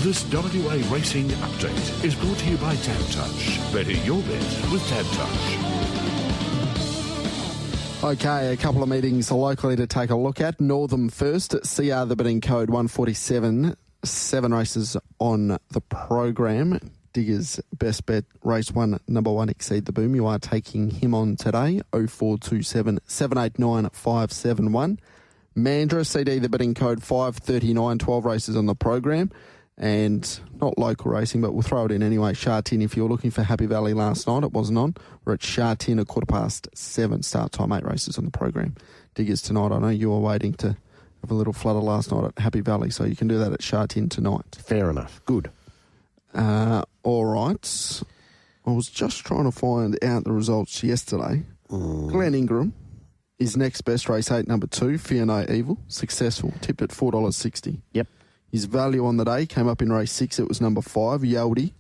This WA Racing update is brought to you by Tab Touch. Better your bet with Tab Touch. Okay, a couple of meetings locally to take a look at. Northam first, CR the bidding code 147, 7 races on the program. Diggers best bet race 1, number 1, Exceed the Boom. You are taking him on today, 0427 789 571. Mandurah, CD the bidding code 539, 12 races on the program. And not local racing, but we'll throw it in anyway. Shartin, if you were looking for Happy Valley last night, it wasn't on. We're at Shartin at 7:15. Start time, 8 races on the program. Diggers tonight, I know you were waiting to have a little flutter last night at Happy Valley, so you can do that at Shartin tonight. Fair enough. Good. All right. I was just trying to find out the results yesterday. Glen Ingram, his next best, race 8, number 2, Fear No Evil. Successful. Tipped at $4.60. Yep. His value on the day came up in race 6. It was number 5, Yaldi.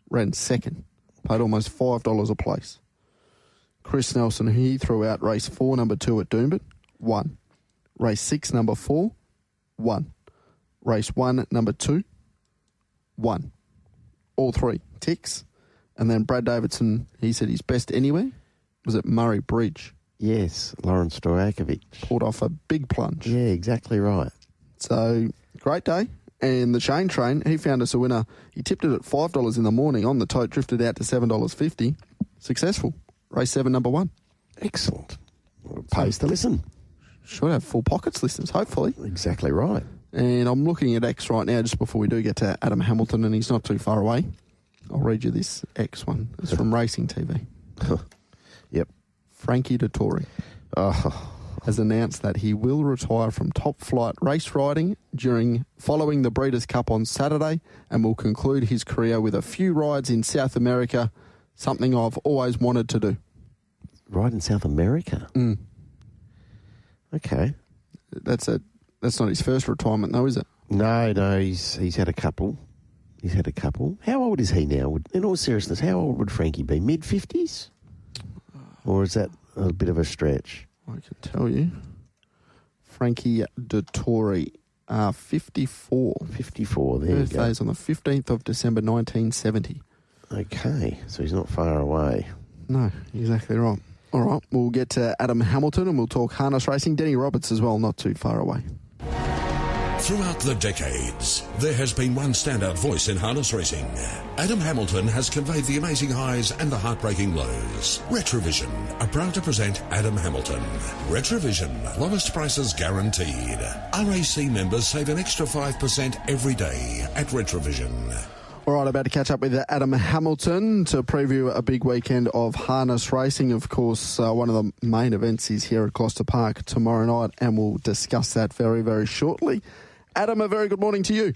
Ran second. Paid almost $5 a place. Chris Nelson, he threw out race 4, number 2 at Doomben. 1. Race 6, number 4. 1. Race 1, number 2. 1. All 3 ticks. And then Brad Davidson, he said his best anywhere was at Murray Bridge. Yes, Lawrence Stojakovic. Pulled off a big plunge. Yeah, exactly right. So, great day. And the Shayne train, he found us a winner. He tipped it at $5 in the morning on the tote, drifted out to $7.50. Successful. Race 7, number 1. Excellent. Pays to listen. Should have full pockets, listeners, hopefully. Exactly right. And I'm looking at X right now, just before we do get to Adam Hamilton, and he's not too far away. I'll read you this X one. It's from Racing TV. Yep. Frankie Dettori has announced that he will retire from top flight race riding following the Breeders' Cup on Saturday, and will conclude his career with a few rides in South America, something I've always wanted to do. Ride in South America? Okay. That's not his first retirement, though, is it? No, he's had a couple. He's had a couple. How old is he now? In all seriousness, how old would Frankie be? Mid-50s? Or is that a bit of a stretch? I can tell you. Frankie Dettori, 54. 54, there you go. Birthday's on the 15th of December, 1970. Okay, so he's not far away. No, exactly right. All right, we'll get to Adam Hamilton and we'll talk harness racing. Deni Roberts as well, not too far away. Throughout the decades, there has been one standout voice in harness racing. Adam Hamilton has conveyed the amazing highs and the heartbreaking lows. Retrovision are proud to present Adam Hamilton. Retrovision, lowest prices guaranteed. RAC members save an extra 5% every day at Retrovision. All right, about to catch up with Adam Hamilton to preview a big weekend of harness racing. Of course, one of the main events is here at Gloucester Park tomorrow night, and we'll discuss that very, very shortly. Adam, a very good morning to you.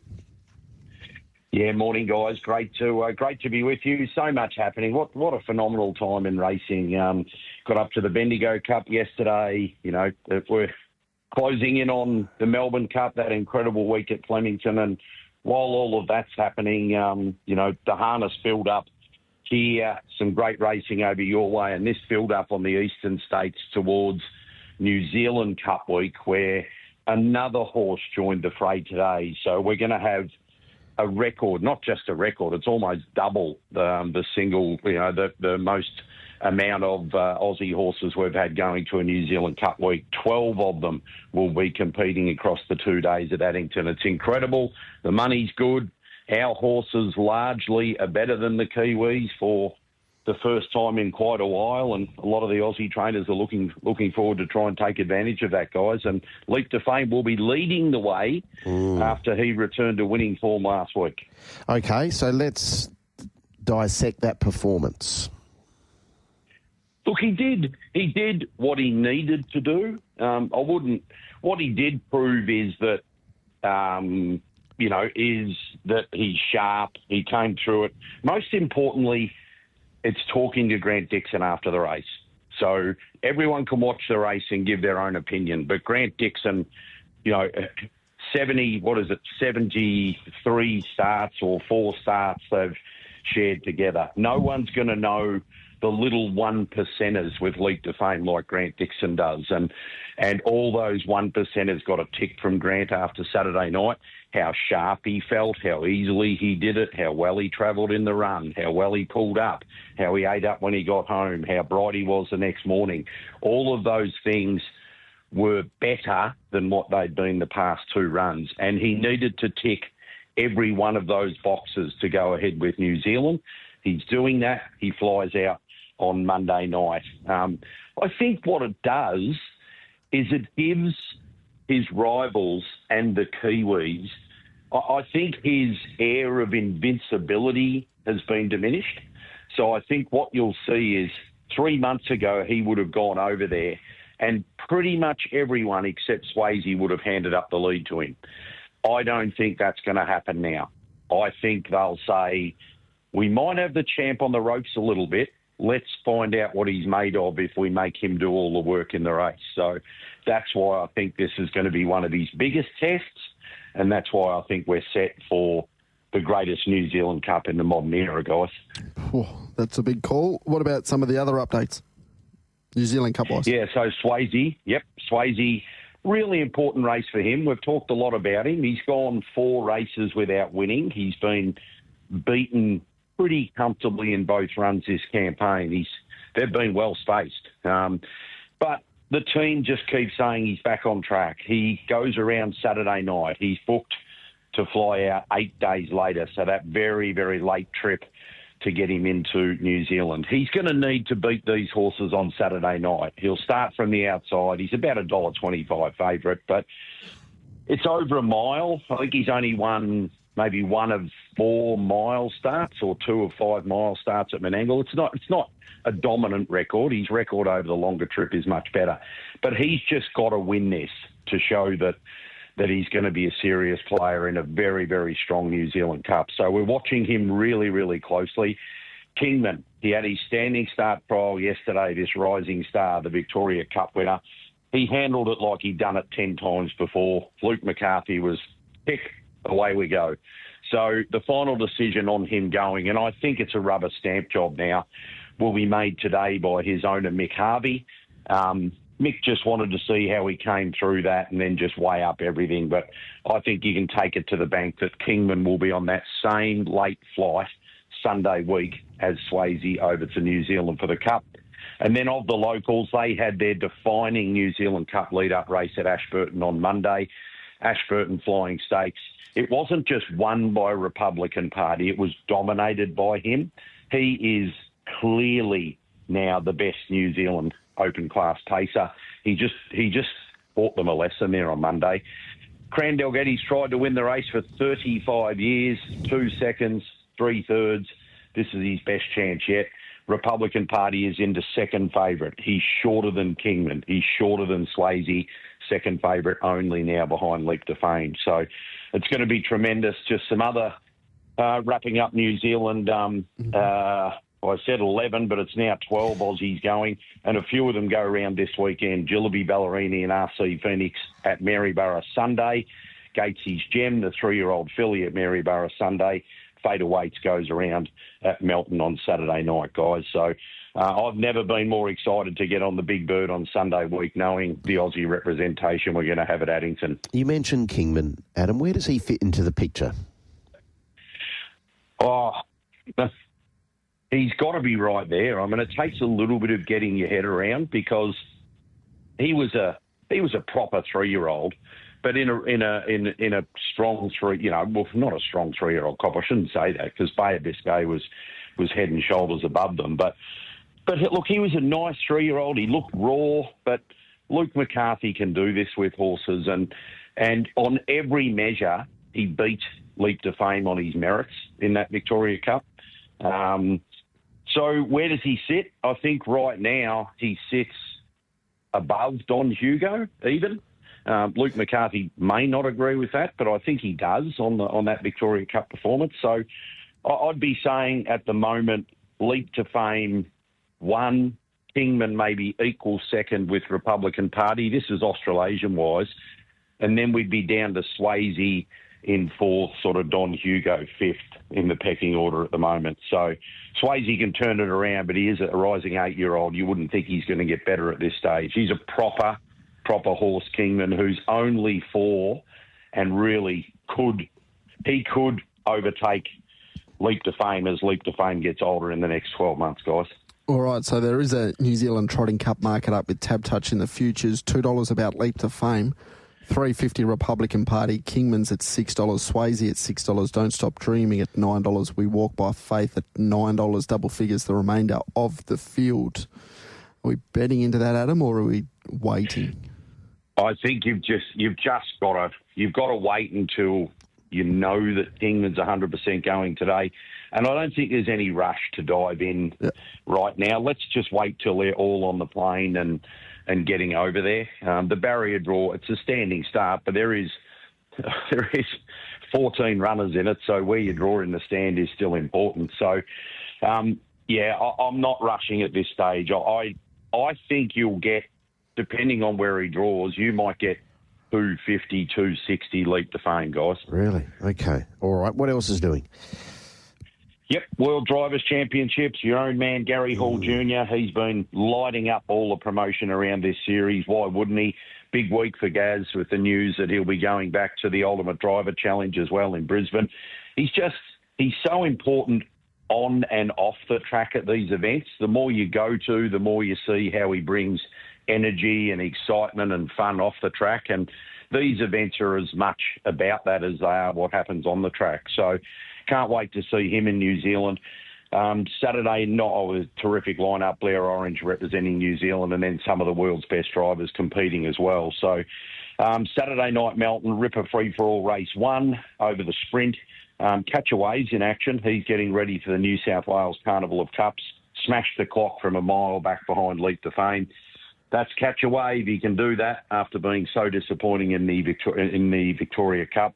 Yeah, morning, guys. Great to be with you. So much happening. What a phenomenal time in racing. Got up to the Bendigo Cup yesterday. You know, we're closing in on the Melbourne Cup, that incredible week at Flemington, and while all of that's happening, you know, the harness build up here, some great racing over your way, and this build up on the eastern states towards New Zealand Cup week, where another horse joined the fray today. So we're going to have a record, not just a record, it's almost double the single, you know, the most amount of Aussie horses we've had going to a New Zealand Cup week. 12 of them will be competing across the 2 days at Addington. It's incredible. The money's good. Our horses largely are better than the Kiwis for the first time in quite a while, and a lot of the Aussie trainers are looking forward to try and take advantage of that, guys. And Leap to Fame will be leading the way after he returned to winning form last week. Okay, so let's dissect that performance. Look, he did what he needed to do. What he did prove is that, is that he's sharp. He came through it. Most importantly, it's talking to Grant Dixon after the race. So everyone can watch the race and give their own opinion. But Grant Dixon, 73 starts or 4 starts they've shared together. No one's going to know the little one percenters with Leap to Fame like Grant Dixon does. And all those one percenters got a tick from Grant after Saturday night, how sharp he felt, how easily he did it, how well he travelled in the run, how well he pulled up, how he ate up when he got home, how bright he was the next morning. All of those things were better than what they'd been the past two runs. And he needed to tick every one of those boxes to go ahead with New Zealand. He's doing that. He flies out on Monday night. I think what it does is it gives his rivals and the Kiwis, I think his air of invincibility has been diminished. So I think what you'll see is 3 months ago he would have gone over there and pretty much everyone except Swayze would have handed up the lead to him. I don't think that's going to happen now. I think they'll say, we might have the champ on the ropes a little bit. Let's find out what he's made of if we make him do all the work in the race. So that's why I think this is going to be one of his biggest tests, and that's why I think we're set for the greatest New Zealand Cup in the modern era, guys. Oh, that's a big call. What about some of the other updates? New Zealand Cup-wise. Yeah, so Swayze, really important race for him. We've talked a lot about him. He's gone 4 races without winning. He's been beaten pretty comfortably in both runs this campaign. They've been well spaced. But the team just keeps saying he's back on track. He goes around Saturday night. He's booked to fly out 8 days later, so that very, very late trip to get him into New Zealand. He's going to need to beat these horses on Saturday night. He'll start from the outside. He's about $1.25 favourite, but it's over a mile. I think he's only won maybe 1 of 4 mile starts or 2 of 5 mile starts at Menangle. It's not a dominant record. His record over the longer trip is much better. But he's just got to win this to show that he's going to be a serious player in a very, very strong New Zealand Cup. So we're watching him really, really closely. Kingman, he had his standing start trial yesterday, this rising star, the Victoria Cup winner. He handled it like he'd done it 10 times before. Luke McCarthy was, pick, away we go. So the final decision on him going, and I think it's a rubber stamp job now, will be made today by his owner, Mick Harvey. Mick just wanted to see how he came through that and then just weigh up everything. But I think you can take it to the bank that Kingman will be on that same late flight Sunday week as Swayze over to New Zealand for the Cup. And then of the locals, they had their defining New Zealand Cup lead-up race at Ashburton on Monday. Ashburton Flying Stakes. It wasn't just won by a Republican Party. It was dominated by him. He is clearly now the best New Zealand open class pacer. He just taught them a lesson there on Monday. Crandell-Geddes tried to win the race for 35 years, 2 seconds, 3/3. This is his best chance yet. Republican Party is into second favourite. He's shorter than Kingman. He's shorter than Swayze. Second favourite only now behind Leap to Fame. So it's going to be tremendous. Just some other wrapping up New Zealand. I said 11, but it's now 12 Aussies going, and a few of them go around this weekend. Jillaby Ballerini and RC Phoenix at Maryborough Sunday. Gatesy's Gem, the 3-year-old filly at Maryborough Sunday. Fader Waits goes around at Melton on Saturday night, guys. So I've never been more excited to get on the big bird on Sunday week, knowing the Aussie representation we're going to have at Addington. You mentioned Kingman. Adam, where does he fit into the picture? He's got to be right there. I mean, it takes a little bit of getting your head around because he was a proper 3-year-old, but in a strong not a strong 3-year-old cop. I shouldn't say that because Bay of Biscay was head and shoulders above them. But look, he was a nice 3-year-old. He looked raw, but Luke McCarthy can do this with horses, and on every measure he beat Leap to Fame on his merits in that Victoria Cup. So where does he sit? I think right now he sits above Don Hugo even. Luke McCarthy may not agree with that, but I think he does on that Victoria Cup performance. So I'd be saying at the moment, Leap to Fame 1, Kingman maybe equal second with Republican Party. This is Australasian-wise. And then we'd be down to Swayze in fourth, sort of Don Hugo fifth in the pecking order at the moment. So Swayze can turn it around, but he is a rising 8-year-old. You wouldn't think he's going to get better at this stage. He's a proper horse, Kingman, who's only 4 and really could overtake Leap to Fame as Leap to Fame gets older in the next 12 months, guys. All right, so there is a New Zealand Trotting Cup market up with Tab Touch in the futures, $2 about Leap to Fame, $3.50 Republican Party, Kingman's at $6, Swayze at $6, Don't Stop Dreaming at $9, We Walk by Faith at $9, double figures the remainder of the field. Are we betting into that, Adam, or are we waiting? I think you've just got to wait until you know that Kingman's 100% going today. And I don't think there's any rush to dive in right now. Let's just wait till they're all on the plane and getting over there. The barrier draw, it's a standing start, but there is 14 runners in it, so where you draw in the stand is still important. So, I'm not rushing at this stage. I think you'll get, depending on where he draws, you might get 250, 260 Leap to Fame, guys. Really? Okay. All right. What else is doing? Yep, World Drivers' Championships, your own man, Gary Hall Jr., he's been lighting up all the promotion around this series. Why wouldn't he? Big week for Gaz with the news that he'll be going back to the Ultimate Driver Challenge as well in Brisbane. He's so important on and off the track at these events. The more you go to, the more you see how he brings energy and excitement and fun off the track. And these events are as much about that as they are what happens on the track. So can't wait to see him in New Zealand. Saturday, a terrific lineup, Blair Orange representing New Zealand, and then some of the world's best drivers competing as well. So Saturday night, Melton, Ripper free-for-all race 1 over the sprint. Catchaway's in action. He's getting ready for the New South Wales Carnival of Cups. Smashed the clock from a mile back behind Leap to Fame. That's Catchaway if he can do that after being so disappointing in the Victoria Cup.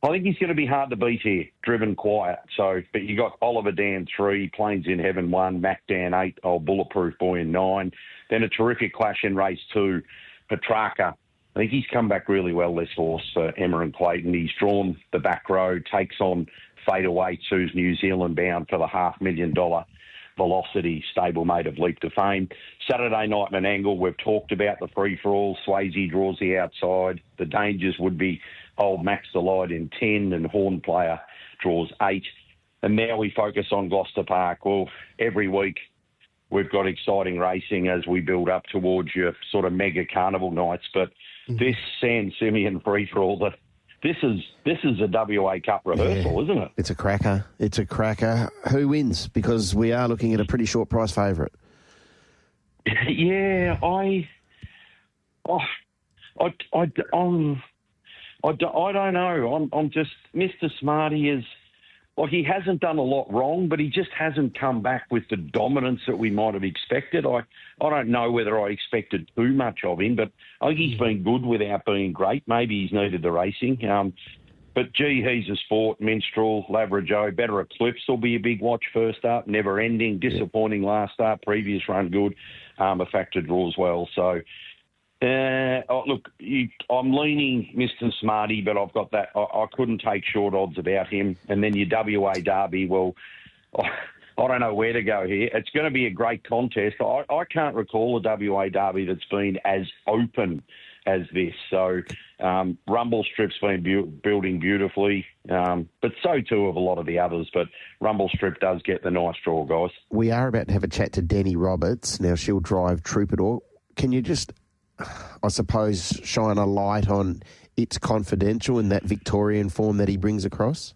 I think he's going to be hard to beat here, driven quiet. So, but you got Oliver Dan 3, Plains in Heaven 1, Mac Dan 8, Old Bulletproof Boy in 9. Then a terrific clash in race 2, Petrarca. I think he's come back really well, this horse, Emma and Clayton. He's drawn the back row, takes on Fadeaway, who's New Zealand bound for the $500,000 Velocity stablemate of Leap to Fame. Saturday night, Menangle, we've talked about the free-for-all. Swayze draws the outside. The dangers would be Old Max Delight in 10 and Horn Player draws 8. And now we focus on Gloucester Park. Well, every week we've got exciting racing as we build up towards your sort of mega carnival nights. But this San Simeon free-for-all, this is a WA Cup rehearsal, isn't it? It's a cracker. It's a cracker. Who wins? Because we are looking at a pretty short price favourite. Yeah, I don't know. I'm just, Mr. Smarty is, well, he hasn't done a lot wrong, but he just hasn't come back with the dominance that we might have expected. I don't know whether I expected too much of him, but I think he's been good without being great. Maybe he's needed the racing. But, gee, he's a sport, Minstrel, Laverageau, Better Eclipse will be a big watch first up, never ending, disappointing last start, previous run good, a factor draw as well. So, I'm leaning Mr. Smarty, but I've got that. I couldn't take short odds about him. And then your WA Derby, well, I don't know where to go here. It's going to be a great contest. I can't recall a WA Derby that's been as open as this. So Rumble Strip's been building beautifully, but so too have a lot of the others. But Rumble Strip does get the nice draw, guys. We are about to have a chat to Deni Roberts. Now, she'll drive Troubadour. Can you just, I suppose, shine a light on It's Confidential and that Victorian form that he brings across?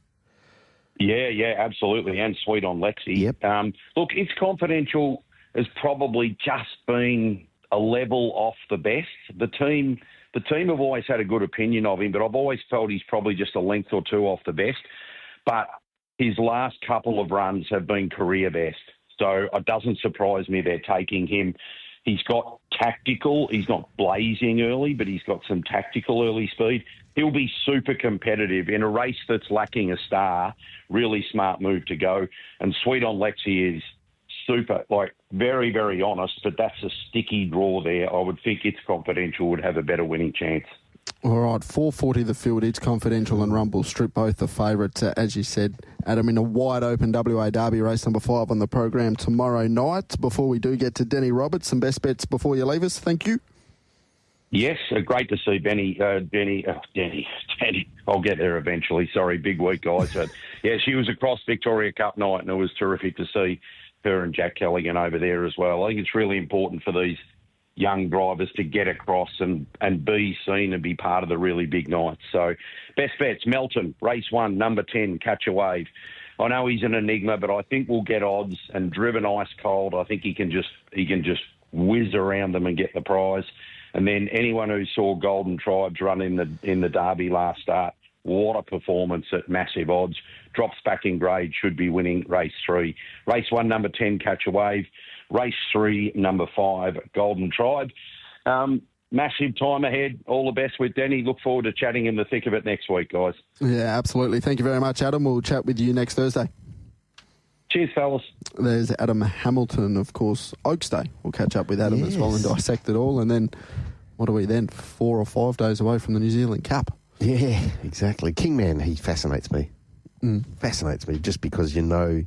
Yeah, absolutely. And Sweet on Lexi. Yep. Look, It's Confidential has probably just been a level off the best. The team have always had a good opinion of him, but I've always felt he's probably just a length or two off the best. But his last couple of runs have been career best. So it doesn't surprise me they're taking him. He's got tactical. He's not blazing early, but he's got some tactical early speed. He'll be super competitive in a race that's lacking a star. Really smart move to go. And Sweet on Lexi is super, very, very honest, but that's a sticky draw there. I would think It's Confidential would have a better winning chance. All right, 4:40 the field. It's Confidential and Rumble Strip, both the favourites, as you said, Adam, in a wide-open WA Derby race number 5 on the program tomorrow night. Before we do get to Deni Roberts, some best bets before you leave us. Thank you. Yes, great to see Deni. I'll get there eventually. Sorry, big week, guys. But yeah, she was across Victoria Cup night, and it was terrific to see her and Jack Kelligan over there as well. I think it's really important for these young drivers to get across and be seen and be part of the really big nights. So, best bets: Melton, race 1, number 10, Catch a Wave. I know he's an enigma, but I think we'll get odds, and driven ice cold, I think he can just whiz around them and get the prize. And then anyone who saw Golden Tribes run in the Derby last start, what a performance at massive odds. Drops back in grade, should be winning race 3. Race 1, number 10, Catch a Wave. Race 3, number 5, Golden Tribe. Massive time ahead. All the best with Deni. Look forward to chatting in the thick of it next week, guys. Yeah, absolutely. Thank you very much, Adam. We'll chat with you next Thursday. Cheers, fellas. There's Adam Hamilton, of course. Oaks Day. We'll catch up with Adam as well and dissect it all. And then, what are we then? 4 or 5 days away from the New Zealand Cup. Yeah, exactly. Kingman, he fascinates me. Fascinates me just because you know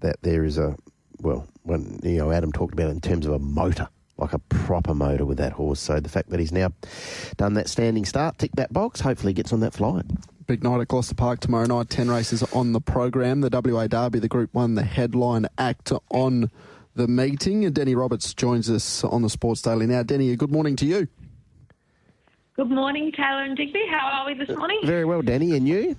that there is Adam talked about it in terms of a motor, like a proper motor with that horse. So the fact that he's now done that standing start, tick that box, hopefully he gets on that flight. Big night at Gloucester Park tomorrow night. 10 races on the program. The WA Derby, the Group 1, the headline act on the meeting. And Deni Roberts joins us on the Sports Daily now. Deni, good morning to you. Good morning, Taylor and Digby. How are we this morning? Very well, Deni. And you?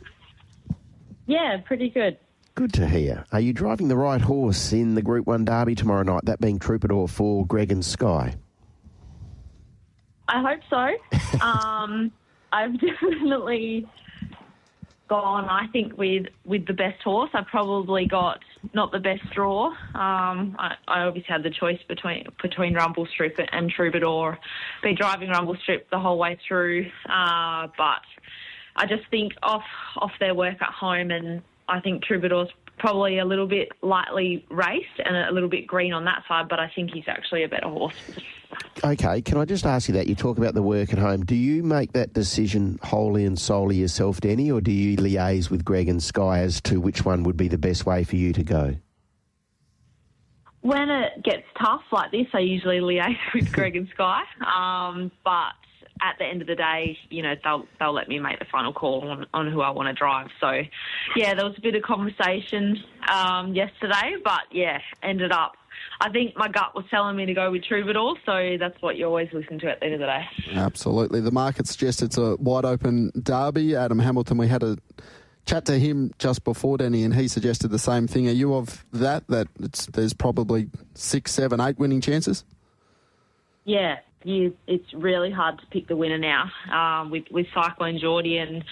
Yeah, pretty good. Good to hear. Are you driving the right horse in the Group 1 Derby tomorrow night, that being Troubadour for Greg and Sky? I hope so. I've definitely gone, I think, with the best horse. I probably got not the best draw. I obviously had the choice between Rumble Strip and Troubadour. Been driving Rumble Strip the whole way through, but I just think off their work at home, and I think Troubadour's probably a little bit lightly raced and a little bit green on that side, but I think he's actually a better horse. Okay, can I just ask you that? You talk about the work at home. Do you make that decision wholly and solely yourself, Deni, or do you liaise with Greg and Sky as to which one would be the best way for you to go? When it gets tough like this, I usually liaise with Greg and Sky, but at the end of the day, you know, they'll let me make the final call on who I want to drive. So, yeah, there was a bit of conversation yesterday, but, yeah, ended up, I think my gut was telling me to go with Troubadour, so that's what you always listen to at the end of the day. Absolutely. The market suggests it's a wide-open derby. Adam Hamilton, we had a chat to him just before, Deni, and he suggested the same thing. Are you of that there's probably 6, 7, 8 winning chances? Yeah. It's really hard to pick the winner now. With Cyclone Geordie and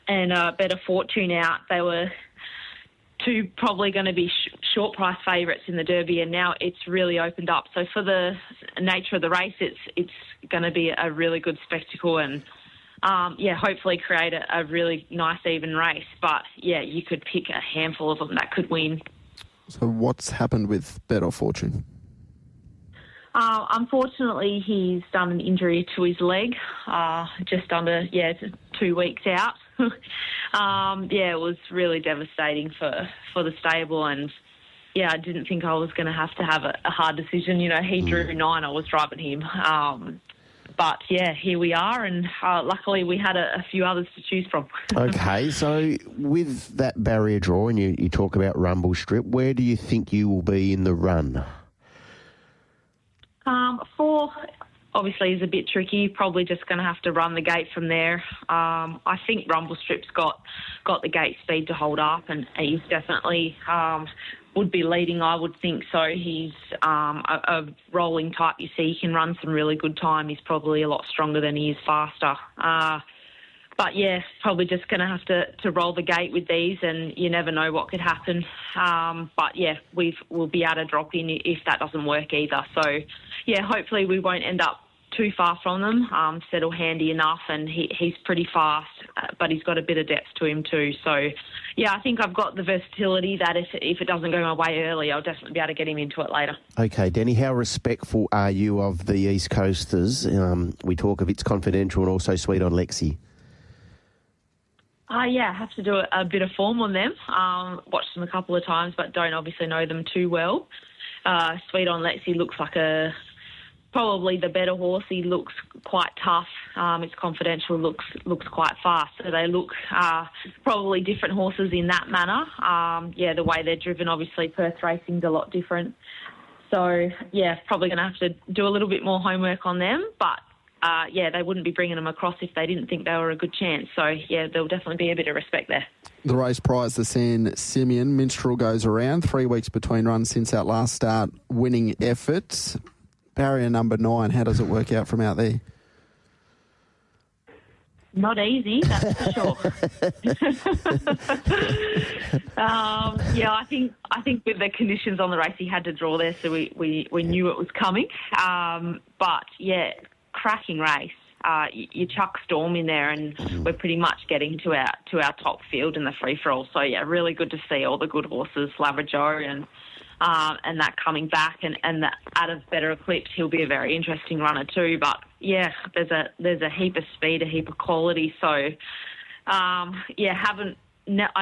Better Fortune out, they were two probably going to be short price favourites in the Derby, and now it's really opened up. So for the nature of the race, it's going to be a really good spectacle and, hopefully create a really nice even race. But, yeah, you could pick a handful of them that could win. So what's happened with Better Fortune? Unfortunately, he's done an injury to his leg, just under 2 weeks out. It was really devastating for the stable, and I didn't think I was going to have a hard decision. You know, he drew 9, I was driving him. But here we are, and luckily we had a few others to choose from. Okay, so with that barrier draw, and you talk about Rumble Strip, where do you think you will be in the run? 4 obviously is a bit tricky. Probably just going to have to run the gate from there. I think Rumble Strip's got the gate speed to hold up, and he's definitely would be leading, I would think so. He's a rolling type. You see, he can run some really good time. He's probably a lot stronger than he is faster. But, probably just going to have to roll the gate with these, and you never know what could happen. But, we'll be able to drop in if that doesn't work either. So, hopefully we won't end up too far from them. Settle handy enough, and he's pretty fast, but he's got a bit of depth to him too. So, yeah, I think I've got the versatility that if it doesn't go my way early, I'll definitely be able to get him into it later. Okay, Deni, how respectful are you of the East Coasters? We talk of It's Confidential and also Sweet on Lexi. Yeah, I have to do a bit of form on them. Watched them a couple of times, but don't obviously know them too well. Sweet on Lexi looks like probably the better horse. He looks quite tough. It's Confidential looks quite fast. So they look probably different horses in that manner. The way they're driven, obviously Perth racing's a lot different. So, yeah, probably going to have to do a little bit more homework on them. But, they wouldn't be bringing them across if they didn't think they were a good chance. So, yeah, there'll definitely be a bit of respect there. The race prize, the San Simeon Minstrel goes around. 3 weeks between runs since that last start. Winning effort. Barrier number 9, how does it work out from out there? Not easy, that's for sure. I think with the conditions on the race, he had to draw there, so we knew it was coming. But yeah, cracking race. You chuck Storm in there, and we're pretty much getting to our top field in the free for all. So yeah, really good to see all the good horses, Lavajo and that coming back, and that out of Better Eclipse, he'll be a very interesting runner too. But yeah, there's a heap of speed, a heap of quality. So I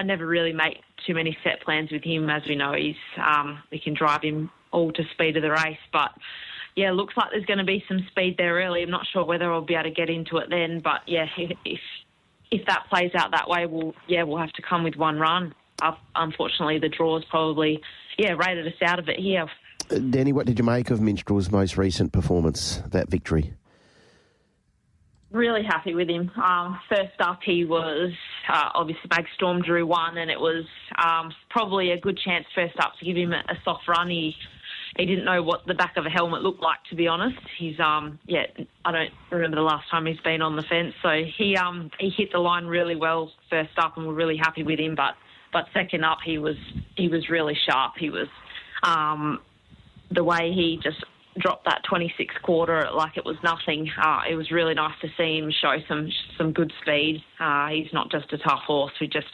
never really make too many set plans with him. As we know, we can drive him all to speed of the race, but yeah, looks like there's going to be some speed there early. I'm not sure whether I'll be able to get into it then, but yeah, if that plays out that way, we'll have to come with one run. Unfortunately, the draw's probably rated us out of it here. Deni, what did you make of Minstrel's most recent performance, that victory? Really happy with him. First up, he was obviously Mag Storm drew 1, and it was probably a good chance first up to give him a soft run. He didn't know what the back of a helmet looked like, to be honest. He's I don't remember the last time he's been on the fence. So he hit the line really well first up, and we're really happy with him. But second up, he was really sharp. He was the way he just dropped that 26 quarter like it was nothing. It was really nice to see him show some good speed. He's not just a tough horse. We just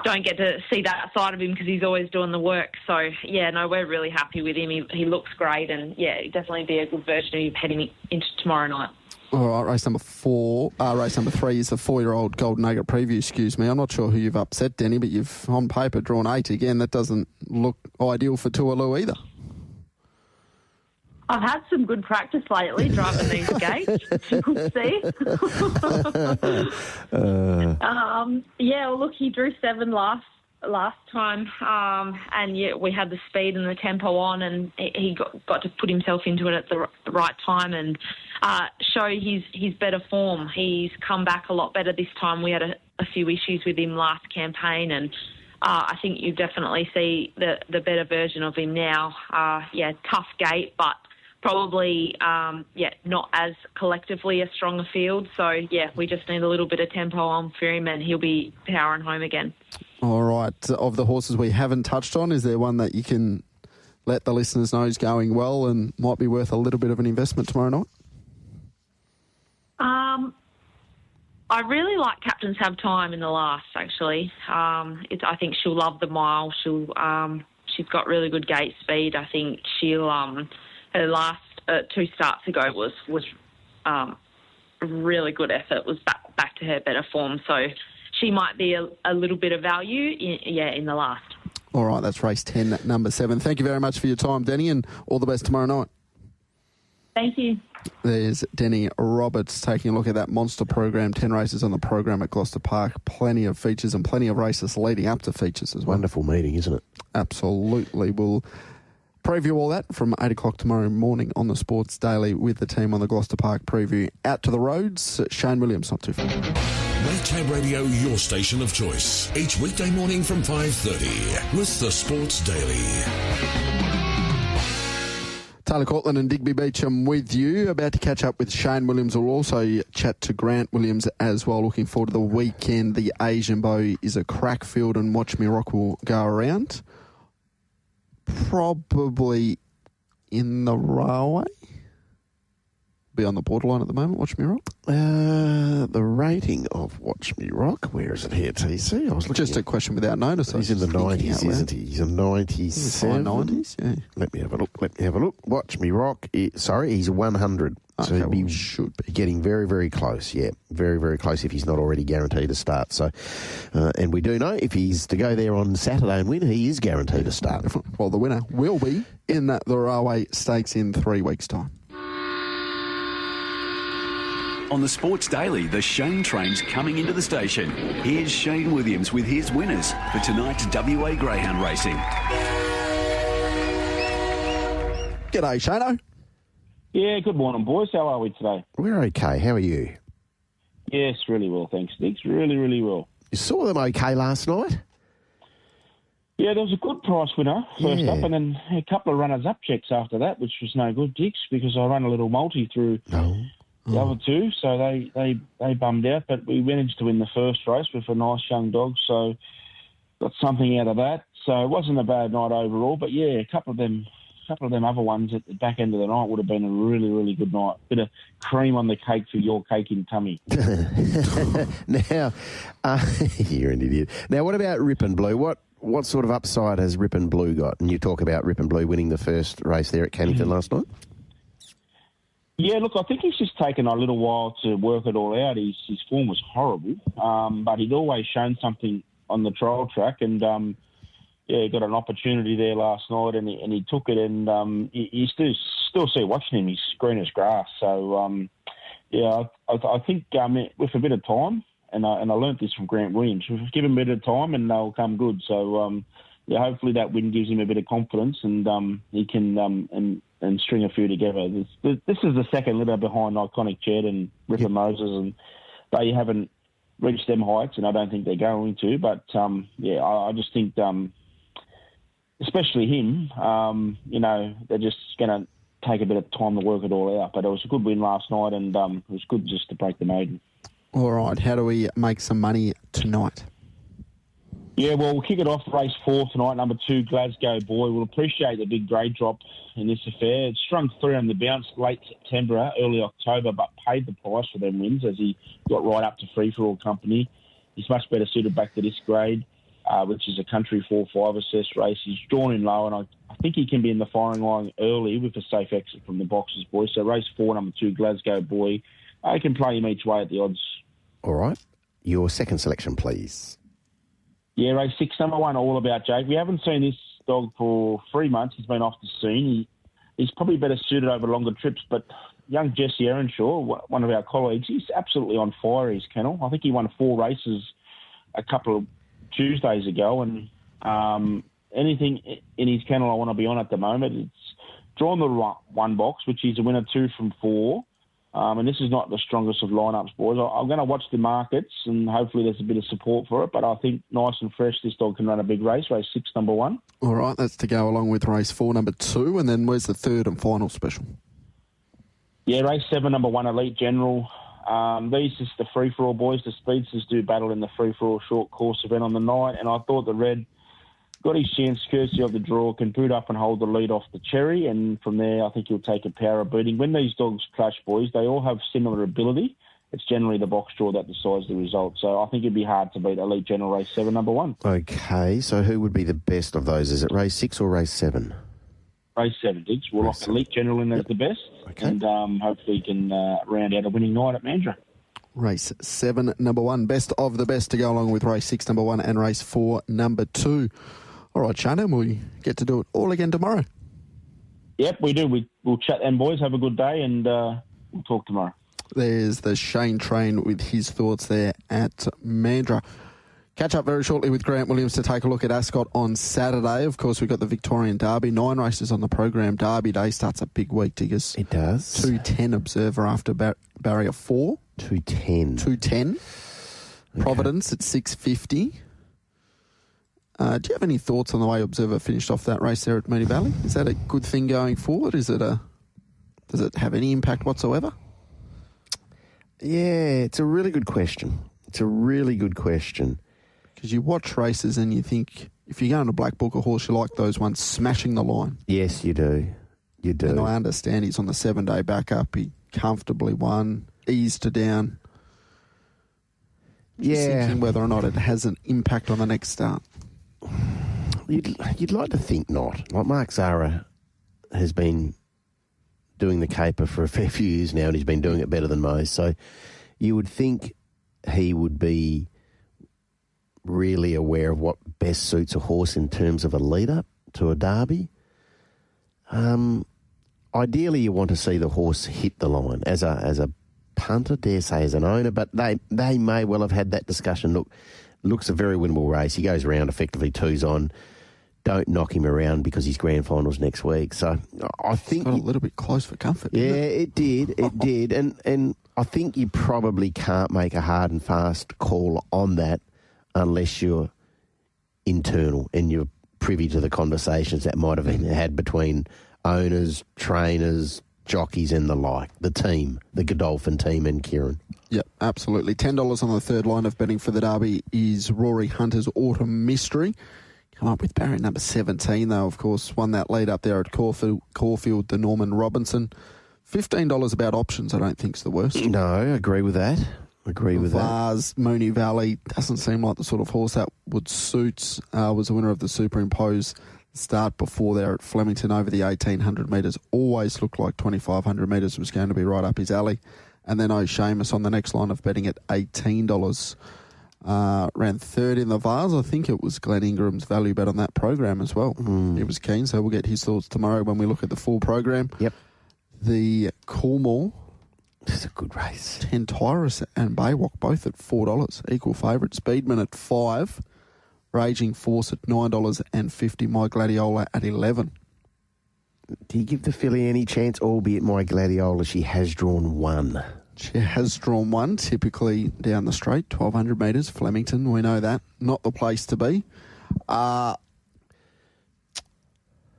don't get to see that side of him because he's always doing the work. So, yeah, no, we're really happy with him. He looks great, and, yeah, he'll definitely be a good version of him heading into tomorrow night. All right, race number 3 is the 4-year-old Golden Nugget preview, excuse me. I'm not sure who you've upset, Deni, but you've, on paper, drawn 8 again. That doesn't look ideal for Tualoo either. I've had some good practice lately driving these gates. We'll see. Look, he drew 7 last time, and yeah, we had the speed and the tempo on, and he got to put himself into it at the right time and show his better form. He's come back a lot better this time. We had a few issues with him last campaign, and I think you definitely see the better version of him now. Tough gate, but probably, not as collectively a stronger field. So, yeah, we just need a little bit of tempo on for him, and he'll be powering home again. All right. Of the horses we haven't touched on, is there one that you can let the listeners know is going well and might be worth a little bit of an investment tomorrow night? I really like Captains Have Time in the last, actually. I think she'll love the mile. She's got really good gate speed. I think her last 2 starts ago was really good effort. Was back to her better form. So she might be a little bit of value in the last. All right, that's race 10, number 7. Thank you very much for your time, Deni, and all the best tomorrow night. Thank you. There's Deni Roberts taking a look at that monster program. 10 races on the program at Gloucester Park. Plenty of features and plenty of races leading up to features as well. Wonderful meeting, isn't it? Absolutely. We'll preview all that from 8 o'clock tomorrow morning on the Sports Daily with the team on the Gloucester Park preview. Out to the roads, Shayne Williams, not too far. Maytag Radio, your station of choice. Each weekday morning from 5:30 with the Sports Daily. Taylor Cortland and Digby Beecham with you. About to catch up with Shayne Williams. We'll also chat to Grant Williams as well. Looking forward to the weekend. The Asian Bow is a crack field, and Watch Me Rock will go around. Probably in the railway. be on the borderline at the moment, Watch Me Rock? The rating of Watch Me Rock, where is it here, TC? I was looking Just a question without notice. He's in the 90s, isn't he? He's a 97. 90s, yeah. Let me have a look. Watch Me Rock. He's 100. So he should be getting very, very close. Yeah, very, very close if he's not already guaranteed to start. So, and we do know if he's to go there on Saturday and win, he is guaranteed to start. Well, the winner will be in the Railway Stakes in 3 weeks' time. On the Sports Daily, the Shayne train's coming into the station. Here's Shayne Williams with his winners for tonight's WA Greyhound Racing. G'day, Shayno. Yeah, good morning, boys. How are we today? We're okay. How are you? Yes, really well, thanks, Diggs. Really, really well. You saw them okay last night? Yeah, there was a good price winner first up, and then a couple of runners-up checks after that, which was no good, Diggs, because I ran a little multi through the other two, so they bummed out. But we managed to win the first race with a nice young dog, so got something out of that. So it wasn't a bad night overall, but yeah, a couple of them other ones at the back end of the night would have been a really, really good night. Bit of cream on the cake for your caking tummy. Now, you're an idiot. Now, what about Rip and Blue? What sort of upside has Rip and Blue got? And you talk about Rip and Blue winning the first race there at Cannington last night. Yeah, look, I think he's just taken a little while to work it all out. His form was horrible, but he'd always shown something on the trial track, and he got an opportunity there last night, and he took it, and you still see watching him, he's green as grass. So, I think with a bit of time, and I learnt this from Grant Williams, if we give him a bit of time and they'll come good. So, hopefully that win gives him a bit of confidence, and he can and string a few together. This is the second litter behind Iconic Jed and Ripper Moses, and they haven't reached them heights, and I don't think they're going to. But, I just think, especially him, they're just going to take a bit of time to work it all out. But it was a good win last night, and it was good just to break the maiden. All right, how do we make some money tonight? Yeah, well, we'll kick it off race 4 tonight, number 2, Glasgow Boy. We'll appreciate the big grade drop in this affair. It strung 3 on the bounce late September, early October, but paid the price for them wins as he got right up to free-for-all company. He's much better suited back to this grade, which is a country 4-5 assessed race. He's drawn in low, and I think he can be in the firing line early with a safe exit from the boxes, boy. So race 4, number 2, Glasgow Boy. I can play him each way at the odds. All right. Your second selection, please. Yeah, race 6, number 1, All About Jake. We haven't seen this dog for 3 months. He's been off the scene. He's probably better suited over longer trips, but young Jesse Earnshaw, one of our colleagues, he's absolutely on fire, his kennel. I think he won 4 races a couple of Tuesdays ago, and anything in his kennel I want to be on at the moment. It's drawn the one box, which is a winner 2 from 4. And this is not the strongest of lineups, boys. I'm going to watch the markets, and hopefully there's a bit of support for it. But I think nice and fresh, this dog can run a big race 6, number 1. All right, that's to go along with race 4, number 2. And then where's the third and final special? Yeah, race 7, number 1, Elite General. These is the free-for-all, boys. The speedsters do battle in the free-for-all short course event on the night. And I thought the red got his chance courtesy of the draw, can boot up and hold the lead off the Cherry, and from there I think he'll take a power beating. When these dogs clash, boys, they all have similar ability. It's generally the box draw that decides the result. So I think it'd be hard to beat Elite General race 7, number 1. Okay, so who would be the best of those? Is it race 6 or race 7? Race 7, Diggs. We'll lock Elite General in as the best, and hopefully he can round out a winning night at Mandurah. Race 7, number 1. Best of the best to go along with race 6, number 1, and race 4, number 2. All right, Shayne, we get to do it all again tomorrow. Yep, we do. We'll chat then, boys. Have a good day, and we'll talk tomorrow. There's the Shayne train with his thoughts there at Mandurah. Catch up very shortly with Grant Williams to take a look at Ascot on Saturday. Of course, we've got the Victorian Derby. 9 races on the program. Derby Day starts a big week, Diggers. It does. 2:10 Observer after barrier 4. 2:10. 2:10. Okay. Providence at 6:50. Do you have any thoughts on the way Observer finished off that race there at Moonee Valley? Is that a good thing going forward? Does it have any impact whatsoever? Yeah, it's a really good question. Because you watch races and you think, if you go on a black book or horse, you like those ones smashing the line. Yes, you do. You do. And I understand he's on the 7-day backup. He comfortably won, eased to down. Just Yeah. thinking whether or not it has an impact on the next start. You'd like to think not. Like Mark Zahra has been doing the caper for a fair few years now, and he's been doing it better than most. So you would think he would be really aware of what best suits a horse in terms of a lead-up to a derby. Ideally, you want to see the horse hit the line as a punter, dare say as an owner, but they may well have had that discussion. Look, looks a very winnable race. He goes around effectively 2's on. Don't knock him around because his grand final's next week. So I think Got a little bit close for comfort. yeah, Didn't it? it did, and I think you probably can't make a hard and fast call on that unless you're internal and you're privy to the conversations that might have been had between owners, trainers, jockeys and the like, the team, the Godolphin team and Kieran. Yep, absolutely. $10 on the third line of betting for the Derby is Rory Hunter's Autumn Mystery. Come up with barrier number 17, though, of course. Won that lead up there at Caulfield, the Norman Robinson. $15 about options, I don't think's the worst. No, I agree with that. Vars, Mooney Valley, doesn't seem like the sort of horse that would suit. Was the winner of the Superimpose start before there at Flemington over the 1,800 metres. Always looked like 2,500 metres was going to be right up his alley. And then Seamus on the next line of betting at $18. Ran third in the Vars. I think it was Glenn Ingram's value bet on that program as well. He was keen, so we'll get his thoughts tomorrow when we look at the full program. Yep. The Coolmore. This is a good race. Tyrus and Baywalk both at $4. Equal favourite. Speedman at $5. Raging Force at $9.50. My Gladiola at $11. Do you give the filly any chance, albeit My Gladiola, she has drawn one? She has drawn one, typically down the straight, 1,200 metres, Flemington, we know that. Not the place to be.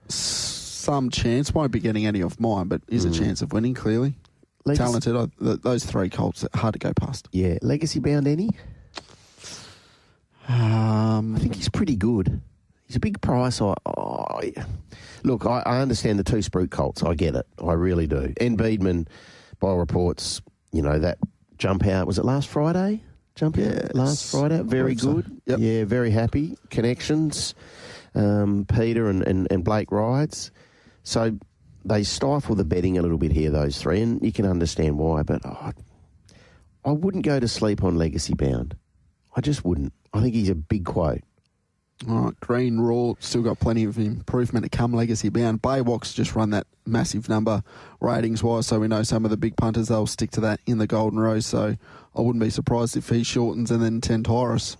Some chance, won't be getting any off mine, but is a chance of winning, clearly. Talented, those three colts, hard to go past. Yeah, legacy bound any? I think he's pretty good. He's a big price. Look, I understand the two Spruik colts. I get it. I really do. And Beedman, by reports, that jump out, was it last Friday? Last Friday. Very good. So. Yep. Yeah, very happy. Connections. Peter and Blake rides. So they stifle the betting a little bit here, those three, and you can understand why. But I wouldn't go to sleep on Legacy Bound. I just wouldn't. I think he's a big quote. All right, Green Raw, still got plenty of improvement to come, Legacy Bound. Baywalk's just run that massive number ratings-wise, so we know some of the big punters, they'll stick to that in the Golden Rose, so I wouldn't be surprised if he shortens. And then Tyrus,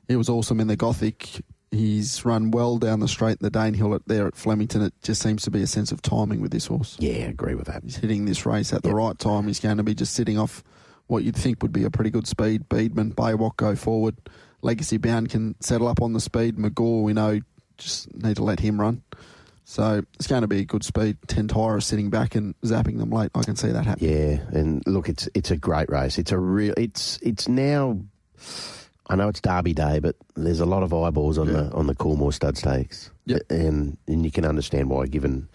he was awesome in the Gothic. He's run well down the straight in the Danehill there at Flemington. It just seems to be a sense of timing with this horse. Yeah, I agree with that. He's hitting this race at the right time. He's going to be just sitting off what you'd think would be a pretty good speed. Beedman, Baywalk go forward. Legacy Bound can settle up on the speed. McGaw, we know, just need to let him run. So it's going to be a good speed. Tyrus sitting back and zapping them late. I can see that happening. Yeah, and look, it's a great race. It's now. I know it's Derby Day, but there's a lot of eyeballs on the Coolmore Stud Stakes. Yep. And you can understand why, given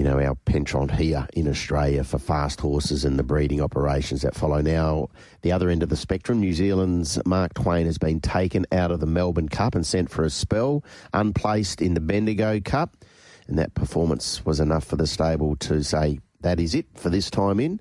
our penchant here in Australia for fast horses and the breeding operations that follow. Now, the other end of the spectrum, New Zealand's Mark Twain has been taken out of the Melbourne Cup and sent for a spell, unplaced in the Bendigo Cup, and that performance was enough for the stable to say, that is it for this time in.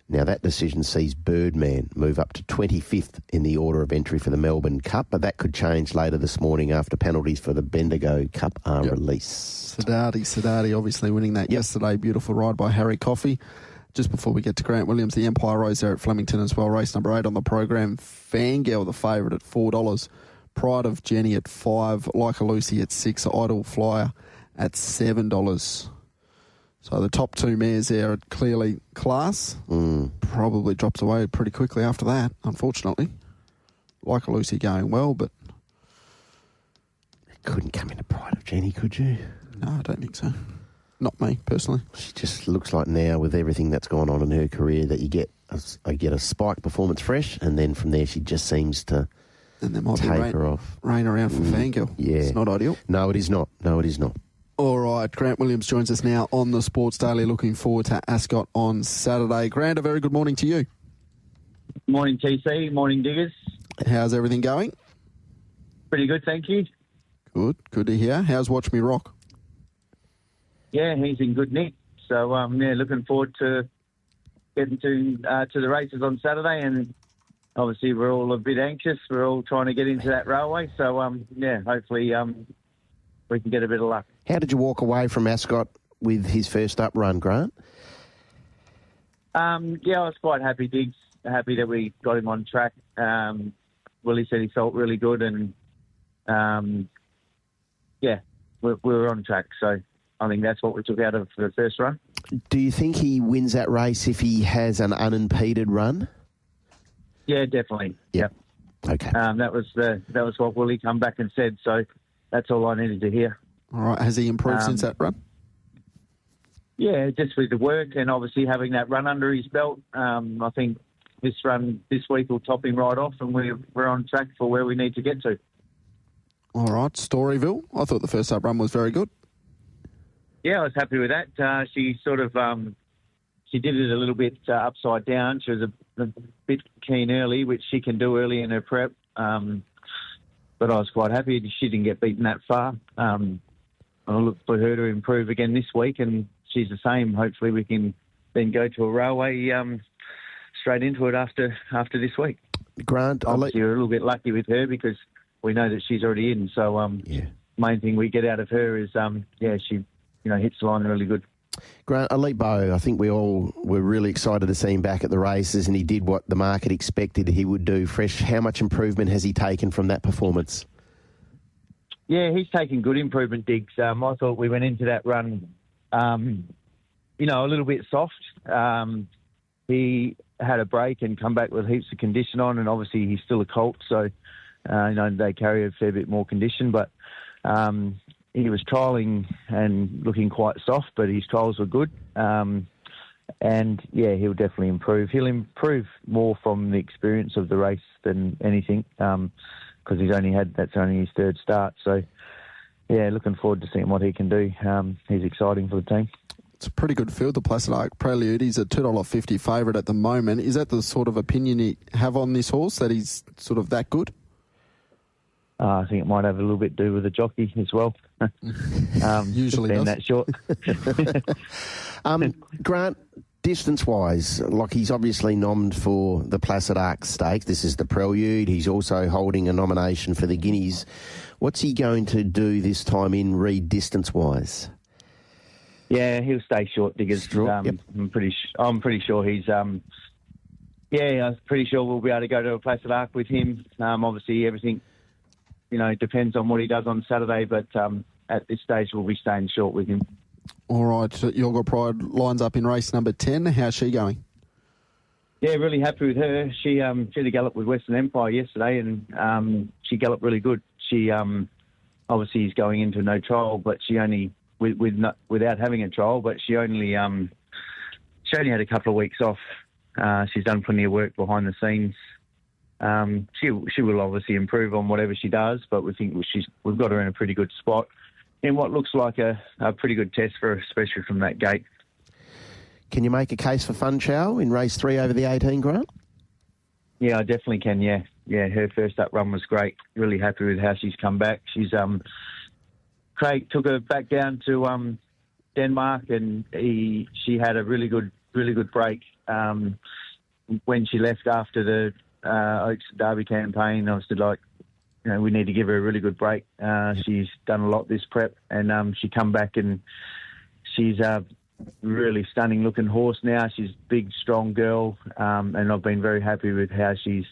Now, that decision sees Birdman move up to 25th in the order of entry for the Melbourne Cup, but that could change later this morning after penalties for the Bendigo Cup are released. Sadati obviously winning that yesterday. Beautiful ride by Harry Coffey. Just before we get to Grant Williams, the Empire Rose there at Flemington as well. Race number 8 on the program. Fangirl, the favourite, at $4. Pride of Jenny at $5. Like a Lucy at $6. Idle Flyer at $7. So the top two mares there are clearly class. Probably drops away pretty quickly after that, unfortunately. Like a Lucy going well, but... It couldn't come into Pride of Jenny, could you? No, I don't think so. Not me, personally. She just looks like now, with everything that's gone on in her career, that you get a spike performance fresh, and then from there she just seems to and there might take be her off. Rain around for Fangirl. Yeah. It's not ideal. No, it is not. All right, Grant Williams joins us now on the Sports Daily. Looking forward to Ascot on Saturday. Grant, a very good morning to you. Morning, TC. Morning, Diggers. How's everything going? Pretty good, thank you. Good to hear. How's Watch Me Rock? Yeah, he's in good nick. So, looking forward to getting to the races on Saturday. And obviously, we're all a bit anxious. We're all trying to get into that railway. So, hopefully we can get a bit of luck. How did you walk away from Ascot with his first up run, Grant? I was quite happy, Diggs. Happy that we got him on track. Willie said he felt really good, and we were on track. So I think that's what we took out of the first run. Do you think he wins that race if he has an unimpeded run? Yeah, definitely. Yep. Okay. That was what Willie come back and said. So that's all I needed to hear. All right. Has he improved since that run? Yeah, just with the work and obviously having that run under his belt. I think this run this week will top him right off, and we're on track for where we need to get to. All right, Storyville. I thought the first up run was very good. Yeah, I was happy with that. She sort of she did it a little bit upside down. She was a bit keen early, which she can do early in her prep. But I was quite happy she didn't get beaten that far. I'll look for her to improve again this week, and she's the same. Hopefully we can then go to a railway straight into it after this week. Grant, obviously you're a little bit lucky with her because we know that she's already in. So main thing we get out of her is she hits the line really good. Grant, Elite Beau, I think we all were really excited to see him back at the races, and he did what the market expected he would do. Fresh, how much improvement has he taken from that performance? Yeah, he's taken good improvement, Diggs. I thought we went into that run, a little bit soft. He had a break and come back with heaps of condition on, and obviously he's still a colt, so they carry a fair bit more condition. But he was trialling and looking quite soft, but his trials were good. He'll definitely improve. He'll improve more from the experience of the race than anything, because that's only his third start. So, looking forward to seeing what he can do. He's exciting for the team. It's a pretty good field, the Placid Arc Prelude. He's a $2.50 favourite at the moment. Is that the sort of opinion you have on this horse, that he's sort of that good? I think it might have a little bit to do with the jockey as well. Usually does. That short. Grant, distance-wise, like he's obviously nommed for the Placid Arc Stakes. This is the Prelude. He's also holding a nomination for the Guineas. What's he going to do this time in Reed distance-wise? Yeah, he'll stay short, Diggers. Yep. I'm pretty sure he's. I'm pretty sure we'll be able to go to a Placid Arc with him. Obviously, everything, depends on what he does on Saturday. But at this stage, we'll be staying short with him. All right, Your Pride lines up in race number 10. How's she going? Yeah, really happy with her. She had a gallop with Western Empire yesterday, and she galloped really good. She obviously is going into no trial, but she only. Without having a trial, but she only had a couple of weeks off. She's done plenty of work behind the scenes. She will obviously improve on whatever she does, but we think we've got her in a pretty good spot in what looks like a pretty good test for her, especially from that gate. Can you make a case for Fun Chow in race 3 over the 18, Grant? Yeah, I definitely can. Yeah, her first up run was great. Really happy with how she's come back. She's Craig took her back down to Denmark, and she had a really good break when she left after the Oaks Derby campaign. I was like, we need to give her a really good break. She's done a lot this prep, and she come back, and she's a really stunning looking horse now. She's a big, strong girl, and I've been very happy with how she's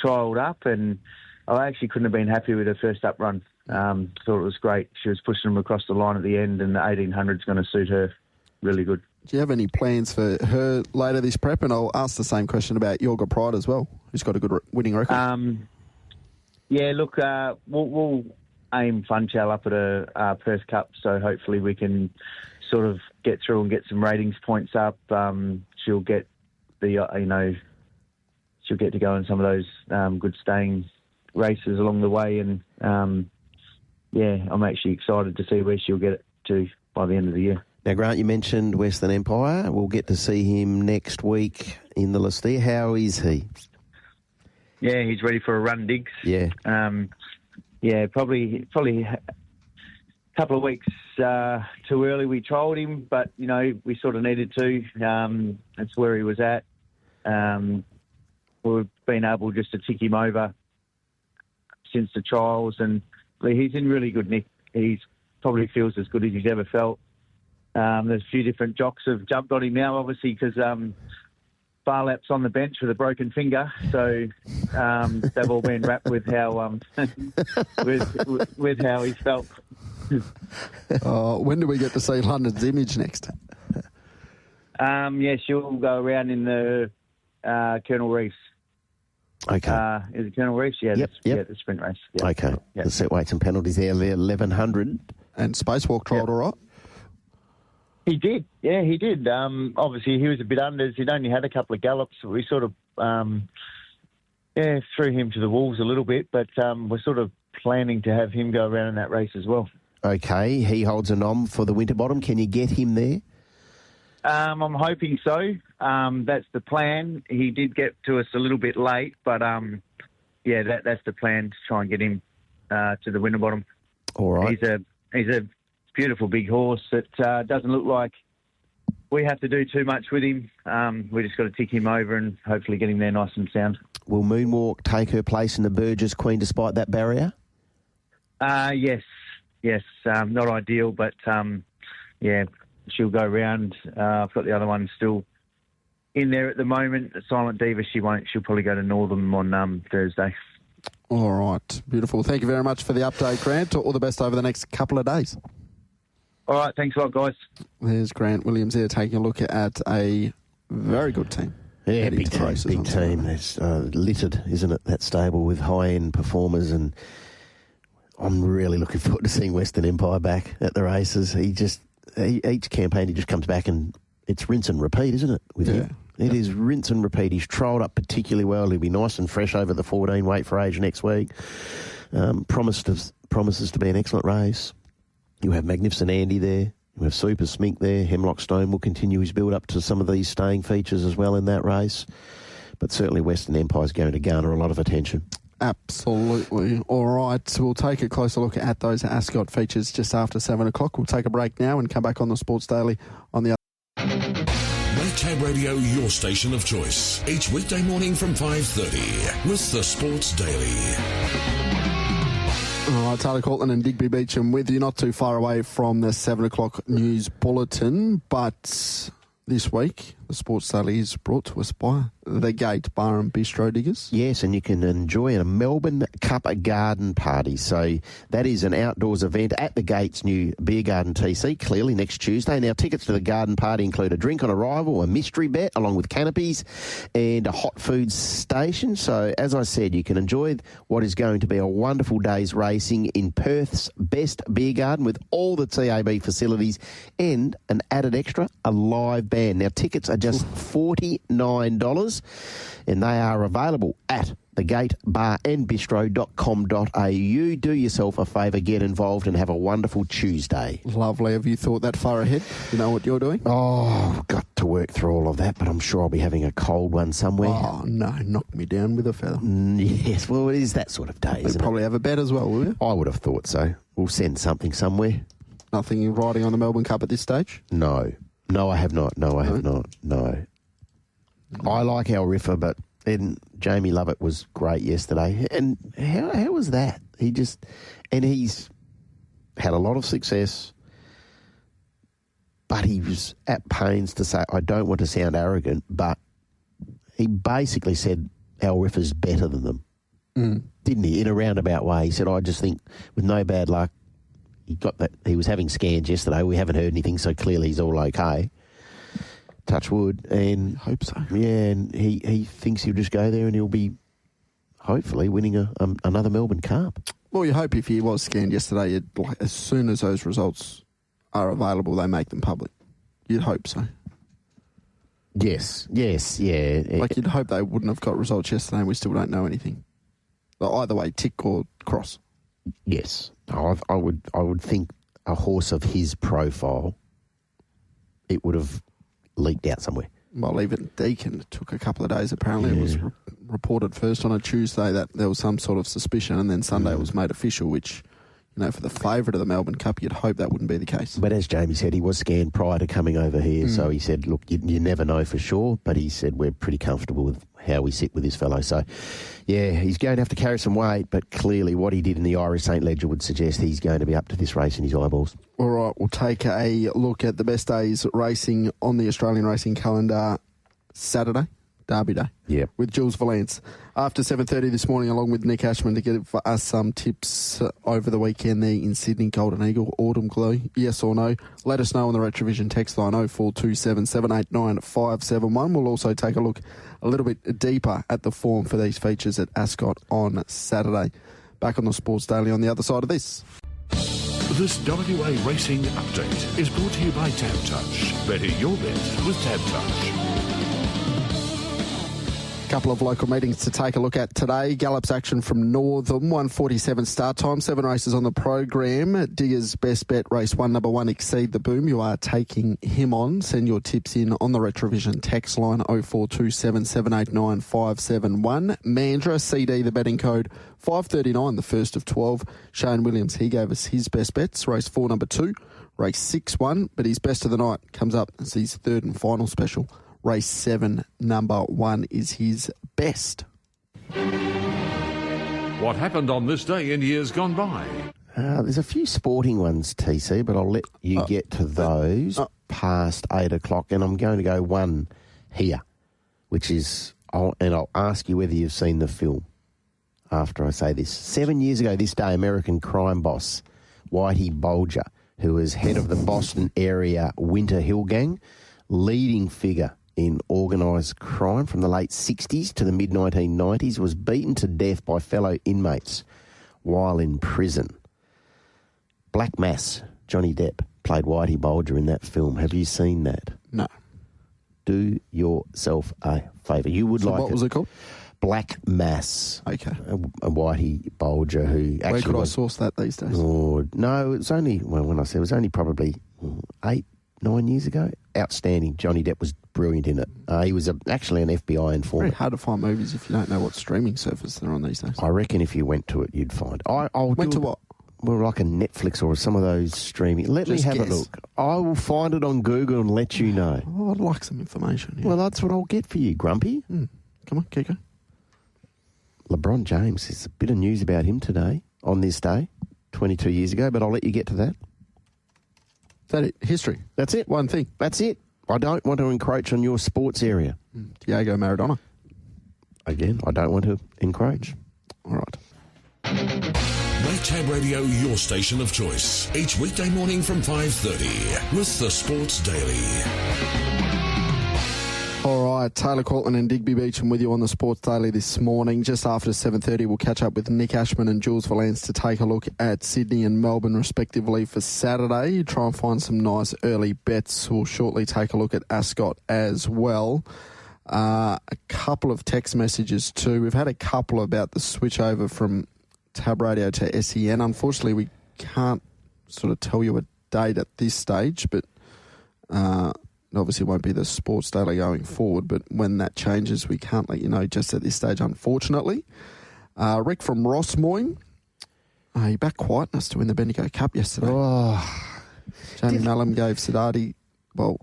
trialled up, and I actually couldn't have been happy with her first up run. Thought it was great. She was pushing them across the line at the end, and the 1800 is going to suit her really good. Do you have any plans for her later this prep? And I'll ask the same question about Yorga Pride as well, who's got a good winning record. We'll aim Fun Chow up at a Perth Cup, so hopefully we can sort of get through and get some ratings points up. She'll get she'll get to go in some of those good staying races along the way, and I'm actually excited to see where she'll get to by the end of the year. Now, Grant, you mentioned Western Empire. We'll get to see him next week in the Listia. How is he? Yeah, he's ready for a run, Diggs. Yeah. Probably a couple of weeks too early we trialled him, but, we sort of needed to. That's where he was at. We've been able just to tick him over since the trials, and he's in really good nick. He probably feels as good as he's ever felt. There's a few different jocks have jumped on him now, obviously, because Vallance on the bench with a broken finger, so they've all been wrapped with how with how he's felt. When do we get to see London's Image next? She'll go around in the Colonel Reefs. Okay. Is it Colonel Reefs? Yeah, Yep. The sprint race. Yep. Okay. Yep. The set weights and penalties there, 1,100. And Spacewalk trialled all right? He did. Yeah, he did. Obviously, he was a bit unders. He'd only had a couple of gallops. We sort of, threw him to the wolves a little bit, but we're sort of planning to have him go around in that race as well. Okay. He holds a nom for the Winterbottom. Can you get him there? I'm hoping so. That's the plan. He did get to us a little bit late, but that's the plan, to try and get him to the Winterbottom. All right. He's a beautiful big horse that doesn't look like we have to do too much with him. We just got to tick him over and hopefully get him there nice and sound. Will Moonwalk take her place in the Burgess Queen despite that barrier? Yes. Not ideal, but she'll go round. I've got the other one still in there at the moment. Silent Diva, she won't. She'll probably go to Northern on Thursday. All right. Beautiful. Thank you very much for the update, Grant. All the best over the next couple of days. All right. Thanks a lot, guys. There's Grant Williams there taking a look at a very good team. Yeah, big team. It's littered, isn't it, that stable with high-end performers, and I'm really looking forward to seeing Western Empire back at the races. Each campaign he just comes back and it's rinse and repeat, isn't it, with him? It is rinse and repeat. He's trialled up particularly well. He'll be nice and fresh over the 14 weight for age next week. Promises to be an excellent race. You have Magnificent Andy there. You have Super Smink there. Hemlock Stone will continue his build-up to some of these staying features as well in that race. But certainly Western Empire is going to garner a lot of attention. Absolutely. All right, we'll take a closer look at those Ascot features just after 7 o'clock. We'll take a break now and come back on the Sports Daily on the other. Make Tab Radio your station of choice. Each weekday morning from 5:30 with the Sports Daily. All right, Tyler Cortland and Digby Beecham with you, not too far away from the 7 o'clock news bulletin, but this week the Sports Daily is brought to us by The Gate Bar and Bistro, Diggers. Yes, and you can enjoy a Melbourne Cup garden party. So that is an outdoors event at the Gate's new Beer Garden TC, clearly next Tuesday. Now, tickets to the garden party include a drink on arrival, a mystery bet, along with canopies and a hot food station. So, as I said, you can enjoy what is going to be a wonderful day's racing in Perth's best beer garden with all the TAB facilities and an added extra, a live band. Now, tickets are just $49 and they are available at thegatebarandbistro.com.au. Do yourself a favour, get involved and have a wonderful Tuesday. Lovely. Have you thought that far ahead? You know what you're doing? Oh, got to work through all of that, but I'm sure I'll be having a cold one somewhere. Oh, no, knock me down with a feather. Yes, well, it is that sort of day, isn't it? Probably have a bet as well, will you? I would have thought so. We'll send something somewhere. Nothing riding on the Melbourne Cup at this stage? No, I have not. No. I like our Riffer, but then Jamie Lovett was great yesterday. And how was that? He's had a lot of success, but he was at pains to say, I don't want to sound arrogant, but he basically said our Riffer's better than them. Didn't he? In a roundabout way. He said, I just think with no bad luck, he got that. He was having scans yesterday. We haven't heard anything, so clearly he's all okay. Touch wood, and hope so. Yeah, and he thinks he'll just go there and he'll be hopefully winning another Melbourne Cup. Well, you hope if he was scanned yesterday, as soon as those results are available, they make them public. You'd hope so. Yes, yeah. Like you'd hope they wouldn't have got results yesterday and we still don't know anything. But either way, tick or cross. Yes, I would think a horse of his profile, it would have leaked out somewhere. Well, even Deacon took a couple of days. Apparently, it was reported first on a Tuesday that there was some sort of suspicion, and then Sunday it was made official, which, for the favourite of the Melbourne Cup, you'd hope that wouldn't be the case. But as Jamie said, he was scanned prior to coming over here, so he said, look, you never know for sure, but he said we're pretty comfortable with how we sit with this fellow. So, yeah, he's going to have to carry some weight, but clearly what he did in the Irish St. Ledger would suggest he's going to be up to this race in his eyeballs. All right, we'll take a look at the best days racing on the Australian racing calendar. Saturday, Derby Day, with Jules Vallance. After 7:30 this morning, along with Nick Ashman, to give us some tips over the weekend there in Sydney. Golden Eagle, Autumn Glow, yes or no? Let us know on the Retrovision text line 0427 789 571. We'll also take a look a little bit deeper at the form for these features at Ascot on Saturday. Back on the Sports Daily on the other side of this. This WA Racing Update is brought to you by Tab Touch. Better your bet with Tab Touch. Couple of local meetings to take a look at today. Gallop's action from Northam, 1:47 start time. 7 races on the program. Digger's best bet, race 1, number 1, Exceed the Boom. You are taking him on. Send your tips in on the Retrovision text line 0427 789 571. Mandra, CD, the betting code 539, the first of 12. Shayne Williams, he gave us his best bets. Race 4, number 2. Race 6, 1. But his best of the night comes up as his third and final special. Race 7, number 1 is his best. What happened on this day in years gone by? There's a few sporting ones, TC, but I'll let you get to those past 8 o'clock, and I'm going to go one here, which is, and I'll ask you whether you've seen the film after I say this. 7 years ago this day, American crime boss Whitey Bulger, who was head of the Boston area Winter Hill Gang, leading figure in organised crime from the late 60s to the mid-1990s, was beaten to death by fellow inmates while in prison. Black Mass, Johnny Depp, played Whitey Bulger in that film. Have you seen that? No. Do yourself a favour. You would like what was it called? Black Mass. Okay. A Whitey Bulger who actually... Where could I source that these days? Oh, no, it's only... Well, when I said it was only probably 8-9 years ago. Outstanding. Johnny Depp was brilliant in it. He was actually an FBI informant. Very hard to find movies if you don't know what streaming service they're on these days. I reckon if you went to it, you'd find. Went to what? Well, like a Netflix or some of those streaming. Let me have a look. I will find it on Google and let you know. Oh, I'd like some information. Yeah. Well, that's what I'll get for you, Grumpy. Come on, keep going. LeBron James, there's a bit of news about him today, on this day, 22 years ago, but I'll let you get to that. Is that it? History. That's it. One thing. That's it. I don't want to encroach on your sports area. Diego Maradona. Again, I don't want to encroach. All right. Make Tab Radio your station of choice. Each weekday morning from 5:30 with the Sports Daily. All right, Taylor Cortland and Digby Beecham with you on the Sports Daily this morning. Just after 7:30, we'll catch up with Nick Ashman and Jules Vallance to take a look at Sydney and Melbourne, respectively, for Saturday. Try and find some nice early bets. We'll shortly take a look at Ascot as well. A couple of text messages too. We've had a couple about the switch over from Tab Radio to SEN. Unfortunately, we can't sort of tell you a date at this stage, but... obviously won't be the Sports Daily going forward, but when that changes, we can't let you know just at this stage, unfortunately. Rick from Rossmoyne, he backed Quietness to win the Bendigo Cup yesterday. Jamie Mallum gave Siddharthi, well,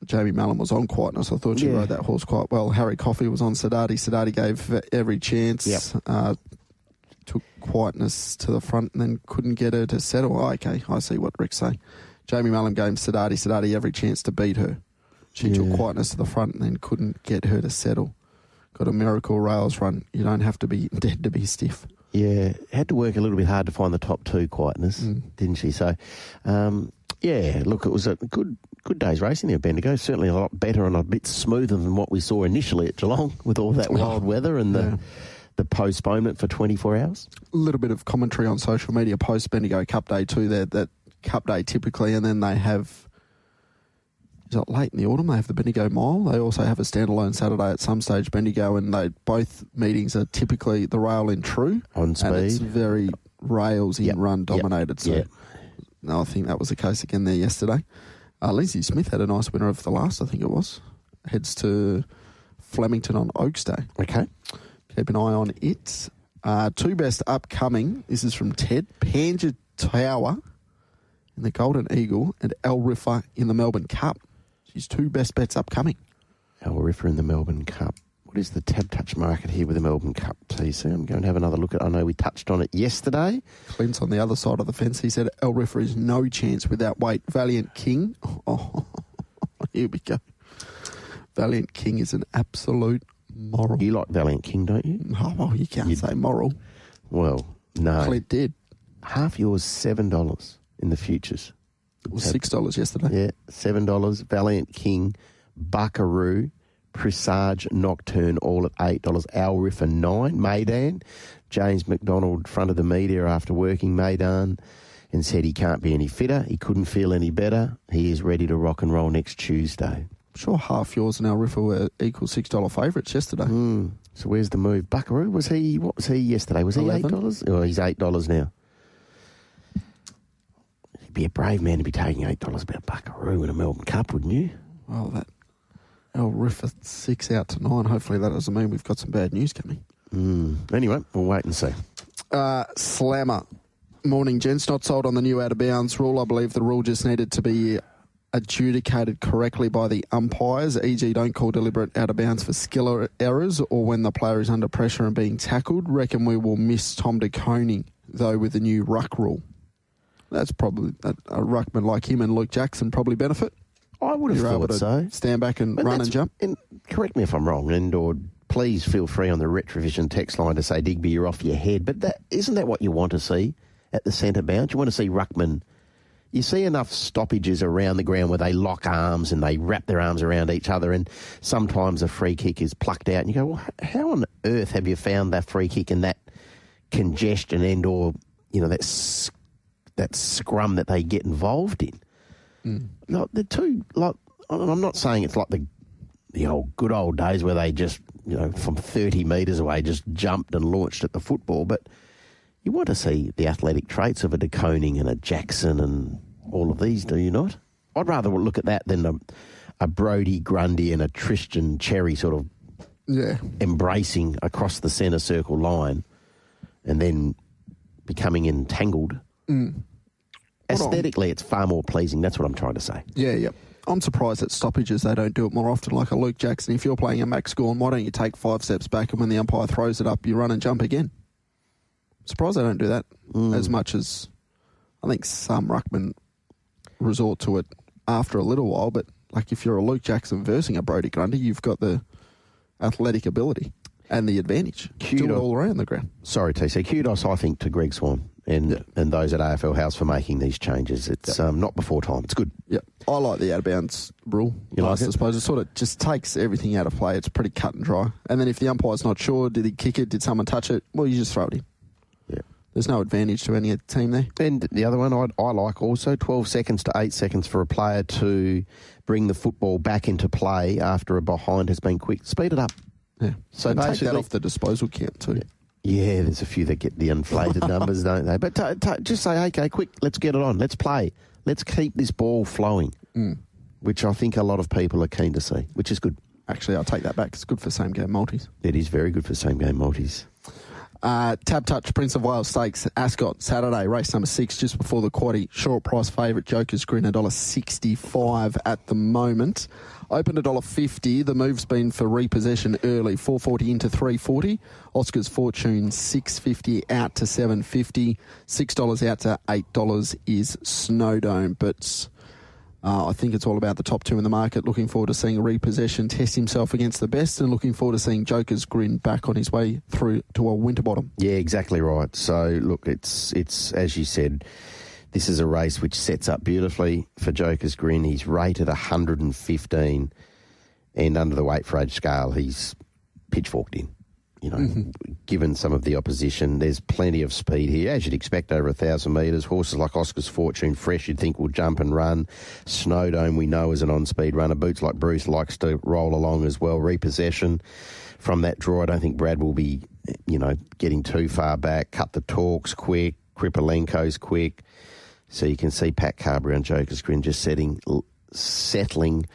Jamie Mallum was on Quietness. I thought she rode that horse quite well. Harry Coffey was on Siddharthi. Siddharthi gave every chance. Took Quietness to the front and then couldn't get her to settle. Oh, okay, I see what Rick's saying. Jamie Mallum gave Siddharthi. Siddharthi every chance to beat her. She took Quietness to the front and then couldn't get her to settle. Got a miracle rails run. You don't have to be dead to be stiff. Yeah, had to work a little bit hard to find the top two, Quietness, didn't she? So, look, it was a good day's racing there, Bendigo. Certainly a lot better and a bit smoother than what we saw initially at Geelong with all that wild weather and the postponement for 24 hours. A little bit of commentary on social media post Bendigo Cup Day too. That Cup Day typically, and then they have... Is it late in the autumn? They have the Bendigo Mile. They also have a standalone Saturday at some stage, Bendigo, and both meetings are typically the rail in true. On speed. And it's very rails in run dominated. So No, I think that was the case again there yesterday. Lindsay Smith had a nice winner of the last, I think it was. Heads to Flemington on Oaks Day. Okay. Keep an eye on it. Two best upcoming. This is from Ted. Panja Tower in the Golden Eagle and El Riffa in the Melbourne Cup. She's two best bets upcoming. El Riffa in the Melbourne Cup. What is the tab touch market here with the Melbourne Cup, TC? I'm going to have another look at. I know we touched on it yesterday. Clint's on the other side of the fence. He said El Riffa is no chance without weight. Valiant King. Oh, here we go. Valiant King is an absolute moral. You like Valiant King, don't you? Oh, well, you can't say moral. Well, no. Clint did. Half yours, $7 in the futures. It was $6 yesterday. Yeah, $7. Valiant King, Buckaroo, Presage, Nocturne, all at $8. Al Riffa, $9. Maidan, James McDonald, front of the media after working Maidan, and said he can't be any fitter. He couldn't feel any better. He is ready to rock and roll next Tuesday. I'm sure half yours and Al Riffa were equal $6 favourites yesterday. So where's the move? Buckaroo, what was he yesterday? Was he $8? Oh, he's $8 now. You'd be a brave man to be taking $8 about Buckaroo in a Melbourne Cup, wouldn't you? Well, that El Riffa 6 out to 9. Hopefully that doesn't mean we've got some bad news coming. Anyway, we'll wait and see. Slammer. Morning, gents. Not sold on the new out-of-bounds rule. I believe the rule just needed to be adjudicated correctly by the umpires, e.g. don't call deliberate out-of-bounds for skill errors or when the player is under pressure and being tackled. Reckon we will miss Tom De Koning, though, with the new ruck rule. That's probably a ruckman like him and Luke Jackson probably benefit. I would have thought so. Stand back and run and jump. And correct me if I'm wrong, or please feel free on the Retrovision text line to say, Digby, you're off your head. But isn't that what you want to see at the centre bounce? You want to see ruckman. You see enough stoppages around the ground where they lock arms and they wrap their arms around each other, and sometimes a free kick is plucked out. And you go, well, how on earth have you found that free kick and that congestion or that scrum that they get involved in? Like the two, I'm not saying it's like the old good old days where they just, from 30 metres away just jumped and launched at the football, but you want to see the athletic traits of a De Koning and a Jackson and all of these, do you not? I'd rather look at that than a Brodie Grundy and a Tristan Cherry sort of embracing across the centre circle line and then becoming entangled. Aesthetically, it's far more pleasing. That's what I'm trying to say. Yeah. I'm surprised at stoppages they don't do it more often, like a Luke Jackson. If you're playing a Max Gorn, why don't you take 5 steps back and when the umpire throws it up, you run and jump again? I'm surprised they don't do that as much as I think some ruckmen resort to it after a little while. But like if you're a Luke Jackson versing a Brodie Grundy, you've got the athletic ability and the advantage. Do it all around the ground. Sorry, TC. Kudos, I think, to Greg Swan and those at AFL House for making these changes. It's not before time. It's good. Yeah, I like the out-of-bounds rule. You like it? I suppose it sort of just takes everything out of play. It's pretty cut and dry. And then if the umpire's not sure, did he kick it, did someone touch it, well, you just throw it in. Yeah. There's no advantage to any team there. And the other one I like also, 12 seconds to 8 seconds for a player to bring the football back into play after a behind has been quick. Speed it up. Yeah. So and basically, take that off the disposal count too. Yeah, there's a few that get the inflated numbers, don't they? But just say, okay, quick, let's get it on. Let's play. Let's keep this ball flowing, which I think a lot of people are keen to see, which is good. Actually, I'll take that back. It's good for same-game multis. It is very good for same-game multis. Tab Touch, Prince of Wales Stakes, Ascot, Saturday, race number 6, just before the quaddie. Short price favourite, Joker's Grin, $1.65 at the moment. Opened $1.50. The move's been for repossession early, 440 into 340. Oscar's Fortune, $6.50 out to $7.50. $6 out to $8 is Snowdome. But I think it's all about the top two in the market. Looking forward to seeing repossession test himself against the best and looking forward to seeing Joker's Grin back on his way through to a Winterbottom. Yeah, exactly right. So, look, it's as you said, this is a race which sets up beautifully for Joker's Grin. He's rated 115 and under the weight for age scale, he's pitchforked in. Given some of the opposition, there's plenty of speed here, as you'd expect over 1,000 metres. Horses like Oscar's Fortune, fresh, you'd think will jump and run. Snowdome, we know, is an on-speed runner. Boots like Bruce likes to roll along as well. Repossession from that draw, I don't think Brad will be, getting too far back. Cut the Talks quick. Kripalenko's quick. So you can see Pat Carberry on Joker's Grin just settling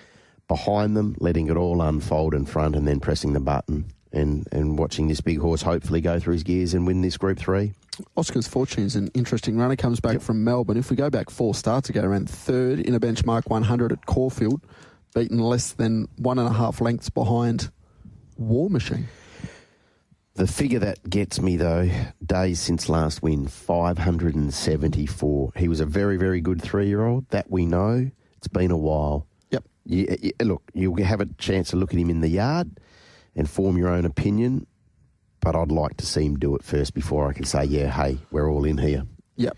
behind them, letting it all unfold in front and then pressing the button and watching this big horse hopefully go through his gears and win this Group 3. Oscar's Fortune is an interesting runner. Comes back from Melbourne. If we go back 4 starts ago, ran third in a benchmark 100 at Caulfield, beaten less than 1.5 lengths behind War Machine. The figure that gets me, though, days since last win, 574. He was a very, very good 3-year-old. That we know. It's been a while. Yep. Look, you'll have a chance to look at him in the yard and form your own opinion, but I'd like to see him do it first before I can say, yeah, hey, we're all in here. Yep.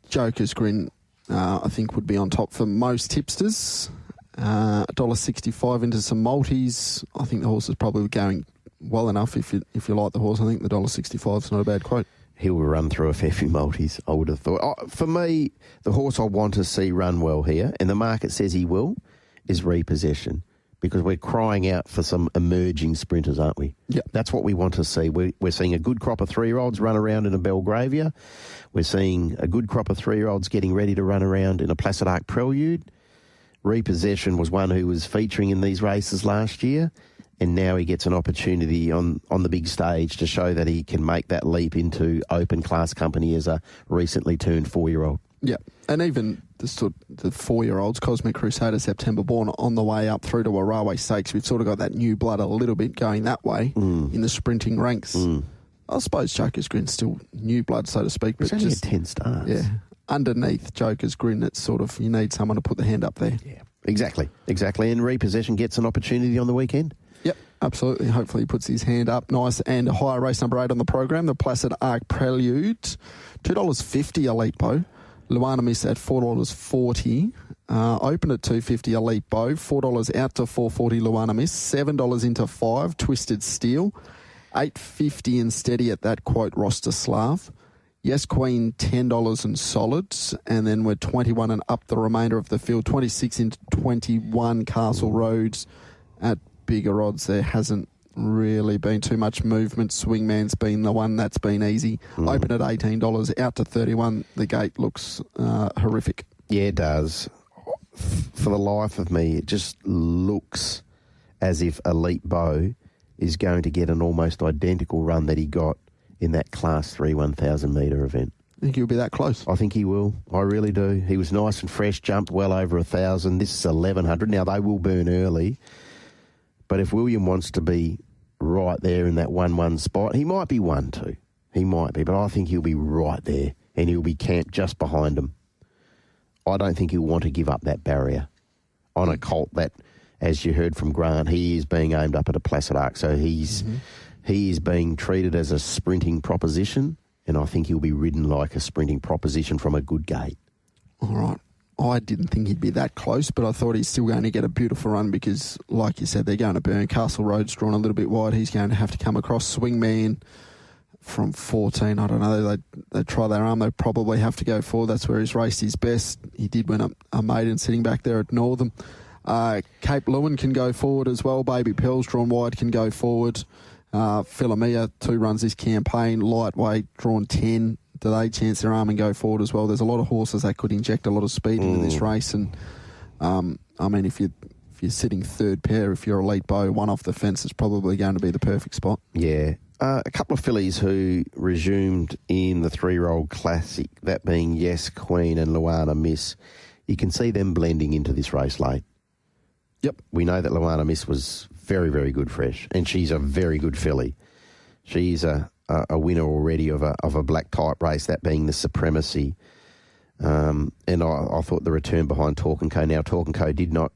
Joker's Grin, I think, would be on top for most tipsters. $1.65 into some multis. I think the horse is probably going well enough if you like the horse. I think the $1.65 is not a bad quote. He'll run through a fair few multis, I would have thought. For me, the horse I want to see run well here, and the market says he will, is Repossession, because we're crying out for some emerging sprinters, aren't we? Yeah. That's what we want to see. We're seeing a good crop of 3-year-olds run around in a Belgravia. We're seeing a good crop of 3-year-olds getting ready to run around in a Placid Arc Prelude. Repossession was one who was featuring in these races last year, and now he gets an opportunity on the big stage to show that he can make that leap into open class company as a recently turned 4-year-old. Yeah, and even the 4-year-olds, Cosmic Crusader, September Born, on the way up through to a Railway Stakes, we've sort of got that new blood a little bit going that way in the sprinting ranks. I suppose Joker's Grin's still new blood, so to speak. But it's only just 10 starts. Yeah, underneath Joker's Grin, it's sort of, you need someone to put the hand up there. Yeah, exactly. And Repossession gets an opportunity on the weekend. Yep, absolutely. Hopefully he puts his hand up nice and high. Race number 8 on the program, the Placid Arc Prelude. $2.50 Elite Bow. Luana Miss at $4.40. Open at $2.50 Elite Bow. $4 out to $4.40 Luana Miss. $7 into 5 Twisted Steel. $8.50 and steady at that quote Rostislav. Yes Queen $10 and solids, and then we're 21 and up the remainder of the field. 26 into 21 Castle Roads at bigger odds. There hasn't really been too much movement. Swingman's been the one that's been easy. Open at $18, out to 31. The gate looks horrific. Yeah, it does. For the life of me, it just looks as if Elite Bow is going to get an almost identical run that he got in that Class 3 1,000 metre event. I think he'll be that close. I think he will. I really do. He was nice and fresh, jumped well over 1,000. This is 1,100. Now, they will burn early. But if William wants to be right there in that 1-1 spot, he might be 1-2. He might be, but I think he'll be right there and he'll be camped just behind him. I don't think he'll want to give up that barrier on a colt that, as you heard from Grant, he is being aimed up at a Placid Arc. So he is being treated as a sprinting proposition, and I think he'll be ridden like a sprinting proposition from a good gate. All right. I didn't think he'd be that close, but I thought he's still going to get a beautiful run because, like you said, they're going to burn. Castle Road's drawn a little bit wide. He's going to have to come across. Swingman from 14. I don't know. They try their arm. They probably have to go forward. That's where he's raced his best. He did win a maiden sitting back there at Northam. Cape Lewin can go forward as well. Baby Pearl's drawn wide, can go forward. Philomia, 2 runs this campaign. Lightweight, drawn 10. Do they chance their arm and go forward as well? There's a lot of horses that could inject a lot of speed into this race. And, I mean, if you're sitting third pair, if you're Elite Bow, one off the fence is probably going to be the perfect spot. Yeah. A couple of fillies who resumed in the 3-year-old classic, that being Yes Queen and Luana Miss. You can see them blending into this race late. Yep. We know that Luana Miss was very, very good fresh, and she's a very good filly. She's a winner already of a black type race, that being the Supremacy. And I thought the return behind Talk & Co. Now, Talk & Co. did not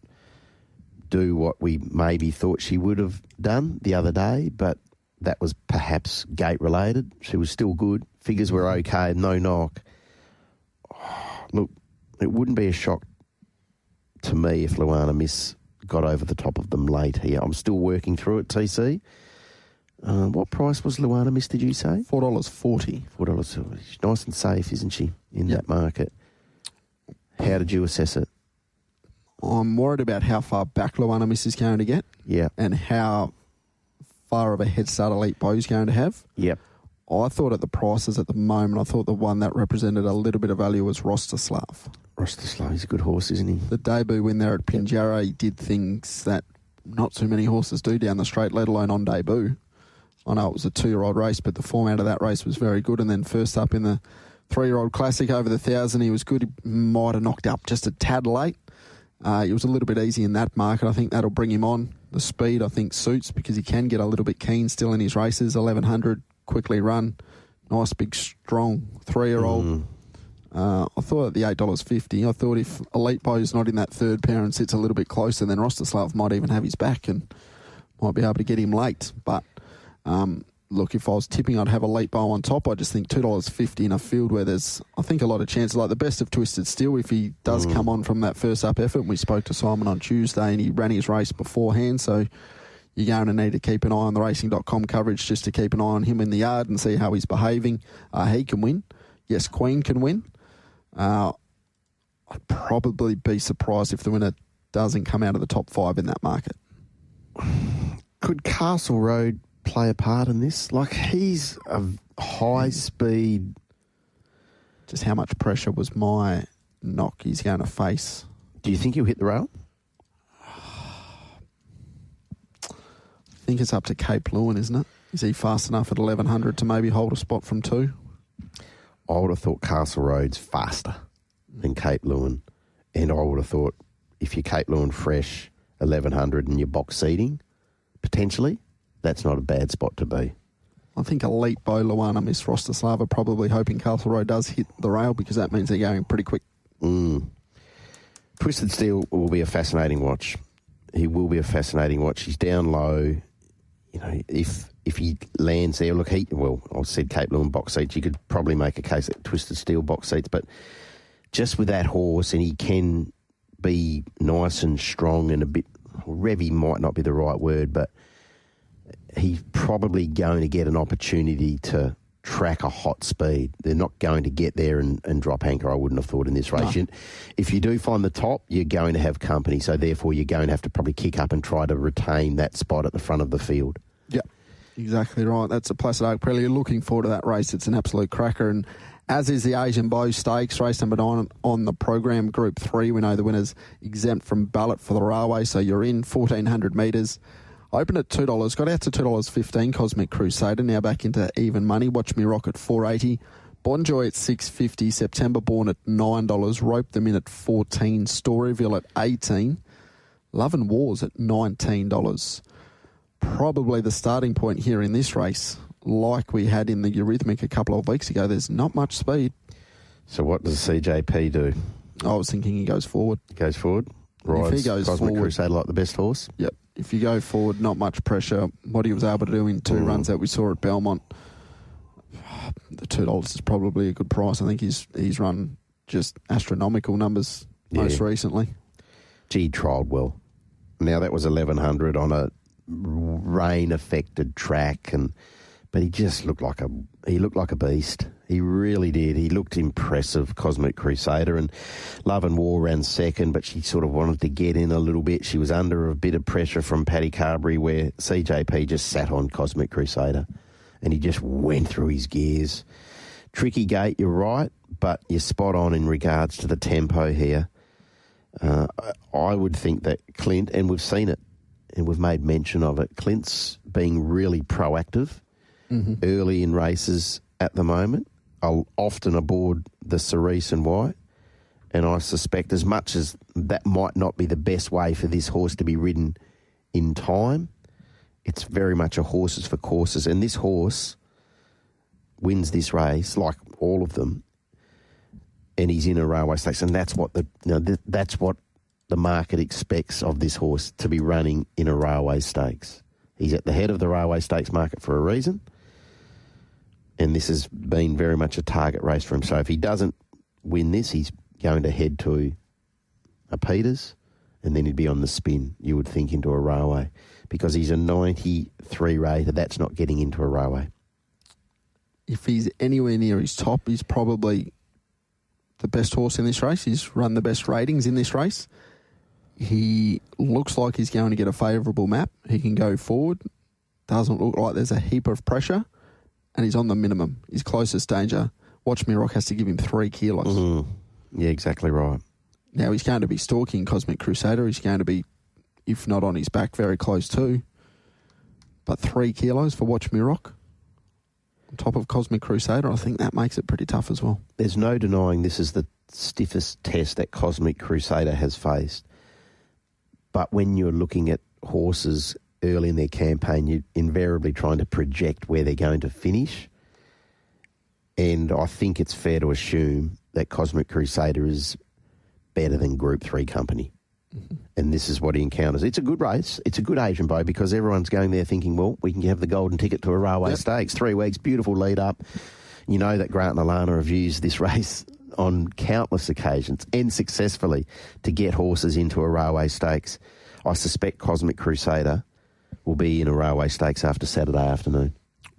do what we maybe thought she would have done the other day, but that was perhaps gate related. She was still good. Figures were okay, no knock. Look, it wouldn't be a shock to me if Luana Miss got over the top of them late here. I'm still working through it, TC. What price was Luana Miss, did you say? $4.40. $4. She's nice and safe, isn't she, in that market? How did you assess it? I'm worried about how far back Luana Miss is going to get. Yeah. And how far of a head start Elite Bow's going to have. Yep. I thought at the prices at the moment, I thought the one that represented a little bit of value was Rostislav. Rostislav, he's a good horse, isn't he? The debut win there at Pinjarra, he did things that not too many horses do down the straight, let alone on debut. I know it was a 2-year-old race, but the form out of that race was very good. And then first up in the 3-year-old Classic over the 1,000, he was good. He might have knocked up just a tad late. He was a little bit easy in that market. I think that'll bring him on. The speed, I think, suits because he can get a little bit keen still in his races. 1,100, quickly run. Nice, big, strong 3-year-old. I thought at the $8.50, I thought if Elite Bow's not in that third pair and sits a little bit closer, then Rostislav might even have his back and might be able to get him late. But look, if I was tipping, I'd have Elite Bow on top. I just think $2.50 in a field where there's, I think, a lot of chances. Like the best of Twisted Steel, if he does come on from that first up effort. We spoke to Simon on Tuesday and he ran his race beforehand, so you're going to need to keep an eye on the racing.com coverage just to keep an eye on him in the yard and see how he's behaving. He can win. Yes, Queen can win. I'd probably be surprised if the winner doesn't come out of the top 5 in that market. Could Castle Road play a part in this? Like, he's a high speed. Just how much pressure was my knock he's going to face? Do you think he'll hit the rail? I think it's up to Cape Lewin, isn't it? Is he fast enough at 1,100 to maybe hold a spot from 2? I would have thought Castle Road's faster than Cape Lewin. And I would have thought if you're Cape Lewin fresh, 1,100 and you're box seating, potentially, that's not a bad spot to be. I think Elite Bow, Luana, Miss Rostislav are probably hoping Castle Road does hit the rail because that means they're going pretty quick. Twisted Steel will be a fascinating watch. He will be a fascinating watch. He's down low. You know, if he lands there, look, I said Cape Lewin box seats. You could probably make a case at Twisted Steel box seats, but just with that horse, and he can be nice and strong and a bit revy might not be the right word, but he's probably going to get an opportunity to track a hot speed. They're not going to get there and drop anchor, I wouldn't have thought, in this race. No. If you do find the top, you're going to have company, so therefore you're going to have to probably kick up and try to retain that spot at the front of the field. Yeah, exactly right. That's a Placid Oak Prelude. Looking forward to that race. It's an absolute cracker, and as is the Asian Bow Stakes, race number 9 on the program, Group 3. We know the winner's exempt from ballot for the railway, so you're in 1,400 metres. Opened at $2, got out to $2.15, Cosmic Crusader, now back into even money. Watch Me Rock at $4.80. Bonjoy at $6.50, September Born at $9, Rope Them In at $14, Storyville at $18, Love and Wars at $19. Probably the starting point here in this race, like we had in the Eurythmic a couple of weeks ago, there's not much speed. So what does CJP do? I was thinking he goes forward. Goes forward? Rides if he goes Cosmic forward, Crusader like the best horse? Yep. If you go forward, not much pressure. What he was able to do in 2 runs that we saw at Belmont, the $2 is probably a good price. I think he's run just astronomical numbers most recently. Gee, trialled well. Now that was 1,100 on a rain-affected track, but he just looked like a beast. He really did. He looked impressive, Cosmic Crusader. And Love and War ran second, but she sort of wanted to get in a little bit. She was under a bit of pressure from Paddy Carberry, where CJP just sat on Cosmic Crusader, and he just went through his gears. Tricky gate, you're right, but you're spot on in regards to the tempo here. I would think that Clint, and we've seen it, and we've made mention of it, Clint's being really proactive early in races at the moment. Often aboard the Cerise and White, and I suspect, as much as that might not be the best way for this horse to be ridden in time, it's very much a horses for courses, and this horse wins this race, like all of them, and he's in a railway stakes, and that's what that's what the market expects of this horse, to be running in a railway stakes. He's at the head of the railway stakes market for a reason, and this has been very much a target race for him. So if he doesn't win this, he's going to head to a Peters, and then he'd be on the spin, you would think, into a railway. Because he's a 93 rater, that's not getting into a railway. If he's anywhere near his top, he's probably the best horse in this race. He's run the best ratings in this race. He looks like he's going to get a favourable map. He can go forward. Doesn't look like there's a heap of pressure. and he's on the minimum. His closest danger, Watch Me Rock, has to give him 3 kilos. Yeah, exactly right. Now, he's going to be stalking Cosmic Crusader. He's going to be, if not on his back, very close too. But 3 kilos for Watch Me Rock on top of Cosmic Crusader, I think that makes it pretty tough as well. There's no denying this is the stiffest test that Cosmic Crusader has faced. But when you're looking at horses early in their campaign, you're invariably trying to project where they're going to finish. And I think it's fair to assume that Cosmic Crusader is better than Group 3 company. And this is what he encounters. It's a good race. It's a good Asian bow because everyone's going there thinking, well, we can have the golden ticket to a railway stakes. 3 weeks, beautiful lead up. You know that Grant and Alana have used this race on countless occasions and successfully to get horses into a railway stakes. I suspect Cosmic Crusader will be in a railway stakes after Saturday afternoon.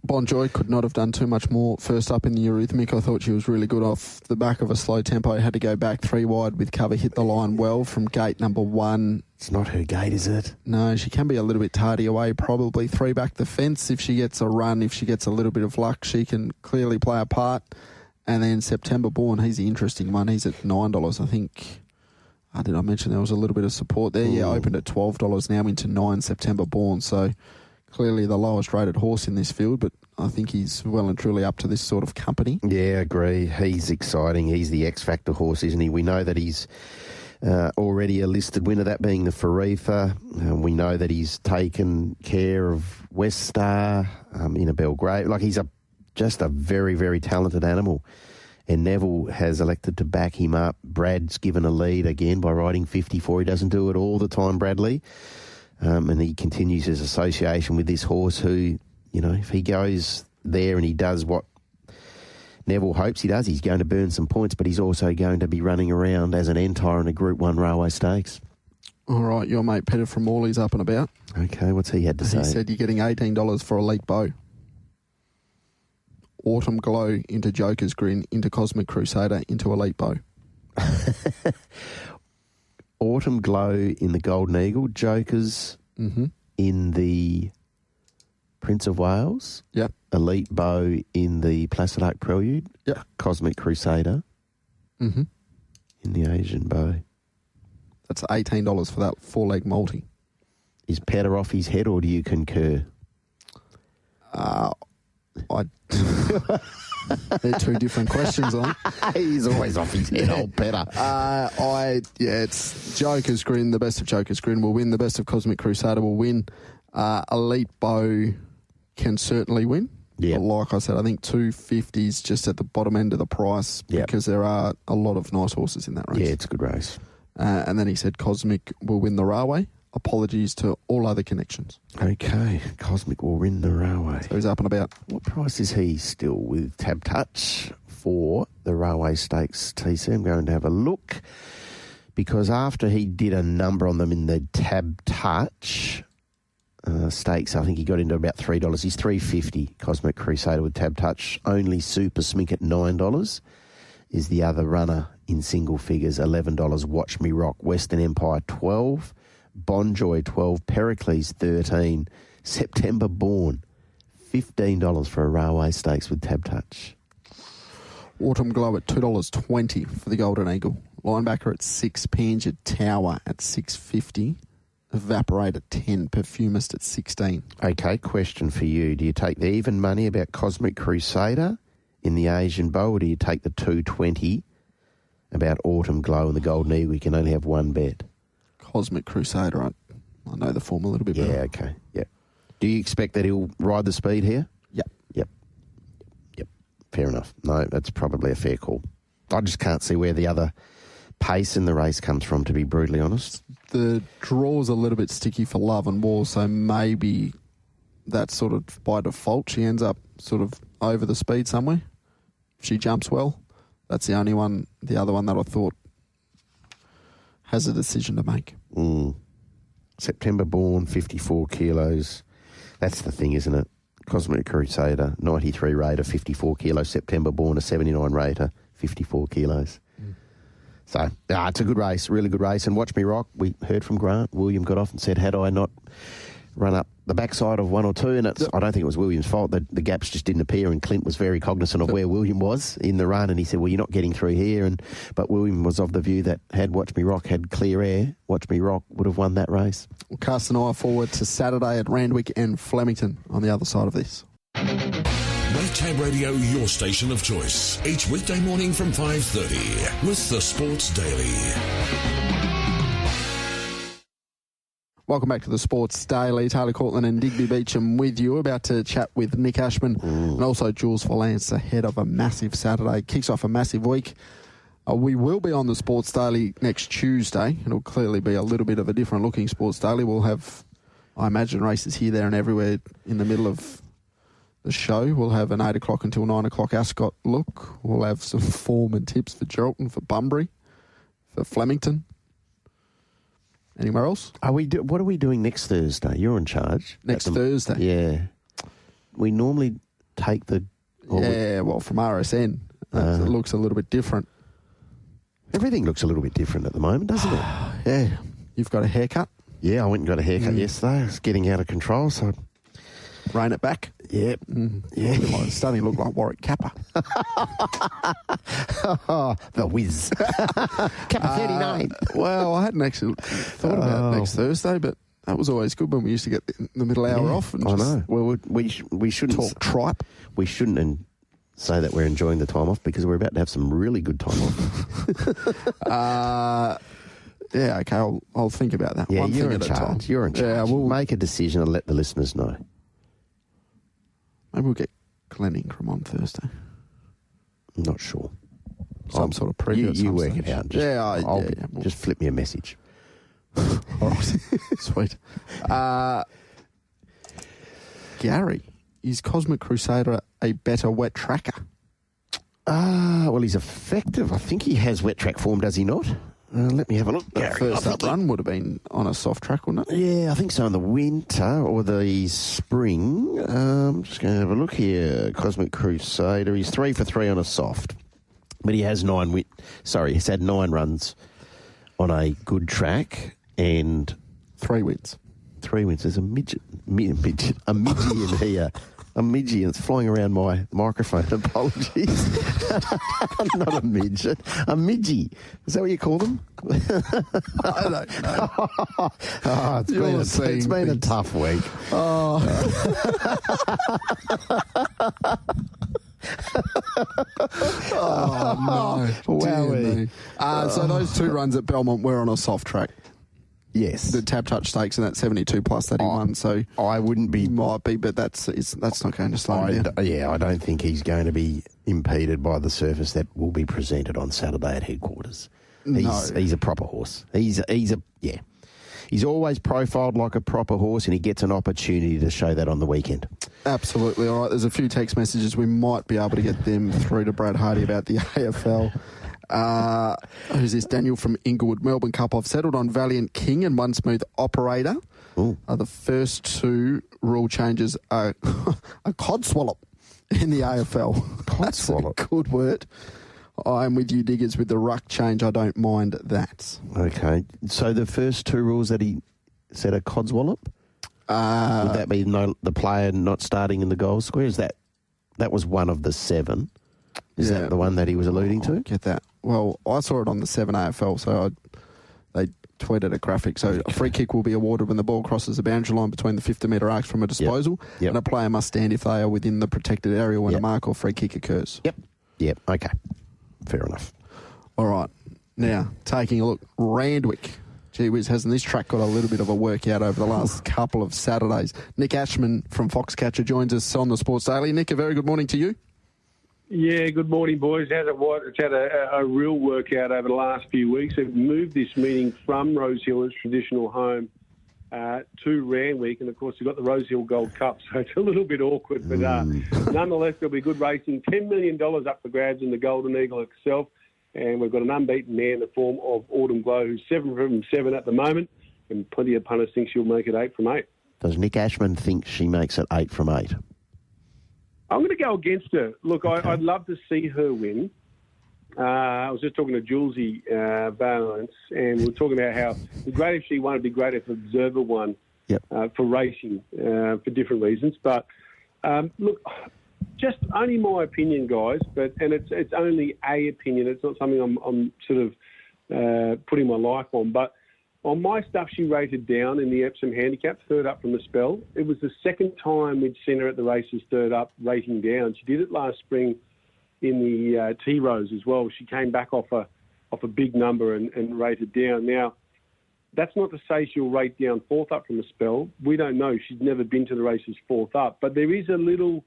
Bonjoy could not have done too much more first up in the Eurythmic. I thought she was really good off the back of a slow tempo. Had to go back 3 wide with cover, hit the line well from gate number 1. It's not her gate, is it? No, she can be a little bit tardy away, probably 3 back the fence. If she gets a run, if she gets a little bit of luck, she can clearly play a part. And then September Born, he's the interesting one. He's at $9, I think. Did I mention there was a little bit of support there? Yeah, opened at $12, now into 9 September Born. So clearly the lowest rated horse in this field, but I think he's well and truly up to this sort of company. Yeah, I agree. He's exciting. He's the X-Factor horse, isn't he? We know that he's already a listed winner, that being the Farifa. We know that he's taken care of West Star in a Belgrave. Like, he's just a very, very talented animal. And Neville has elected to back him up. Brad's given a lead again by riding 54. He doesn't do it all the time, Bradley. And he continues his association with this horse who, you know, if he goes there and he does what Neville hopes he does, he's going to burn some points, but he's also going to be running around as an entire in a Group 1 railway stakes. All right, your mate Peter from Morley's up and about. Okay, what's he had to say? He said you're getting $18 for Elite Bow. Autumn Glow into Joker's Grin, into Cosmic Crusader, into Elite Bow. Autumn Glow in the Golden Eagle, Jokers in the Prince of Wales. Yep. Elite Bow in the Placid Arc Prelude. Yep. Cosmic Crusader in the Asian Bow. That's $18 for that 4-leg multi. Is Petter off his head, or do you concur? They're 2 different questions, I think. He's always off his head, old Petter. It's Joker's Grin. The best of Joker's Grin will win. The best of Cosmic Crusader will win. Elite Bow can certainly win. Yeah. But like I said, I think 250's just at the bottom end of the price because there are a lot of nice horses in that race. Yeah, it's a good race. And then he said Cosmic will win the railway. Apologies to all other connections. Okay, Cosmic will win the railway. So he's up and about. What price is he still with Tab Touch for the railway stakes, TC? I'm going to have a look because after he did a number on them in the Tab Touch stakes, I think he got into about $3. He's $3.50. Cosmic Crusader with Tab Touch. Only Super Smink at $9 is the other runner in single figures. $11. Watch Me Rock. Western Empire $12. Bonjoy $12, Pericles $13, September Born $15 for a railway stakes with Tab Touch. Autumn Glow at $2.20 for the Golden Eagle. Linebacker at $6, Pangia Tower at $6.50, Evaporate at $10, Perfumist at $16. Okay, question for you. Do you take the even money about Cosmic Crusader in the Asian Bow, or do you take the $2.20 about Autumn Glow and the Golden Eagle? You can only have one bet. Cosmic Crusader, I know the form a little bit better. Yeah, okay, yeah. Do you expect that he'll ride the speed here? Yep. Fair enough. No, that's probably a fair call. I just can't see where the other pace in the race comes from, to be brutally honest. The draw's a little bit sticky for Love and War, so maybe that's sort of by default. She ends up sort of over the speed somewhere. If she jumps well, that's the only one. The other one that I thought has a decision to make. September Born, 54 kilos. That's the thing, isn't it? Cosmic Crusader, 93 rater, 54 kilos. September Born, a 79 rater, 54 kilos. So, it's a good race, really good race. And Watch Me Rock, we heard from Grant. William got off and said, had I not run up the backside of one or two, and I don't think it was William's fault. The gaps just didn't appear, and Clint was very cognizant of where William was in the run, and he said, well, you're not getting through here. But William was of the view that had Watch Me Rock had clear air, Watch Me Rock would have won that race. We'll cast an eye forward to Saturday at Randwick and Flemington on the other side of this. Make Tab Radio your station of choice each weekday morning from 5:30 with the Sports Daily. Welcome back to the Sports Daily. Taylor Cortland and Digby Beecham with you. About to chat with Nick Ashman and also Jules Vallance ahead of a massive Saturday. Kicks off a massive week. We will be on the Sports Daily next Tuesday. It'll clearly be a little bit of a different looking Sports Daily. We'll have, I imagine, races here, there and everywhere in the middle of the show. We'll have an 8 o'clock until 9 o'clock Ascot look. We'll have some form and tips for Geraldton, for Bunbury, for Flemington. Anywhere else? What are we doing next Thursday? You're in charge. Next Thursday? Yeah. We normally take the... from RSN. It looks a little bit different. Everything looks a little bit different at the moment, doesn't it? Yeah. You've got a haircut? Yeah, I went and got a haircut yesterday. It's getting out of control, so... Rein it back? Yep. Yeah. It's starting to look like Warwick Kappa. The whiz. Kappa 39. Well, I hadn't actually thought about next Thursday, but that was always good when we used to get the middle hour off. And I know. Well, we shouldn't... Talk tripe. We shouldn't say that we're enjoying the time off because we're about to have some really good time off. Yeah, okay, I'll think about that. Yeah, One you're thing in at a time. charge. You're in charge. Yeah, we'll make a decision and let the listeners know. Maybe we'll get Glenn Ingram on Thursday. I'm not sure. Some sort of preview. You work it out. Just flip me a message. All right. Sweet. Gary, is Cosmic Crusader a better wet tracker? Well, he's effective. I think he has wet track form, does he not? Let me have a look. The first up run would have been on a soft track, wouldn't it? Yeah, I think so in the winter or the spring. I'm just going to have a look here. Cosmic Crusader. He's 3 for 3 on a soft. But he has he's had 9 runs on a good track and 3 wins. 3 wins. There's a midgie in here. A midgie, and it's flying around my microphone. Apologies. Not a midget. A midgie. Is that what you call them? I don't know. It's been a tough week. Oh. Oh, no. Wowie. So those 2 runs at Belmont were on a soft track. Yes. The Tab Touch Stakes and that 72 plus that he won. So I wouldn't be... Might be, but that's not going to slow him down. Yeah, I don't think he's going to be impeded by the surface that will be presented on Saturday at headquarters. He's a proper horse. He's always profiled like a proper horse, and he gets an opportunity to show that on the weekend. Absolutely. All right, there's a few text messages. We might be able to get them through to Brad Harrdie about the AFL. Who's this? Daniel from Inglewood. Melbourne Cup. I've settled on Valiant King and One Smooth Operator. The first 2 rule changes are a codswallop in the AFL. Codswallop. That's a good word. I'm with you, Diggers, with the ruck change. I don't mind that. Okay. So the first 2 rules that he said are codswallop? Would that be the player not starting in the goal square? That was one of the 7. Is that the one that he was alluding to? Get that. Well, I saw it on the 7 AFL, so they tweeted a graphic. So a free kick will be awarded when the ball crosses the boundary line between the 50-metre arcs from a disposal, and a player must stand if they are within the protected area when a mark or free kick occurs. Yep. Okay. Fair enough. All right. Now, taking a look, Randwick. Gee whiz, hasn't this track got a little bit of a workout over the last couple of Saturdays? Nick Ashman from Foxcatcher joins us on the Sports Daily. Nick, a very good morning to you. Yeah, good morning, boys. It's had a real workout over the last few weeks. They've moved this meeting from Rosehill, its traditional home, to Randwick. And, of course, we've got the Rosehill Gold Cup, so it's a little bit awkward. But nonetheless, there'll be good racing. $10 million up for grabs in the Golden Eagle itself. And we've got an unbeaten mare in the form of Autumn Glow, who's 7 from 7 at the moment. And plenty of punters think she'll make it 8 from 8. Does Nick Ashman think she makes it 8 from 8? I'm going to go against her. Look, okay. I'd love to see her win. I was just talking to Jules Vallance, and we were talking about how it'd be great if she won. It'd be great if Observer won. for racing for different reasons. But look, just only my opinion, guys. And it's only a opinion. It's not something I'm sort of putting my life on. But on my stuff, she rated down in the Epsom handicap, third up from the spell. It was the second time we'd seen her at the races third up, rating down. She did it last spring in the T-Rose as well. She came back off a big number and rated down. Now, that's not to say she'll rate down fourth up from the spell. We don't know. She's never been to the races fourth up. But there is a little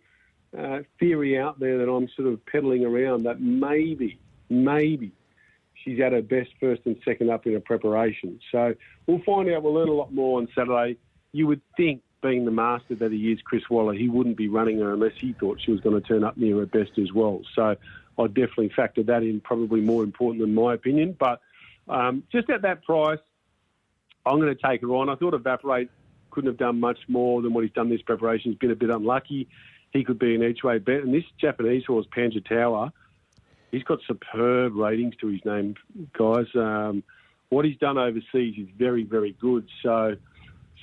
theory out there that I'm sort of peddling around that maybe she's at her best first and second up in her preparation. So we'll find out. We'll learn a lot more on Saturday. You would think, being the master that he is, Chris Waller, he wouldn't be running her unless he thought she was going to turn up near her best as well. So I definitely factor that in, probably more important than my opinion. But just at that price, I'm going to take her on. I thought Evaporate couldn't have done much more than what he's done this preparation. He's been a bit unlucky. He could be an each-way bet. And this Japanese horse, Panja Tower, he's got superb ratings to his name, guys. What he's done overseas is very, very good. So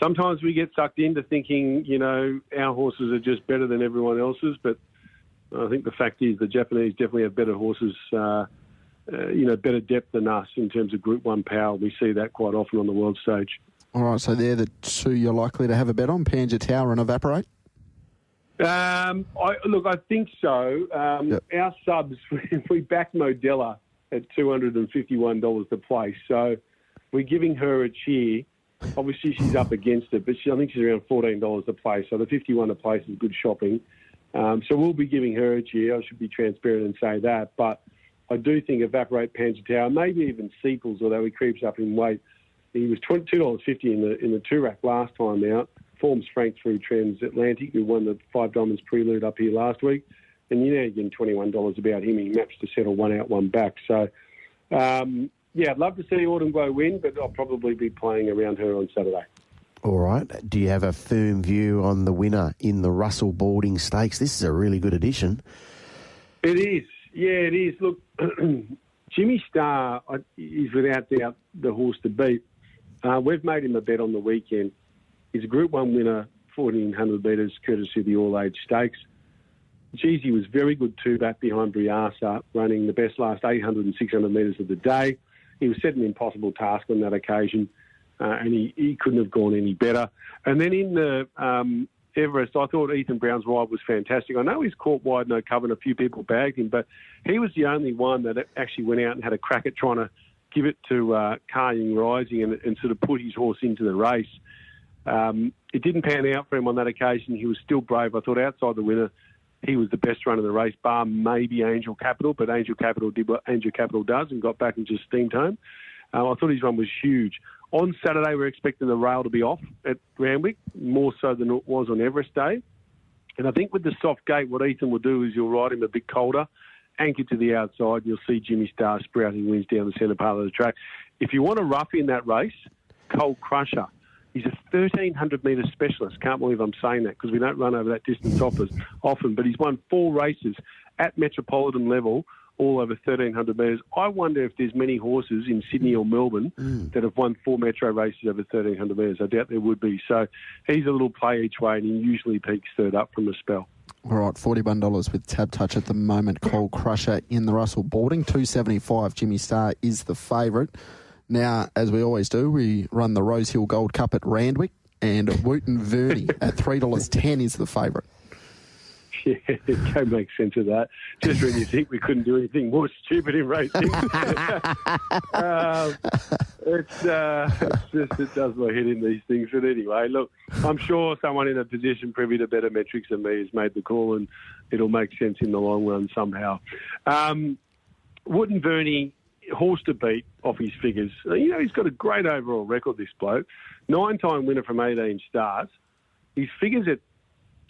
sometimes we get sucked into thinking, our horses are just better than everyone else's. But I think the fact is the Japanese definitely have better horses, better depth than us in terms of Group 1 power. We see that quite often on the world stage. All right, so they're the two you're likely to have a bet on, Panja Tower and Evaporate? I think so. Our subs, we backed Modella at $251 to place. So we're giving her a cheer. Obviously, she's up against it, but I think she's around $14 to play. So the 51 to place is good shopping. So we'll be giving her a cheer. I should be transparent and say that. But I do think Evaporate, Panja Tower, maybe even Seeples, although he creeps up in weight. He was $2.50 in the two-rack last time out. Forms Frank through Transatlantic, who won the Five Diamonds Prelude up here last week. And you're getting $21 about him. He maps to settle one out, one back. So, I'd love to see Autumn Glow win, but I'll probably be playing around her on Saturday. All right. Do you have a firm view on the winner in the Russell Balding Stakes? This is a really good addition. It is. Yeah, it is. Look, Jimmy Star is without doubt the horse to beat. We've made him a bet on the weekend. He's a Group 1 winner, 1,400 metres, courtesy of the All-Age Stakes. Geez, he was very good too, back behind Briasa, running the best last 800 and 600 metres of the day. He was set an impossible task on that occasion, and he couldn't have gone any better. And then in the Everest, I thought Ethan Brown's ride was fantastic. I know he's caught wide, no cover, and a few people bagged him, but he was the only one that actually went out and had a crack at trying to give it to Carling Rising and sort of put his horse into the race. It didn't pan out for him on that occasion. He was still brave. I thought outside the winner, he was the best runner of the race, bar maybe Angel Capital, but Angel Capital did what Angel Capital does and got back and just steamed home. I thought his run was huge. On Saturday, we're expecting the rail to be off at Randwick, more so than it was on Everest Day. And I think with the soft gate, what Ethan will do is he'll ride him a bit colder, anchor to the outside. You'll see Jimmy Star sprouting wins down the centre part of the track. If you want a rough in that race, Cold Crusher. He's a 1,300-metre specialist. Can't believe I'm saying that because we don't run over that distance often. But he's won 4 races at metropolitan level, all over 1,300 metres. I wonder if there's many horses in Sydney or Melbourne that have won 4 metro races over 1,300 metres. I doubt there would be. So he's a little play each way, and he usually peaks third up from the spell. All right, $41 with Tab Touch at the moment. Cold Crusher in the Russell Balding. $2.75. Jimmy Star is the favourite. Now, as we always do, we run the Rose Hill Gold Cup at Randwick, and Wooten Verney at $3.10 is the favourite. Yeah, it don't make sense of that. Just when you think we couldn't do anything more stupid in racing. It does my head in these things. But anyway, look, I'm sure someone in a position privy to better metrics than me has made the call, and it'll make sense in the long run somehow. Wooten Verney, horse to beat off his figures. He's got a great overall record, this bloke. 9-time winner from 18 starts. His figures at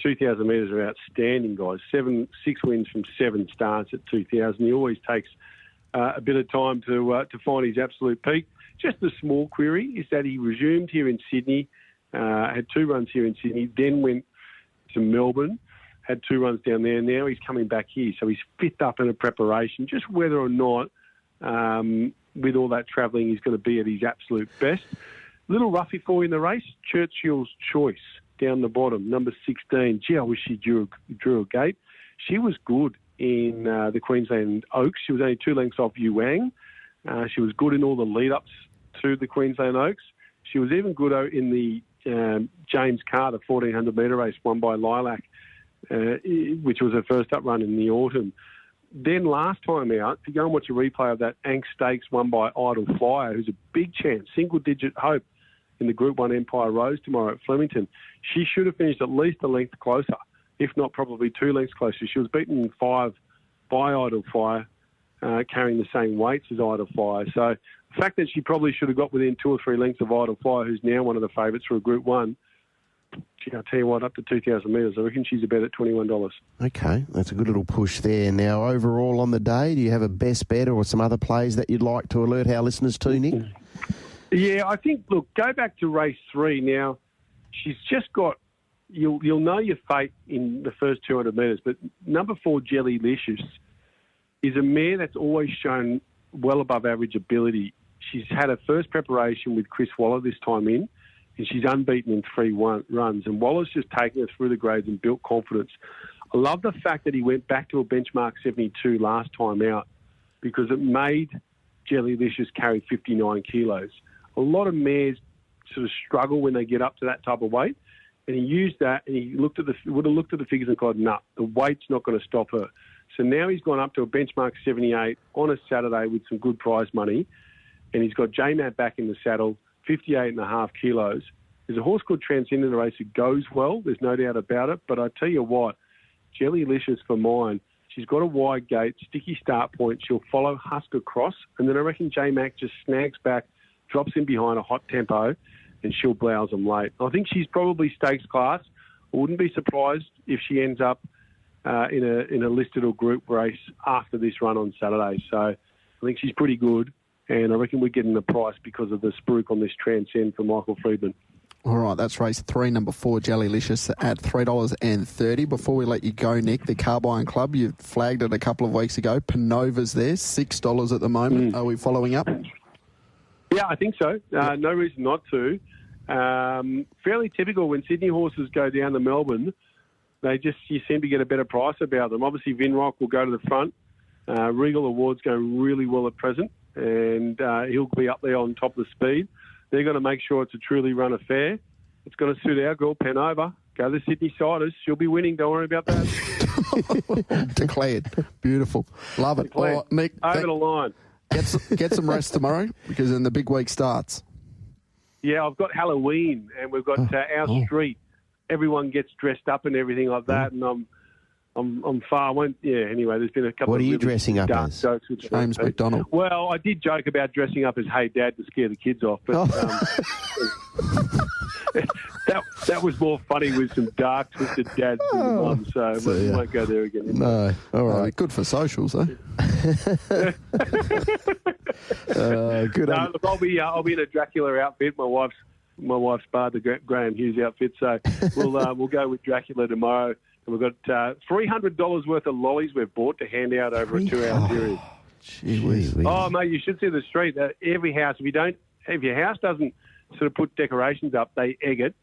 2,000 metres are outstanding, guys. 6 wins from 7 starts at 2,000. He always takes a bit of time to find his absolute peak. Just a small query is that he resumed here in Sydney, had 2 runs here in Sydney, then went to Melbourne, had 2 runs down there. Now he's coming back here, so he's 5th up in a preparation. Just whether or not with all that travelling, he's going to be at his absolute best. Little roughie for you in the race, Churchill's Choice down the bottom, number 16. Gee, I wish she drew a gate. She was good in the Queensland Oaks. She was only 2 lengths off Yu Wang. She was good in all the lead-ups to the Queensland Oaks. She was even good in the James Carter 1400-metre race won by Lilac, which was her first up run in the autumn. Then last time out, if you go and watch a replay of that Ank Stakes won by Idle Flyer, who's a big chance, single-digit hope in the Group 1 Empire Rose tomorrow at Flemington, she should have finished at least a length closer, if not probably 2 lengths closer. She was beaten in 5 by Idle Flyer, carrying the same weights as Idle Flyer. So the fact that she probably should have got within 2 or 3 lengths of Idle Flyer, who's now one of the favourites for a Group 1, I'll tell you what, up to 2,000 metres, I reckon she's about at $21. Okay, that's a good little push there. Now, overall on the day, do you have a best bet or some other plays that you'd like to alert our listeners to, Nick? Yeah, I think, look, go back to race 3 now. She's just got, you'll know your fate in the first 200 metres, but number 4, Jellylicious, is a mare that's always shown well above average ability. She's had her first preparation with Chris Waller this time in, and she's unbeaten in 3 runs. And Waller's just taken her through the grades and built confidence. I love the fact that he went back to a benchmark 72 last time out because it made Jellylicious carry 59 kilos. A lot of mares sort of struggle when they get up to that type of weight, and he used that and he would have looked at the figures and gone, nah, the weight's not going to stop her. So now he's gone up to a benchmark 78 on a Saturday with some good prize money, and he's got J-Matt back in the saddle, 58.5 kilos. There's a horse called Transcend in the race who goes well, there's no doubt about it, but I tell you what, Jellylicious for mine, she's got a wide gate, sticky start point, she'll follow Husk across, and then I reckon J-Mac just snags back, drops in behind a hot tempo, and she'll blouse them late. I think she's probably stakes class. I wouldn't be surprised if she ends up in a listed or group race after this run on Saturday. So I think she's pretty good, and I reckon we're getting the price because of the spruik on this Transcend for Michael Friedman. All right, that's race 3, number 4, Jellylicious at $3.30. Before we let you go, Nick, the Carbine Club, you flagged it a couple of weeks ago. Panova's there, $6 at the moment. Are we following up? Yeah, I think so. No reason not to. Fairly typical when Sydney horses go down to Melbourne, you seem to get a better price about them. Obviously, Vinrock will go to the front. Regal Award's going really well at present, and he'll be up there on top of the speed. They're going to make sure it's a truly run affair. It's going to suit our girl, Panova. Go to the Sydney Siders. She'll be winning. Don't worry about that. Declared. Beautiful. Love it. Declared. Oh, Nick, over the line. Get some rest tomorrow because then the big week starts. Yeah, I've got Halloween, and we've got our street. Everyone gets dressed up and everything like that, and I'm far. Anyway, there's been a couple. What of are you really dressing up dark as? Jokes James McDonald. Well, I did joke about dressing up as Hey Dad to scare the kids off, but that was more funny with some dark twisted dads than the mum, so we won't go there again. No, all right, good for socials, eh? Good. No, look, I'll be in a Dracula outfit. My wife's barred the Graham Hughes outfit, so we'll go with Dracula tomorrow. And we've got $300 worth of lollies we've bought to hand out over a 2-hour period. Gee whiz. Oh, mate, you should see the street. Every house, if your house doesn't sort of put decorations up, they egg it,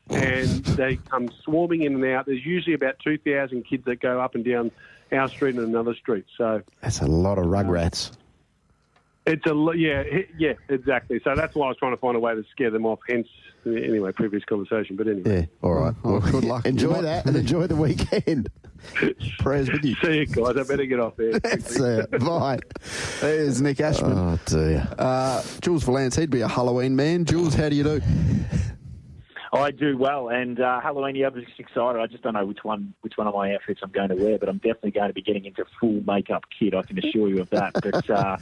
and they come swarming in and out. There's usually about 2,000 kids that go up and down our street and another street. So that's a lot of rugrats. It's yeah, exactly. So that's why I was trying to find a way to scare them off. Hence, anyway, previous conversation. But anyway, yeah, all right. Well, good luck. Enjoy that and enjoy the weekend. Prayers with you. See you guys. I better get off there. That's it. Bye. There's Nick Ashman. Oh dear. Jules Vallance, he'd be a Halloween man. Jules, how do you do? I do well, and Halloween, I'm just excited. I just don't know which one of my outfits I'm going to wear, but I'm definitely going to be getting into full makeup kit. I can assure you of that. But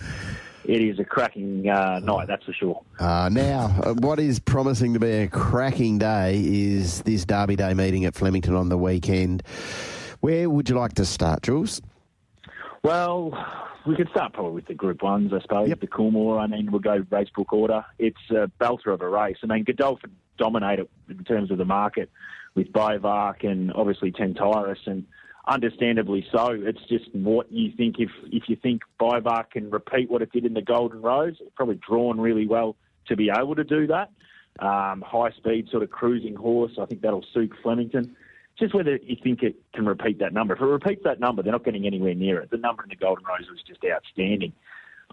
it is a cracking night, that's for sure. Now, what is promising to be a cracking day is this Derby Day meeting at Flemington on the weekend. Where would you like to start, Jules? Well, we could start probably with the Group 1s, I suppose. Yep. The Coolmore, we'll go racebook order. It's a belter of a race. Godolphin dominated in terms of the market with Bivark and obviously Tentyrus, and understandably so. It's just what you think. If you think Bivark can repeat what it did in the Golden Rose, it's probably drawn really well to be able to do that. high speed, sort of cruising horse. I think that'll suit Flemington. Just whether you think it can repeat that number. If it repeats that number, they're not getting anywhere near it. The number in the Golden Rose was just outstanding.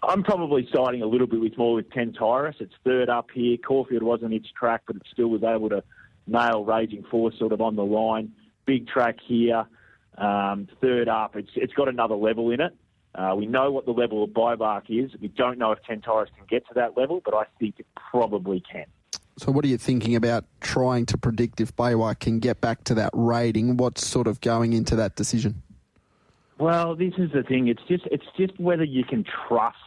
I'm probably siding a little bit more with Tentaris. It's third up here. Caulfield wasn't its track, but it still was able to nail Raging Force sort of on the line. Big track here. Third up. It's got another level in it. We know what the level of buyback is. We don't know if Tentaris can get to that level, but I think it probably can. So what are you thinking about trying to predict if Baywhite can get back to that rating? What's sort of going into that decision? Well, this is the thing. It's just whether you can trust.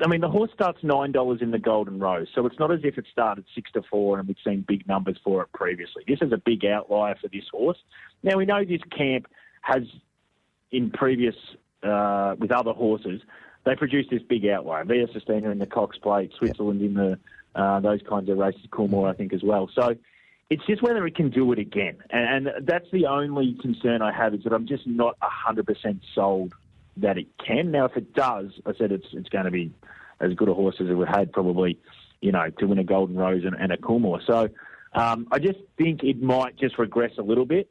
I mean, the horse starts $9 in the Golden Rose, so it's not as if it started 6-4 and we've seen big numbers for it previously. This is a big outlier for this horse. Now, we know this camp has, in previous, with other horses, they produced this big outlier. Via Sustina in the Cox Plate, Switzerland in the those kinds of races, Coolmore, I think, as well. So it's just whether it can do it again. And that's the only concern I have, is that I'm just not 100% sold that it can. Now, if it does, I said it's going to be as good a horse as it would had probably, to win a Golden Rose and a Coolmore. So I just think it might just regress a little bit.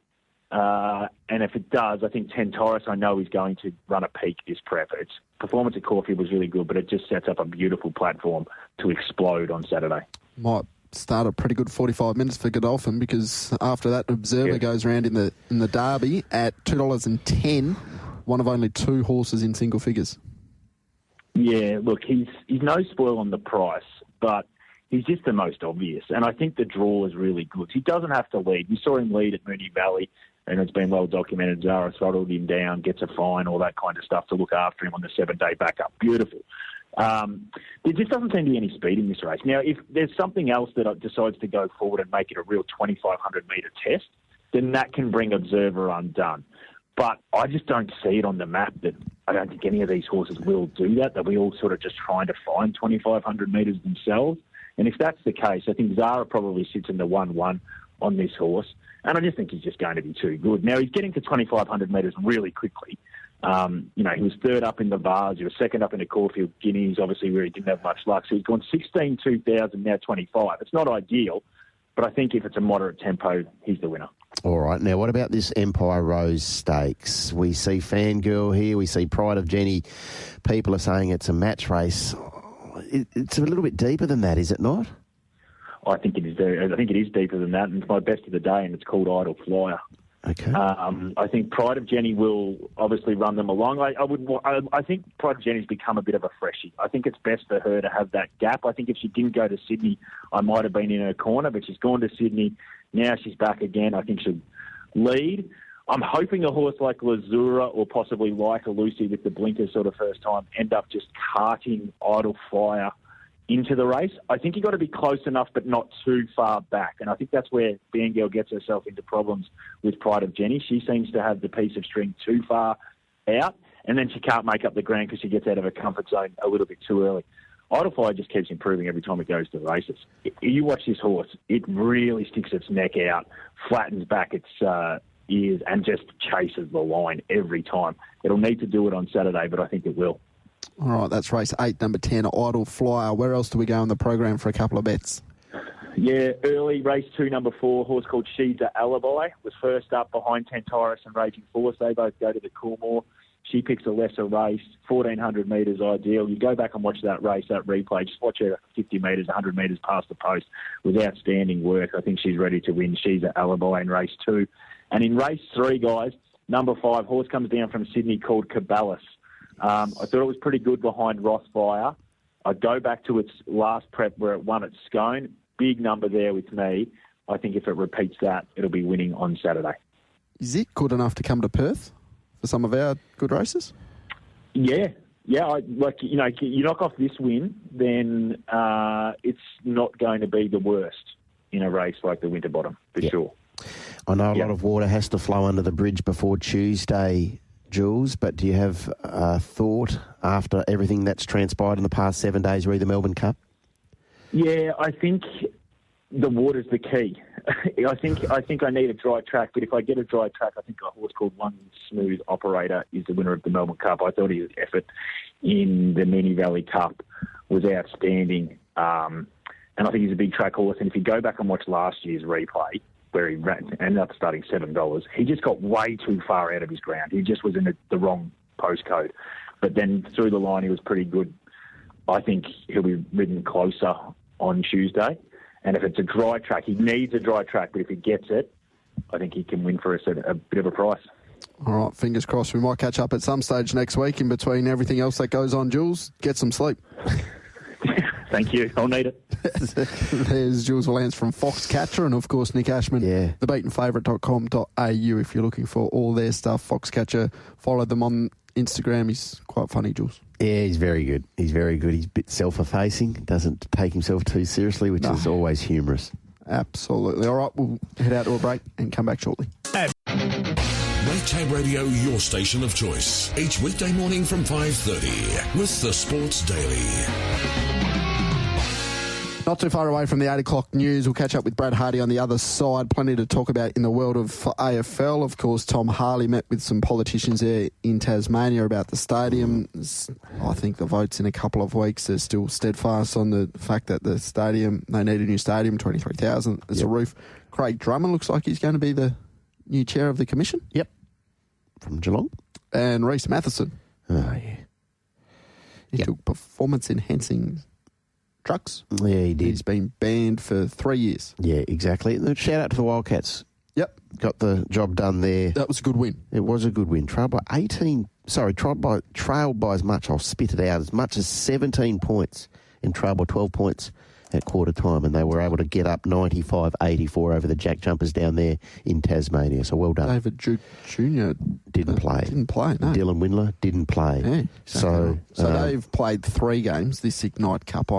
And if it does, I think Tentaris, I know, is going to run a peak this prep. Its performance at Caulfield was really good, but it just sets up a beautiful platform to explode on Saturday. Might start a pretty good 45 minutes for Godolphin, because after that, Observer goes around in the Derby at $2.10, one of only two horses in single figures. Yeah, look, he's no spoil on the price, but he's just the most obvious. And I think the draw is really good. He doesn't have to lead. We saw him lead at Moonee Valley, and it's been well documented. Zara throttled him down, gets a fine, all that kind of stuff to look after him on the 7-day backup. Beautiful. There just doesn't seem to be any speed in this race. Now, if there's something else that decides to go forward and make it a real 2,500-metre test, then that can bring Observer undone. But I just don't see it on the map. That I don't think any of these horses will do that. They'll be all sort of just trying to find 2,500 metres themselves. And if that's the case, I think Zara probably sits in the 1-1 on this horse. And I just think he's just going to be too good. Now, he's getting to 2,500 metres really quickly. He was third up in the Vars. He was second up in the Caulfield Guineas, obviously, where he didn't have much luck. So he's gone 16, 2,000, now 25. It's not ideal, but I think if it's a moderate tempo, he's the winner. All right. Now, what about this Empire Rose Stakes? We see Fangirl here. We see Pride of Jenny. People are saying it's a match race. It's a little bit deeper than that, is it not? I think it is. I think it is deeper than that, and it's my best of the day, and it's called Idle Flyer. Okay. I think Pride of Jenny will obviously run them along. I think Pride of Jenny's become a bit of a freshie. I think it's best for her to have that gap. I think if she didn't go to Sydney, I might have been in her corner, but she's gone to Sydney. Now she's back again. I think she'll lead. I'm hoping a horse like Lazura or possibly like a Lucy with the blinkers sort of first time end up just carting Idle Flyer into the race. I think you've got to be close enough but not too far back. And I think that's where Fangirl gets herself into problems with Pride of Jenny. She seems to have the piece of string too far out, and then she can't make up the ground because she gets out of her comfort zone a little bit too early. Idle Flyer just keeps improving every time it goes to the races. You watch this horse, it really sticks its neck out, flattens back its ears, and just chases the line every time. It'll need to do it on Saturday, but I think it will. All right, that's race 8, number 10, Idle Flyer. Where else do we go in the program for a couple of bets? Yeah, early, race 2, number 4, horse called She's a Alibi, was first up behind Tentaris and Raging Force. They both go to the Coolmore. She picks a lesser race, 1,400 metres ideal. You go back and watch that race, that replay. Just watch her 50 metres, 100 metres past the post with outstanding work. I think she's ready to win. She's an Alibi in race 2. And in race 3, guys, number 5, horse comes down from Sydney called Caballas. I thought it was pretty good behind Rothfire. I'd go back to its last prep where it won at Scone. Big number there with me. I think if it repeats that, it'll be winning on Saturday. Is it good enough to come to Perth for some of our good races? Yeah. You knock off this win, then it's not going to be the worst in a race like the Winterbottom, for sure. I know a lot of water has to flow under the bridge before Tuesday, Jules, but do you have a thought after everything that's transpired in the past 7 days re the Melbourne Cup? Yeah, I think the water's the key. I think I need a dry track, but if I get a dry track, I think a horse called One Smooth Operator is the winner of the Melbourne Cup. I thought his effort in the Moonee Valley Cup was outstanding. and I think he's a big track horse. And if you go back and watch last year's replay, where he ended up starting $7, he just got way too far out of his ground. He just was in the wrong postcode. But then through the line, he was pretty good. I think he'll be ridden closer on Tuesday. And if it's a dry track, he needs a dry track, but if he gets it, I think he can win for us at a bit of a price. All right, fingers crossed. We might catch up at some stage next week in between everything else that goes on. Jules, get some sleep. Thank you. I'll need it. There's Jules Vallance from Foxcatcher and, of course, Nick Ashman, thebeatenfavourite.com.au if you're looking for all their stuff. Foxcatcher, follow them on Instagram. He's quite funny, Jules. Yeah, he's very good. He's very good. He's a bit self-effacing, doesn't take himself too seriously, which is always humorous. Absolutely. All right, we'll head out to a break and come back shortly. Nighttime Radio, your station of choice. Each weekday morning from 5:30 with the Sports Daily. Not too far away from the 8 o'clock news. We'll catch up with Brad Harrdie on the other side. Plenty to talk about in the world of AFL. Of course, Tom Harley met with some politicians there in Tasmania about the stadium. I think the vote's in a couple of weeks. They're still steadfast on the fact that the stadium, they need a new stadium, 23,000 as a roof. Craig Drummond looks like he's going to be the new chair of the commission. Yep. From Geelong. And Reece Matheson. Oh, yeah. He took performance-enhancing drugs. Yeah, he did. He's been banned for 3 years. Yeah, exactly. Shout out to the Wildcats. Yep. Got the job done there. That was a good win. It was a good win. Trailed by as much, I'll spit it out, as much as 17 points and trailed by 12 points at quarter time, and they were able to get up 95-84 over the Jack Jumpers down there in Tasmania. So well done. David Duke Jr. didn't play. Didn't play, no. Dylan Windler didn't play. Yeah, exactly. So they've played 3 games. This Ignite Cup,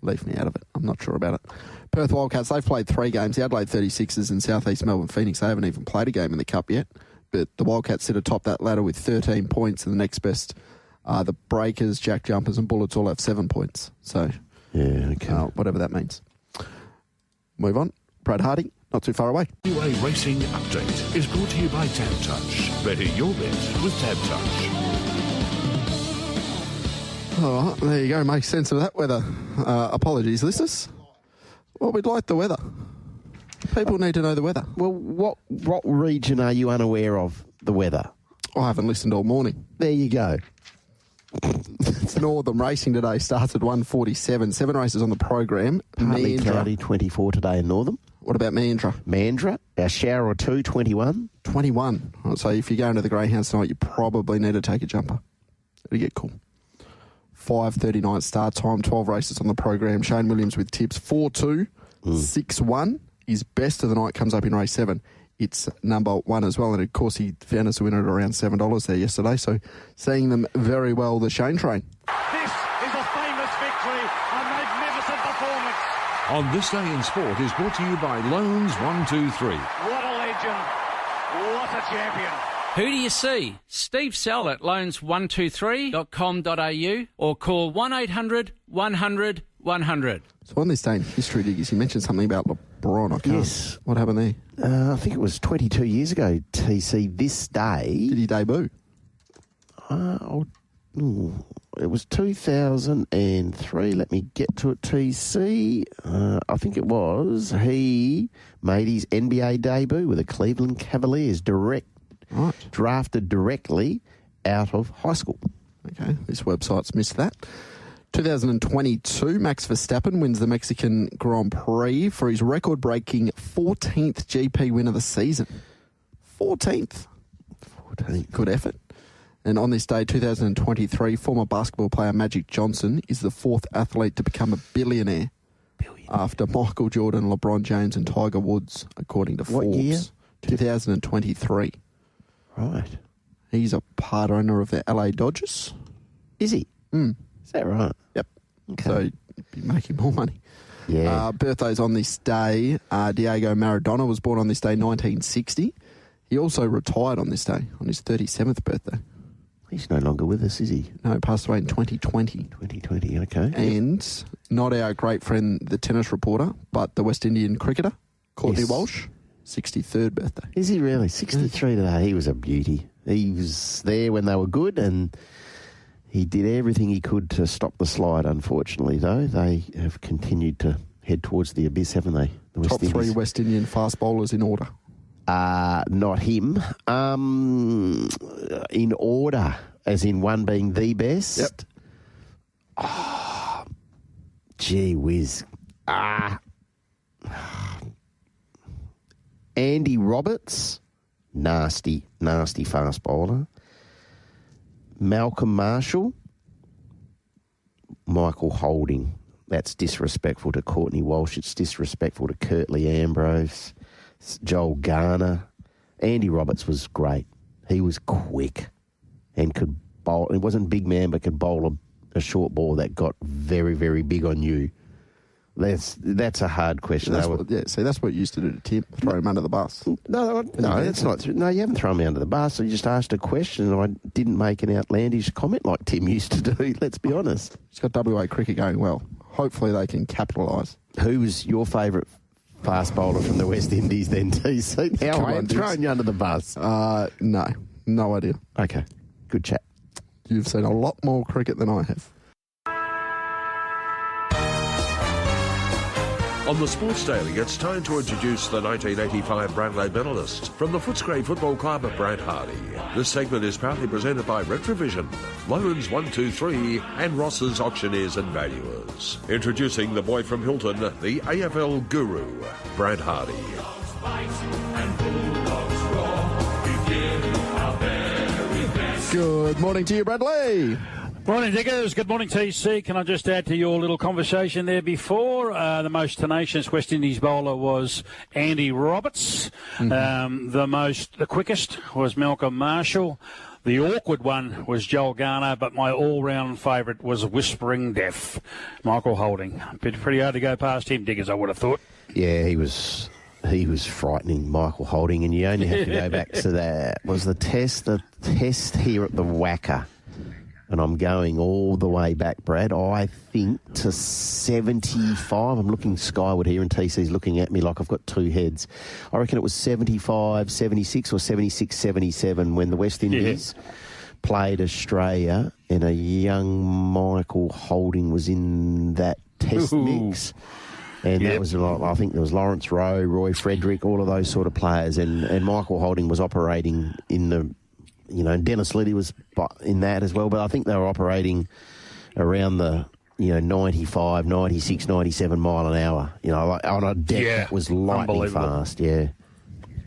leave me out of it. I'm not sure about it. Perth Wildcats, they've played 3 games. The Adelaide 36ers and South East Melbourne Phoenix, they haven't even played a game in the Cup yet. But the Wildcats sit atop that ladder with 13 points, and the next best are the Breakers, Jack Jumpers and Bullets all have 7 points. So, yeah, okay. Whatever that means. Move on. Brad Harrdie, not too far away. WA Racing Update is brought to you by Tab Touch. Better your bet with Tab Touch. All right, there you go. Make sense of that weather. Apologies, listeners. Well, we'd like the weather. People need to know the weather. Well, what region are you unaware of the weather? I haven't listened all morning. There you go. It's Northern Racing today. Starts at 1:47. 7 races on the program. Partly cloudy, 24 today in Northern. What about Mandurah? Mandurah, a shower or two, 21. 21. So if you're going to the Greyhounds tonight, you probably need to take a jumper. It'll get cool. 5:39 start time. 12 races on the program. Shayne Williams with tips 4-2, 6-1. His best of the night comes up in race 7. It's number 1 as well. And, of course, he found us a winner at around $7 there yesterday. So seeing them very well, the Shayne train. This is a famous victory, a magnificent performance. On This Day in Sport is brought to you by Loans 123. What a legend. What a champion. Who do you see? Steve Sell at loans123.com.au or call 1-800 100 100. So on this day in history, Diggies, you mentioned something about LeBron. I can't. Yes. What happened there? I think it was 22 years ago, TC, this day. Did he debut? It was 2003. Let me get to it, TC. I think it was. He made his NBA debut with the Cleveland Cavaliers, drafted directly out of high school. Okay, this website's missed that. 2022, Max Verstappen wins the Mexican Grand Prix for his record-breaking 14th GP win of the season. 14th. Good effort. And on this day, 2023, former basketball player Magic Johnson is the 4th athlete to become a billionaire. After Michael Jordan, LeBron James and Tiger Woods, according to Forbes. What year? 2023. Right. He's a part owner of the LA Dodgers. Is he? Is that right? Yep. Okay. So he'd be making more money. Yeah. Birthdays on this day. Diego Maradona was born on this day, 1960. He also retired on this day, on his 37th birthday. He's no longer with us, is he? No, passed away in 2020. 2020, okay. And not our great friend, the tennis reporter, but the West Indian cricketer, Courtney Walsh, 63rd birthday. Is he really? 63 today. He was a beauty. He was there when they were good, and he did everything he could to stop the slide, unfortunately, though. They have continued to head towards the abyss, haven't they? The Top three West Indian fast bowlers in order. Not him. In order, as in one being the best. Yep. Oh, gee whiz. Andy Roberts, nasty fast bowler. Malcolm Marshall, Michael Holding. That's disrespectful to Courtney Walsh. It's disrespectful to Curtly Ambrose, Joel Garner. Andy Roberts was great. He was quick and could bowl. He wasn't a big man, but could bowl a short ball that got very, very big on you. That's a hard question. That's what you used to do to Tim, throw him under the bus. No, that's not true. No, you haven't thrown me under the bus. You just asked a question and I didn't make an outlandish comment like Tim used to do, let's be honest. He's got WA cricket going well. Hopefully they can capitalise. Who was your favourite fast bowler from the West Indies then, TC? Now I am throwing you under the bus. No idea. Okay, good chat. You've seen a lot more cricket than I have. On the Sports Daily, it's time to introduce the 1985 Brownlow medalist from the Footscray Football Club at Brad Hardy. This segment is proudly presented by Retrovision, Loans 123 and Ross's Auctioneers and Valuers. Introducing the boy from Hilton, the AFL guru, Brad Hardy. Good morning to you, Bradley. Morning, Diggers. Good morning, TC. Can I just add to your little conversation there before? The most tenacious West Indies bowler was Andy Roberts. Mm-hmm. The quickest was Malcolm Marshall. The awkward one was Joel Garner, but my all-round favourite was Whispering Death, Michael Holding. Pretty hard to go past him, Diggers, I would have thought. Yeah, he was frightening, Michael Holding, and you only have to go back to that. Was the test here at the Wacker? And I'm going all the way back, Brad, I think to 75. I'm looking skyward here and TC's looking at me like I've got two heads. I reckon it was 75, 76 or 76, 77 when the West Indies played Australia and a young Michael Holding was in that test mix. And that was, I think there was Lawrence Rowe, Roy Frederick, all of those sort of players. And Michael Holding was operating in the... Dennis Liddy was in that as well, but I think they were operating around the, 95, 96, 97 mile an hour, like on a deck that was lightning fast,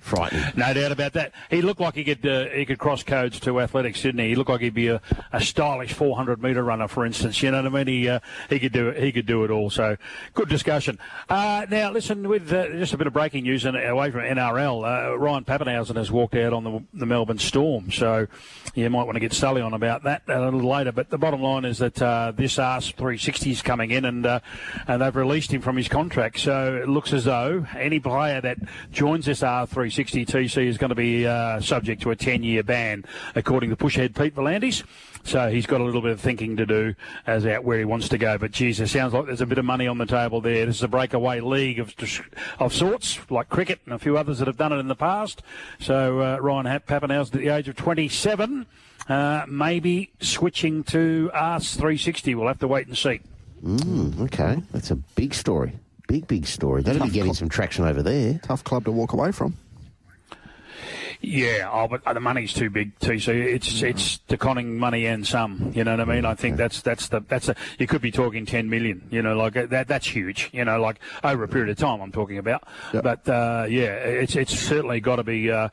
frightening. No doubt about that. He looked like he could cross codes to athletics, didn't he? He looked like he'd be a stylish 400-metre runner, for instance. You know what I mean? He could do it. He could do it all. So good discussion. Now listen, with just a bit of breaking news and away from NRL, Ryan Pappenhausen has walked out on the Melbourne Storm. So you might want to get Sully on about that a little later. But the bottom line is that this Ars 360 is coming in, and they've released him from his contract. So it looks as though any player that joins this Ars 360 TC is going to be subject to a 10-year ban, according to pushhead Pete Vallance. So he's got a little bit of thinking to do as out where he wants to go. But, geez, it sounds like there's a bit of money on the table there. This is a breakaway league of sorts, like cricket and a few others that have done it in the past. So Ryan Pappenhausen, at the age of 27, maybe switching to Ars 360. We'll have to wait and see. Okay, that's a big story. Big story. That'll be getting some traction over there. Tough club to walk away from. Yeah, but the money's too big, TC. It's the conning money and some. You know what I mean? I think that's you could be talking 10 million. Like that. That's huge. Like over a period of time, I'm talking about. Yep. But it's certainly got to be. You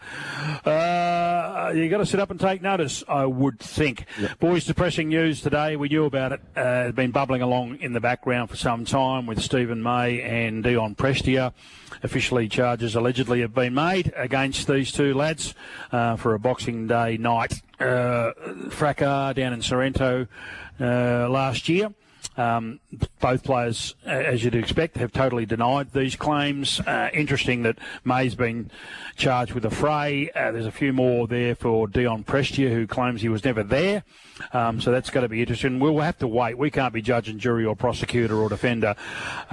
got to sit up and take notice, I would think. Yep. Boys, depressing news today. We knew about it. It's been bubbling along in the background for some time with Stephen May and Dion Prestia. Officially, charges allegedly have been made against these two lads for a Boxing Day night fracas down in Sorrento last year. Both players, as you'd expect, have totally denied these claims. Interesting that May's been charged with a fray. There's a few more there for Dion Prestia, who claims he was never there. So that's going to be interesting. We'll have to wait. We can't be judge and jury or prosecutor or defender.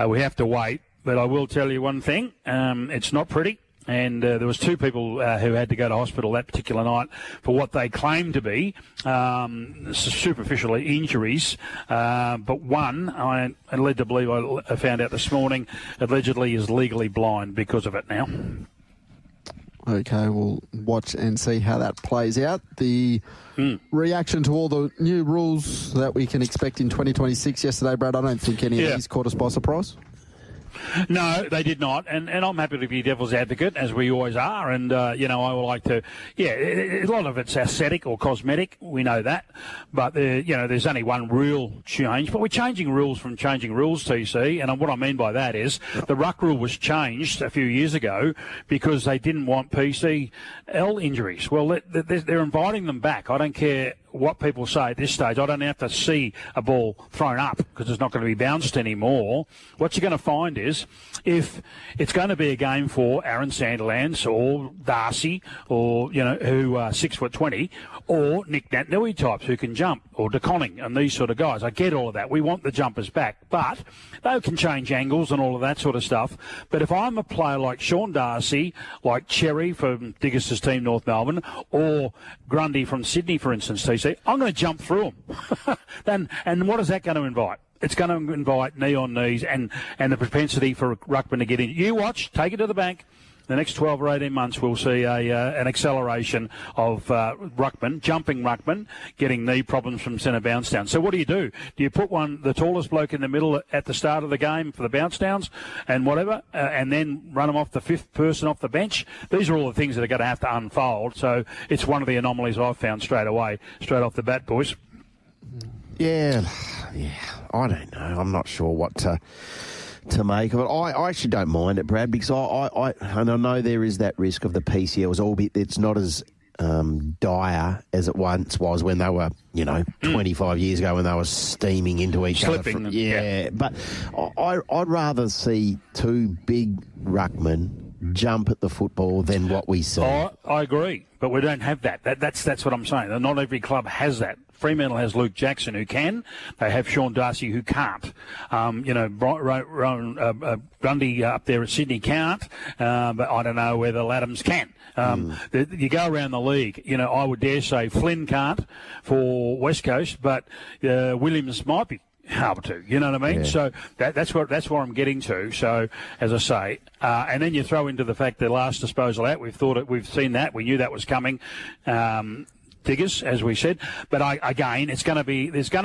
We have to wait. But I will tell you one thing, it's not pretty. and there was 2 people who had to go to hospital that particular night for what they claimed to be superficial injuries. But one, I'm led to believe, I found out this morning, allegedly is legally blind because of it now. Okay, we'll watch and see how that plays out. The reaction to all the new rules that we can expect in 2026 yesterday, Brad, I don't think any of these caught us by surprise. No, they did not, and I'm happy to be devil's advocate, as we always are, and, I would like to, a lot of it's aesthetic or cosmetic, we know that, but, there's only one real change, but we're changing rules from changing rules, TC, and what I mean by that is the ruck rule was changed a few years ago because they didn't want PCL injuries. Well, they're inviting them back. I don't care what people say at this stage. I don't have to see a ball thrown up because it's not going to be bounced anymore. What you're going to find is if it's going to be a game for Aaron Sandilands or Darcy or, who are 6'20", or Nick Nantnui types who can jump, or DeConning and these sort of guys. I get all of that. We want the jumpers back, but they can change angles and all of that sort of stuff. But if I'm a player like Sean Darcy, like Cherry from Diggis's team, North Melbourne, or Grundy from Sydney, for instance, TC, I'm going to jump through them. And what is that going to invite? It's going to invite knee on knees and the propensity for ruckman to get in. You watch, take it to the bank. The next 12 or 18 months, we'll see an acceleration of jumping ruckman, getting knee problems from centre bounce down. So what do? Do you put the tallest bloke in the middle at the start of the game for the bounce downs and whatever, and then run them off the 5th person off the bench? These are all the things that are going to have to unfold. So it's one of the anomalies I've found straight off the bat, boys. Yeah, I don't know. I'm not sure what to make of it. I actually don't mind it, Brad, because I know there is that risk of the PCLs, albeit it's not as dire as it once was when they were, 25 years ago when they were steaming into each other. But I'd rather see 2 big ruckmen jump at the football than what we see. I agree, but we don't have that. That's what I'm saying. Not every club has that. Fremantle has Luke Jackson who can. They have Sean Darcy who can't. Grundy up there at Sydney can't, but I don't know whether Laddams can. You go around the league, I would dare say Flynn can't for West Coast, but Williams might be able to, you know what I mean? Yeah. So that's what I'm getting to. So, as I say, and then you throw into the fact that last disposal out, we've seen that, we knew that was coming. Diggers, as we said, but again, there's going to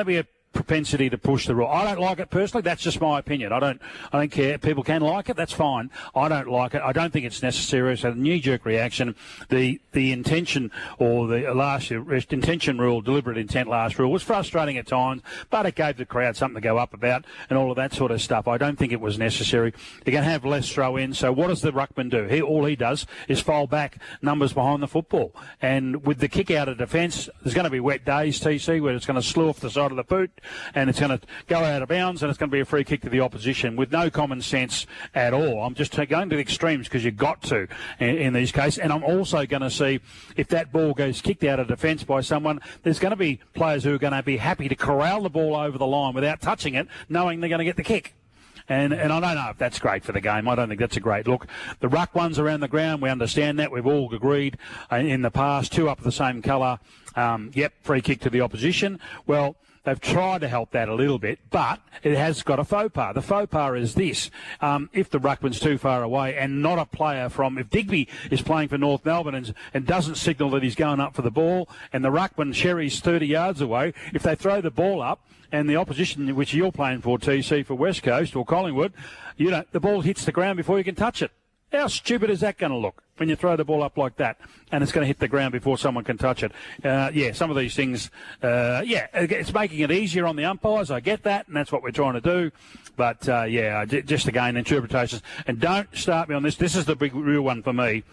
be a propensity to push the rule. I don't like it personally. That's just my opinion. I don't care. People can like it. That's fine. I don't like it. I don't think it's necessary. So the knee-jerk reaction, the intention or the last intention rule, deliberate intent last rule was frustrating at times, but it gave the crowd something to go up about and all of that sort of stuff. I don't think it was necessary. You're going to have less throw-in. So what does the ruckman do? All he does is fold back numbers behind the football. And with the kick out of defence, there's going to be wet days, TC, where it's going to slew off the side of the boot, and it's going to go out of bounds, and it's going to be a free kick to the opposition with no common sense at all. I'm just going to the extremes because you've got to in these cases. And I'm also going to see if that ball goes kicked out of defence by someone, there's going to be players who are going to be happy to corral the ball over the line without touching it, knowing they're going to get the kick. And I don't know if that's great for the game. I don't think that's a great look. The ruck ones around the ground, we understand that. We've all agreed in the past, 2 up the same colour. Free kick to the opposition. Well, they've tried to help that a little bit, but it has got a faux pas. The faux pas is this. If the ruckman's too far away and not a player if Digby is playing for North Melbourne and doesn't signal that he's going up for the ball, and the ruckman, Sherry's 30 yards away, if they throw the ball up and the opposition, which you're playing for, TC, for West Coast or Collingwood, the ball hits the ground before you can touch it. How stupid is that going to look when you throw the ball up like that and it's going to hit the ground before someone can touch it? Some of these things, it's making it easier on the umpires. I get that, and that's what we're trying to do. But, just again, interpretations. And don't start me on this. This is the big real one for me.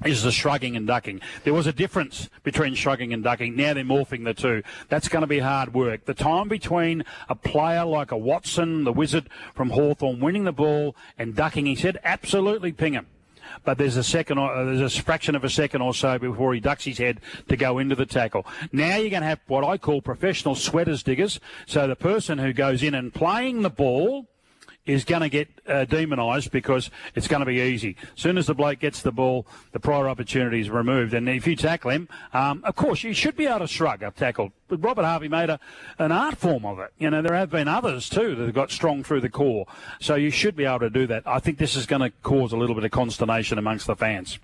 Is the shrugging and ducking. There was a difference between shrugging and ducking. Now they're morphing the two. That's going to be hard work. The time between a player like a Watson, the wizard from Hawthorn, winning the ball and ducking, he said, absolutely ping him. But there's a fraction of a second or so before he ducks his head to go into the tackle. Now you're going to have what I call professional sweaters, Diggers. So the person who goes in and playing the ball is going to get demonised because it's going to be easy. As soon as the bloke gets the ball, the prior opportunity is removed. And if you tackle him, of course, you should be able to shrug a tackle. But Robert Harvey made an art form of it. You know, there have been others too that have got strong through the core. So you should be able to do that. I think this is going to cause a little bit of consternation amongst the fans.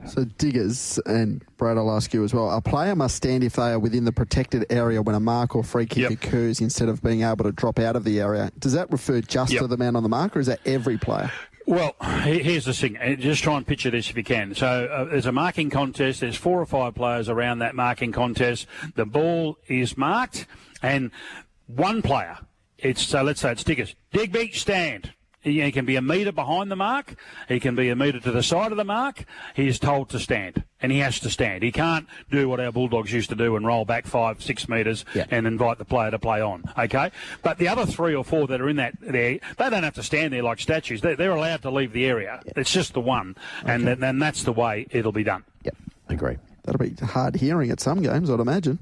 So Diggers, and Brad, I'll ask you as well, a player must stand if they are within the protected area when a mark or free kick occurs instead of being able to drop out of the area. Does that refer just to the man on the mark, or is that every player? Well, here's the thing. Just try and picture this if you can. So there's a marking contest. There's 4 or 5 players around that marking contest. The ball is marked, and one player, let's say it's Diggers. Digby, stand. He can be a metre behind the mark. He can be a metre to the side of the mark. He is told to stand, and he has to stand. He can't do what our Bulldogs used to do and roll back 5-6 metres and invite the player to play on, okay? But the other 3 or 4 that are in that there, they don't have to stand there like statues. They're allowed to leave the area. It's just the one, and then that's the way it'll be done. Yep, agree. That'll be hard hearing at some games, I'd imagine.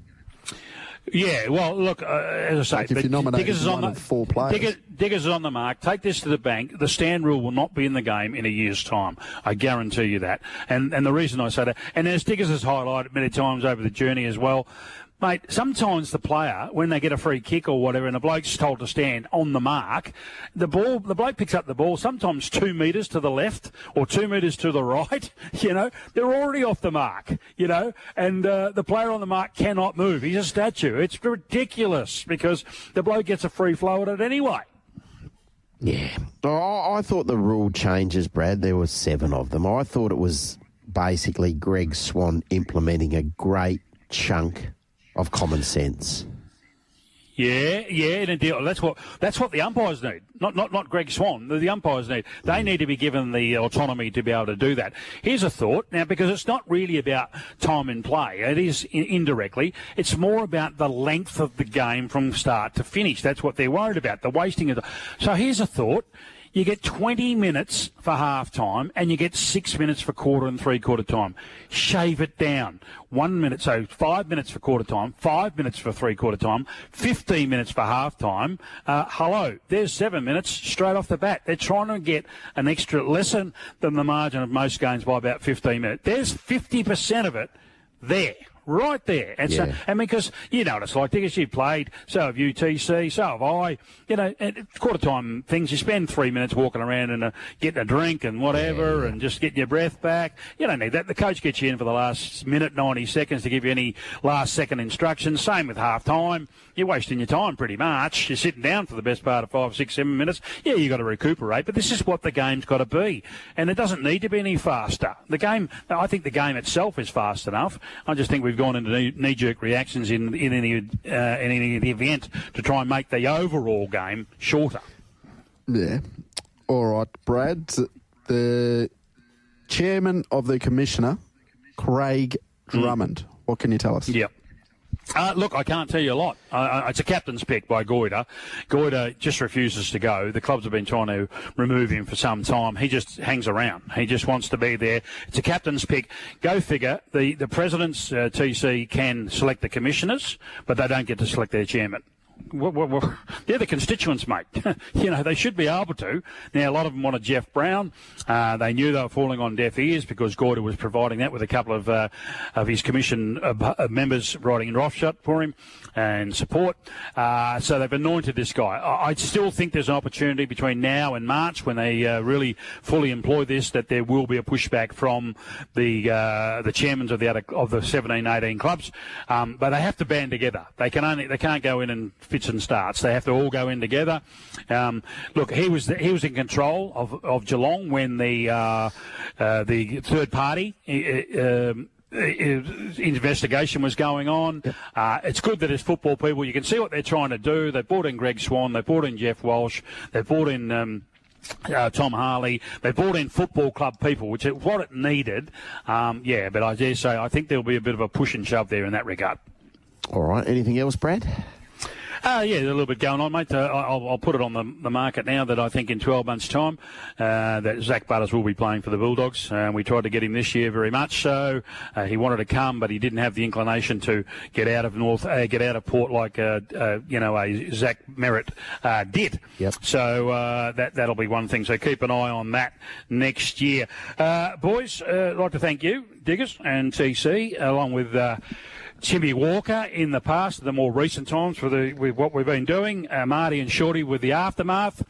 Yeah, well, look, as I say, if you nominate one of 4 players. Diggers is on the mark. Take this to the bank. The stand rule will not be in the game in a year's time. I guarantee you that. And the reason I say that, and as Diggers has highlighted many times over the journey as well, mate, sometimes the player, when they get a free kick or whatever, and the bloke's told to stand on the mark, the bloke picks up the ball sometimes 2 metres to the left or 2 metres to the right. You know, they're already off the mark. You know, and the player on the mark cannot move. He's a statue. It's ridiculous because the bloke gets a free flow at it anyway. Yeah. I thought the rule changes, Brad, there were 7 of them. I thought it was basically Greg Swan implementing a great chunk of common sense. Yeah, that's what the umpires need. Not Greg Swan. The umpires need. They need to be given the autonomy to be able to do that. Here's a thought now, because it's not really about time in play. It is indirectly. It's more about the length of the game from start to finish. That's what they're worried about. The wasting of. So here's a thought. You get 20 minutes for half time and you get 6 minutes for quarter and three-quarter time. Shave it down. 1 minute, so 5 minutes for quarter time, 5 minutes for three-quarter time, 15 minutes for half time. Hello, there's 7 minutes straight off the bat. They're trying to get an extra lesson than the margin of most games by about 15 minutes. There's 50% of it there. Right there. And so, and because you know what it's like, because you've played, so have you, TC, so have I. You know, quarter time things, you spend 3 minutes walking around and getting a drink and whatever and just getting your breath back. You don't need that. The coach gets you in for the last minute, 90 seconds to give you any last second instructions. Same with half time. You're wasting your time pretty much. You're sitting down for the best part of 5, 6, 7 minutes. Yeah, you've got to recuperate, but this is what the game's got to be. And it doesn't need to be any faster. The game, I think the game itself is fast enough. I just think we've gone into knee-jerk reactions in any event to try and make the overall game shorter. Yeah. All right, Brad. The chairman of the commissioner, Craig Drummond. What can you tell us? Yep. Look, I can't tell you a lot. It's a captain's pick by Goyder. Goyder just refuses to go. The clubs have been trying to remove him for some time. He just hangs around. He just wants to be there. It's a captain's pick. Go figure. The presidents, TC, can select the commissioners, but they don't get to select their chairman. They're the constituents, mate. You know, they should be able to. Now, a lot of them wanted Jeff Brown. They knew they were falling on deaf ears because Goyder was providing that with a couple of his commission members writing in roughshod for him and support. So they've anointed this guy. I still think there's an opportunity between now and March when they really fully employ this that there will be a pushback from the chairmen of the 17, 18 clubs. But they have to band together. They can't go in and fits and starts. They have to all go in together. Look, he was in control of Geelong when the third party investigation was going on. It's good that as football people, you can see what they're trying to do. They brought in Greg Swan. They brought in Jeff Walsh. They brought in Tom Harley. They brought in football club people, which is what it needed. But I dare say I think there'll be a bit of a push and shove there in that regard. All right. Anything else, Brad? Yeah, a little bit going on, mate. I'll put it on the market now that I think in 12 months' time that Zach Butters will be playing for the Bulldogs. We tried to get him this year very much so. He wanted to come, but he didn't have the inclination to get out of Port like a Zach Merritt did. Yep. So that'll be one thing. So keep an eye on that next year, boys. I'd like to thank you, Diggers and TC, along with Timmy Walker in the past, the more recent times with what we've been doing. Marty and Shorty with the Aftermath.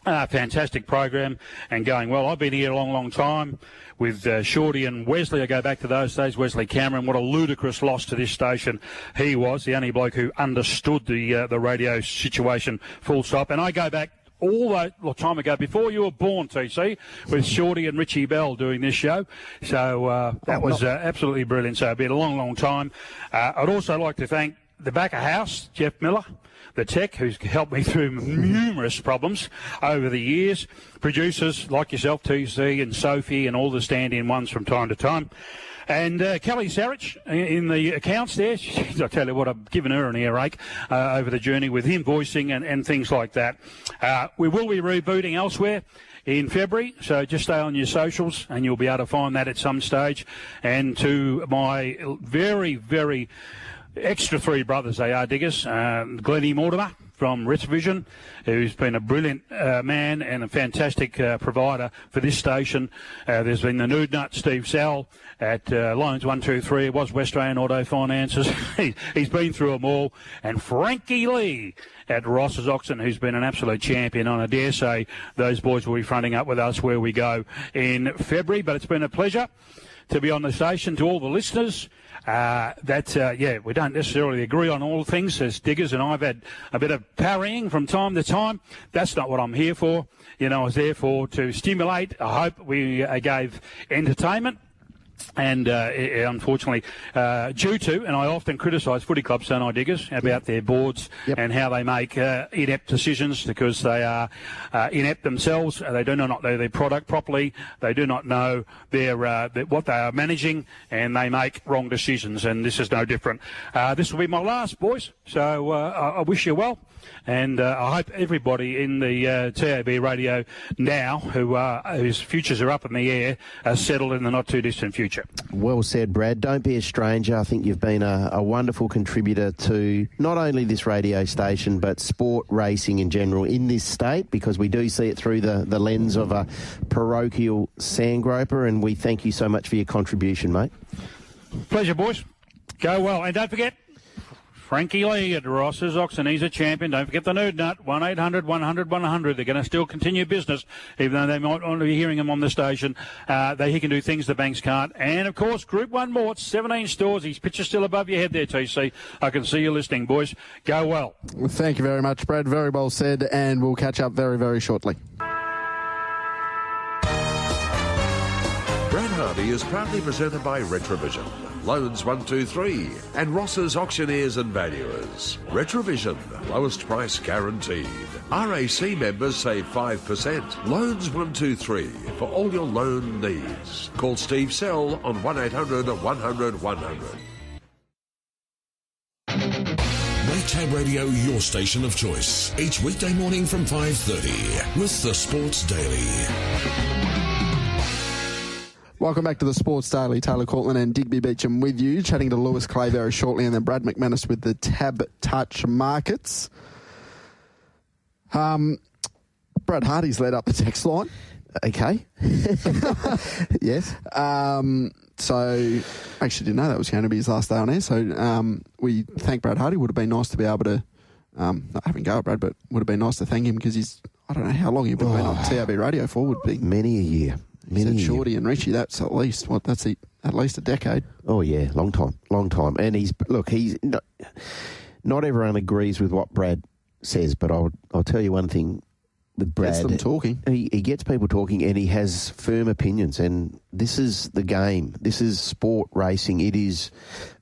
Fantastic program and going well. I've been here a long, long time with Shorty and Wesley. I go back to those days. Wesley Cameron, what a ludicrous loss to this station he was. The only bloke who understood the radio situation full stop. And I go back all that time ago, before you were born, TC, with Shorty and Richie Bell doing this show. So that was absolutely brilliant. So it's been a long, long time. I'd also like to thank the back of house, Jeff Miller, the tech, who's helped me through numerous problems over the years. Producers like yourself, TC, and Sophie, and all the stand-in ones from time to time. And Kelly Sarich in the accounts there. I tell you what, I've given her an earache over the journey with him voicing and things like that. We will be rebooting elsewhere in February, so just stay on your socials and you'll be able to find that at some stage. And to my very, very extra three brothers, they are, Diggers, Glennie Mortimer from Retrovision, who's been a brilliant man and a fantastic provider for this station. There's been the Nude Nut, Steve Sell at Loans 123. It was West Australian Auto Finances. He's been through them all. And Frankie Lee at Ross's Oxen, who's been an absolute champion. And I dare say those boys will be fronting up with us where we go in February. But it's been a pleasure to be on the station. To all the listeners, we don't necessarily agree on all things as Diggers, and I've had a bit of parrying from time to time. That's not what I'm here for. I was there to stimulate. I hope we gave entertainment. And unfortunately, due to, and I often criticise footy clubs, don't I, Diggers, about their boards and how they make inept decisions because they are inept themselves. They do not know their product properly. They do not know what they are managing, and they make wrong decisions. And this is no different. This will be my last, boys. So I wish you well. And I hope everybody in the TAB radio now, whose futures are up in the air, are settled in the not-too-distant future. Well said, Brad. Don't be a stranger. I think you've been a wonderful contributor to not only this radio station, but sport racing in general in this state, because we do see it through the lens of a parochial sandgroper, and we thank you so much for your contribution, mate. Pleasure, boys. Go well. And don't forget, Frankie Lee at Ross's Oxen, he's a champion. Don't forget the Nude Nut, 1-800-100-100. They're going to still continue business, even though they might not be hearing him on the station. He can do things the banks can't. And, of course, Group 1 Morts, 17 stores. His picture's still above your head there, TC. I can see you listening, boys. Go well. Thank you very much, Brad. Very well said, and we'll catch up very, very shortly. Harrdie is proudly presented by Retrovision, Loans 123, and Ross's Auctioneers and Valuers. Retrovision, lowest price guaranteed. RAC members save 5%. Loans 123 for all your loan needs. Call Steve Sell on 1-800-100-100. Maytab Radio, your station of choice. Each weekday morning from 5:30 with the Sports Daily. Welcome back to the Sports Daily. Taylor Cortland and Digby Beecham with you, chatting to Lewis Clay very shortly, and then Brad McMannus with the Tab Touch Markets. Brad Harrdie's led up the text line. Okay. Yes. So, actually didn't know that was going to be his last day on air, so we thank Brad Harrdie. Would have been nice to be able to, not having go at Brad, but would have been nice to thank him because he's, I don't know how long you've been on TAB radio for, would be. Many a year. Shorty and Richie, that's at least, at least a decade. Oh, yeah, long time. And he's not everyone agrees with what Brad says, but I'll tell you one thing. With Brad, gets them talking. He gets people talking, and he has firm opinions. And this is the game. This is sport racing. It is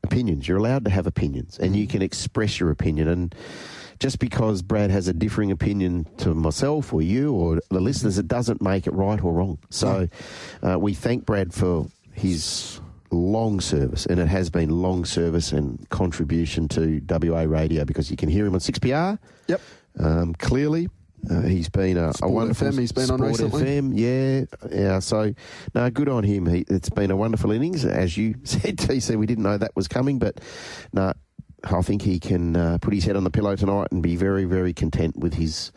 opinions. You're allowed to have opinions, and you can express your opinion. And just because Brad has a differing opinion to myself or you or the listeners, it doesn't make it right or wrong. So we thank Brad for his long service, and it has been long service and contribution to WA radio, because you can hear him on 6PR. Yep. Clearly. He's been a wonderful FM he's been on Sport recently. FM, yeah. So, no, good on him. It's been a wonderful innings. As you said, TC, we didn't know that was coming, but no, I think he can put his head on the pillow tonight and be very, very content with his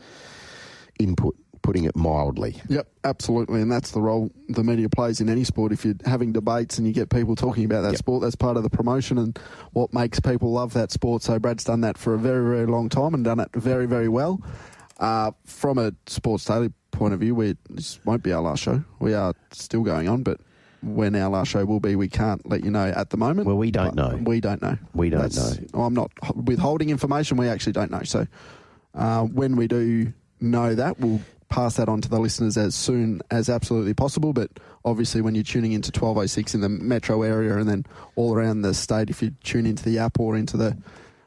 input, putting it mildly. Yep, absolutely, and that's the role the media plays in any sport. If you're having debates and you get people talking about that sport, that's part of the promotion and what makes people love that sport. So Brad's done that for a very, very long time and done it very, very well. From a Sports Daily point of view, this won't be our last show. We are still going on, but when our last show will be, we can't let you know at the moment. Well, we don't know. We don't know. We don't know. I'm not withholding information. We actually don't know. So when we do know that, we'll pass that on to the listeners as soon as absolutely possible. But obviously, when you're tuning into 1206 in the metro area and then all around the state, if you tune into the app or into the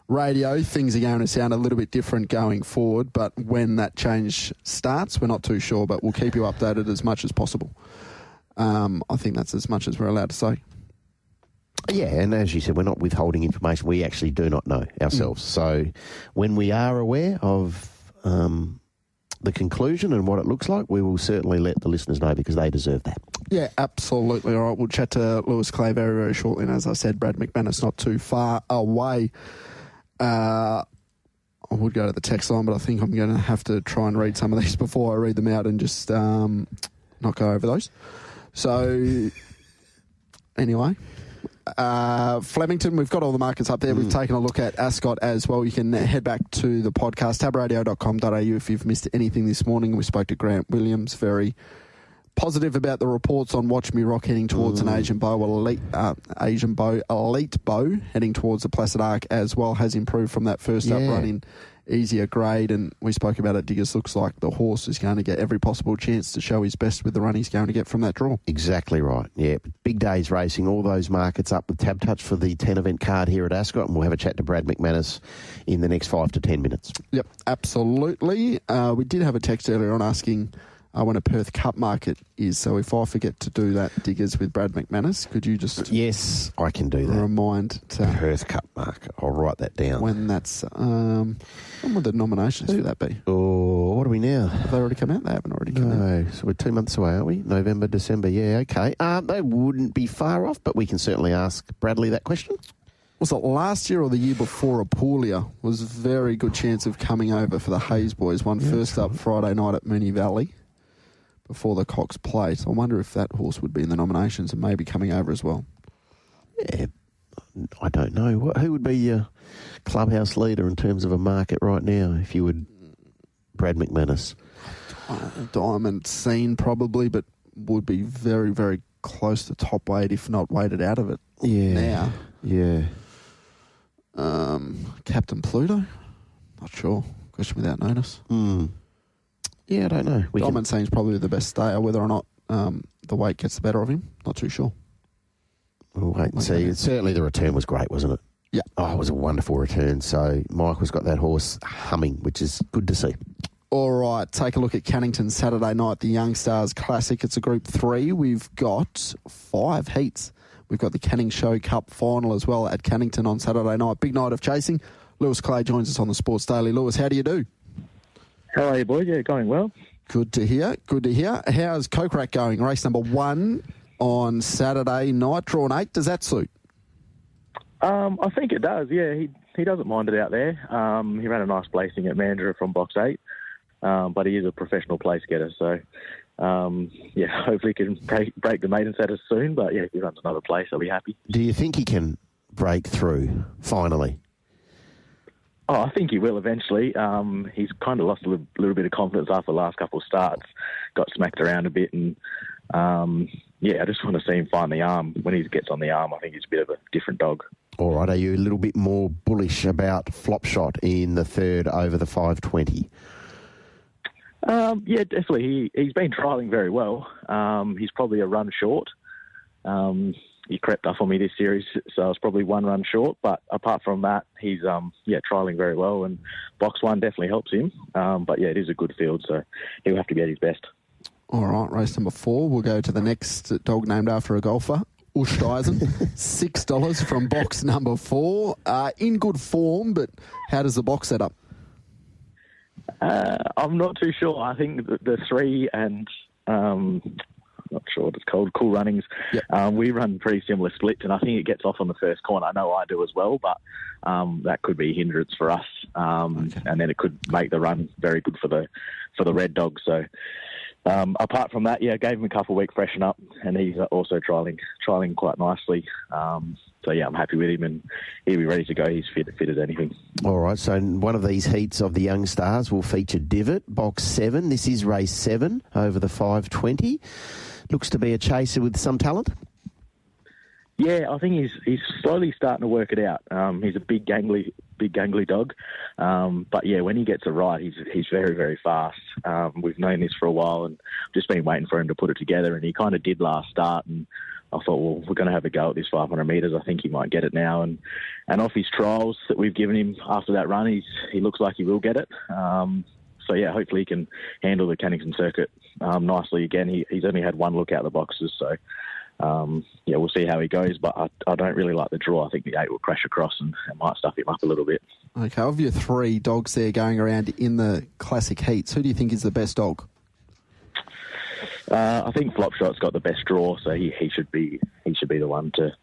radio, things are going to sound a little bit different going forward. But when that change starts, we're not too sure, but we'll keep you updated as much as possible. I think that's as much as we're allowed to say. Yeah, and as you said, we're not withholding information. We actually do not know ourselves. So when we are aware of the conclusion and what it looks like, we will certainly let the listeners know, because they deserve that. Yeah, absolutely. All right, we'll chat to Lewis Clay very, very shortly. And as I said, Brad McMannus not too far away. I would go to the text line, but I think I'm going to have to try and read some of these before I read them out and just not go over those. So, anyway, Flemington, we've got all the markets up there. We've taken a look at Ascot as well. You can head back to the podcast, tabradio.com.au, if you've missed anything this morning. We spoke to Grant Williams, very positive about the reports on Watch Me Rock heading towards an Asian bow elite bow heading towards the Placid Arc as well. Has improved from that first up run in easier grade, and we spoke about it. Diggers looks like the horse is going to get every possible chance to show his best with the run he's going to get from that draw. Exactly right. Yeah, big days racing, all those markets up with Tab Touch for the 10 event card here at Ascot, and we'll have a chat to Brad McMannus in the next 5 to 10 minutes. Yep, absolutely. We did have a text earlier on asking when a Perth Cup market is. So if I forget to do that, Diggers, with Brad McMannus, could you just... Yes, I can do that. Remind to... Perth Cup market. I'll write that down. When that's... when would the nominations for that be? Oh, what are we now? Have they already come out? They haven't already come out. No, so we're 2 months away, aren't we? November, December. Yeah, okay. They wouldn't be far off, but we can certainly ask Bradley that question. Was it last year or the year before? Apulia was a very good chance of coming over for the Hayes boys. Won first up Friday night at Moonee Valley before the Cox Plate. I wonder if that horse would be in the nominations and maybe coming over as well. Yeah, I don't know. Who would be your clubhouse leader in terms of a market right now if you would Brad McMannus? Diamond Scene probably, but would be very, very close to top weight, if not weighted out of it now. Yeah. Captain Pluto? Not sure. Question without notice. Yeah, I don't know. Diamond Scene's probably the best stayer. Whether or not the weight gets the better of him, not too sure. We'll wait and see. Certainly the return was great, wasn't it? Yeah. Oh, it was a wonderful return. So Michael's got that horse humming, which is good to see. All right, take a look at Cannington Saturday night, the Young Stars Classic. It's a Group 3. We've got 5 heats. We've got the Canning Show Cup final as well at Cannington on Saturday night. Big night of chasing. Lewis Clay joins us on the Sports Daily. Lewis, how do you do? How are you, boys? Yeah, going well. Good to hear. Good to hear. How's Kokrak going? Race number 1 on Saturday night, drawn 8. Does that suit? I think it does. Yeah, he doesn't mind it out there. He ran a nice placing at Mandurah from box 8, but he is a professional place getter. So, hopefully he can break the maiden status soon. But yeah, if he runs another place, I'll be happy. Do you think he can break through finally? Oh, I think he will eventually. He's kind of lost a little bit of confidence after the last couple of starts. Got smacked around a bit, and I just want to see him find the arm. When he gets on the arm, I think he's a bit of a different dog. All right, are you a little bit more bullish about Flop Shot in the third over the 520? Yeah, definitely. He's been trialling very well. He's probably a run short. He crept up on me this series, so I was probably 1 run short. But apart from that, he's trialling very well, and box 1 definitely helps him. But yeah, it is a good field, so he'll have to be at his best. All right, race number 4. We'll go to the next dog named after a golfer. Oosthuizen, $6 from box number 4. In good form, but how does the box set up? I'm not too sure. I think the 3 and not sure what it's called, Cool Runnings. Yep. We run pretty similar splits, and I think it gets off on the first corner. I know I do as well, but that could be a hindrance for us, and then it could make the run very good for the red dog. So apart from that, gave him a couple of weeks freshen up, and he's also trialling quite nicely. So, I'm happy with him, and he'll be ready to go. He's fit as anything. All right, so one of these heats of the Young Stars will feature Divot, box 7. This is race 7 over the 520. Looks to be a chaser with some talent. Yeah, I think he's slowly starting to work it out. He's a big gangly dog. But, when he gets it right, he's very, very fast. We've known this for a while, and just been waiting for him to put it together, and he kind of did last start, and I thought, well, we're going to have a go at this 500 metres. I think he might get it now. And off his trials that we've given him after that run, he looks like he will get it. So, hopefully he can handle the Cannington circuit nicely again. He's only had one look out the boxes. So, we'll see how he goes. But I don't really like the draw. I think the 8 will crash across and it might stuff him up a little bit. Okay, of your 3 dogs there going around in the classic heats, who do you think is the best dog? I think Flopshot's got the best draw, so he should be the one to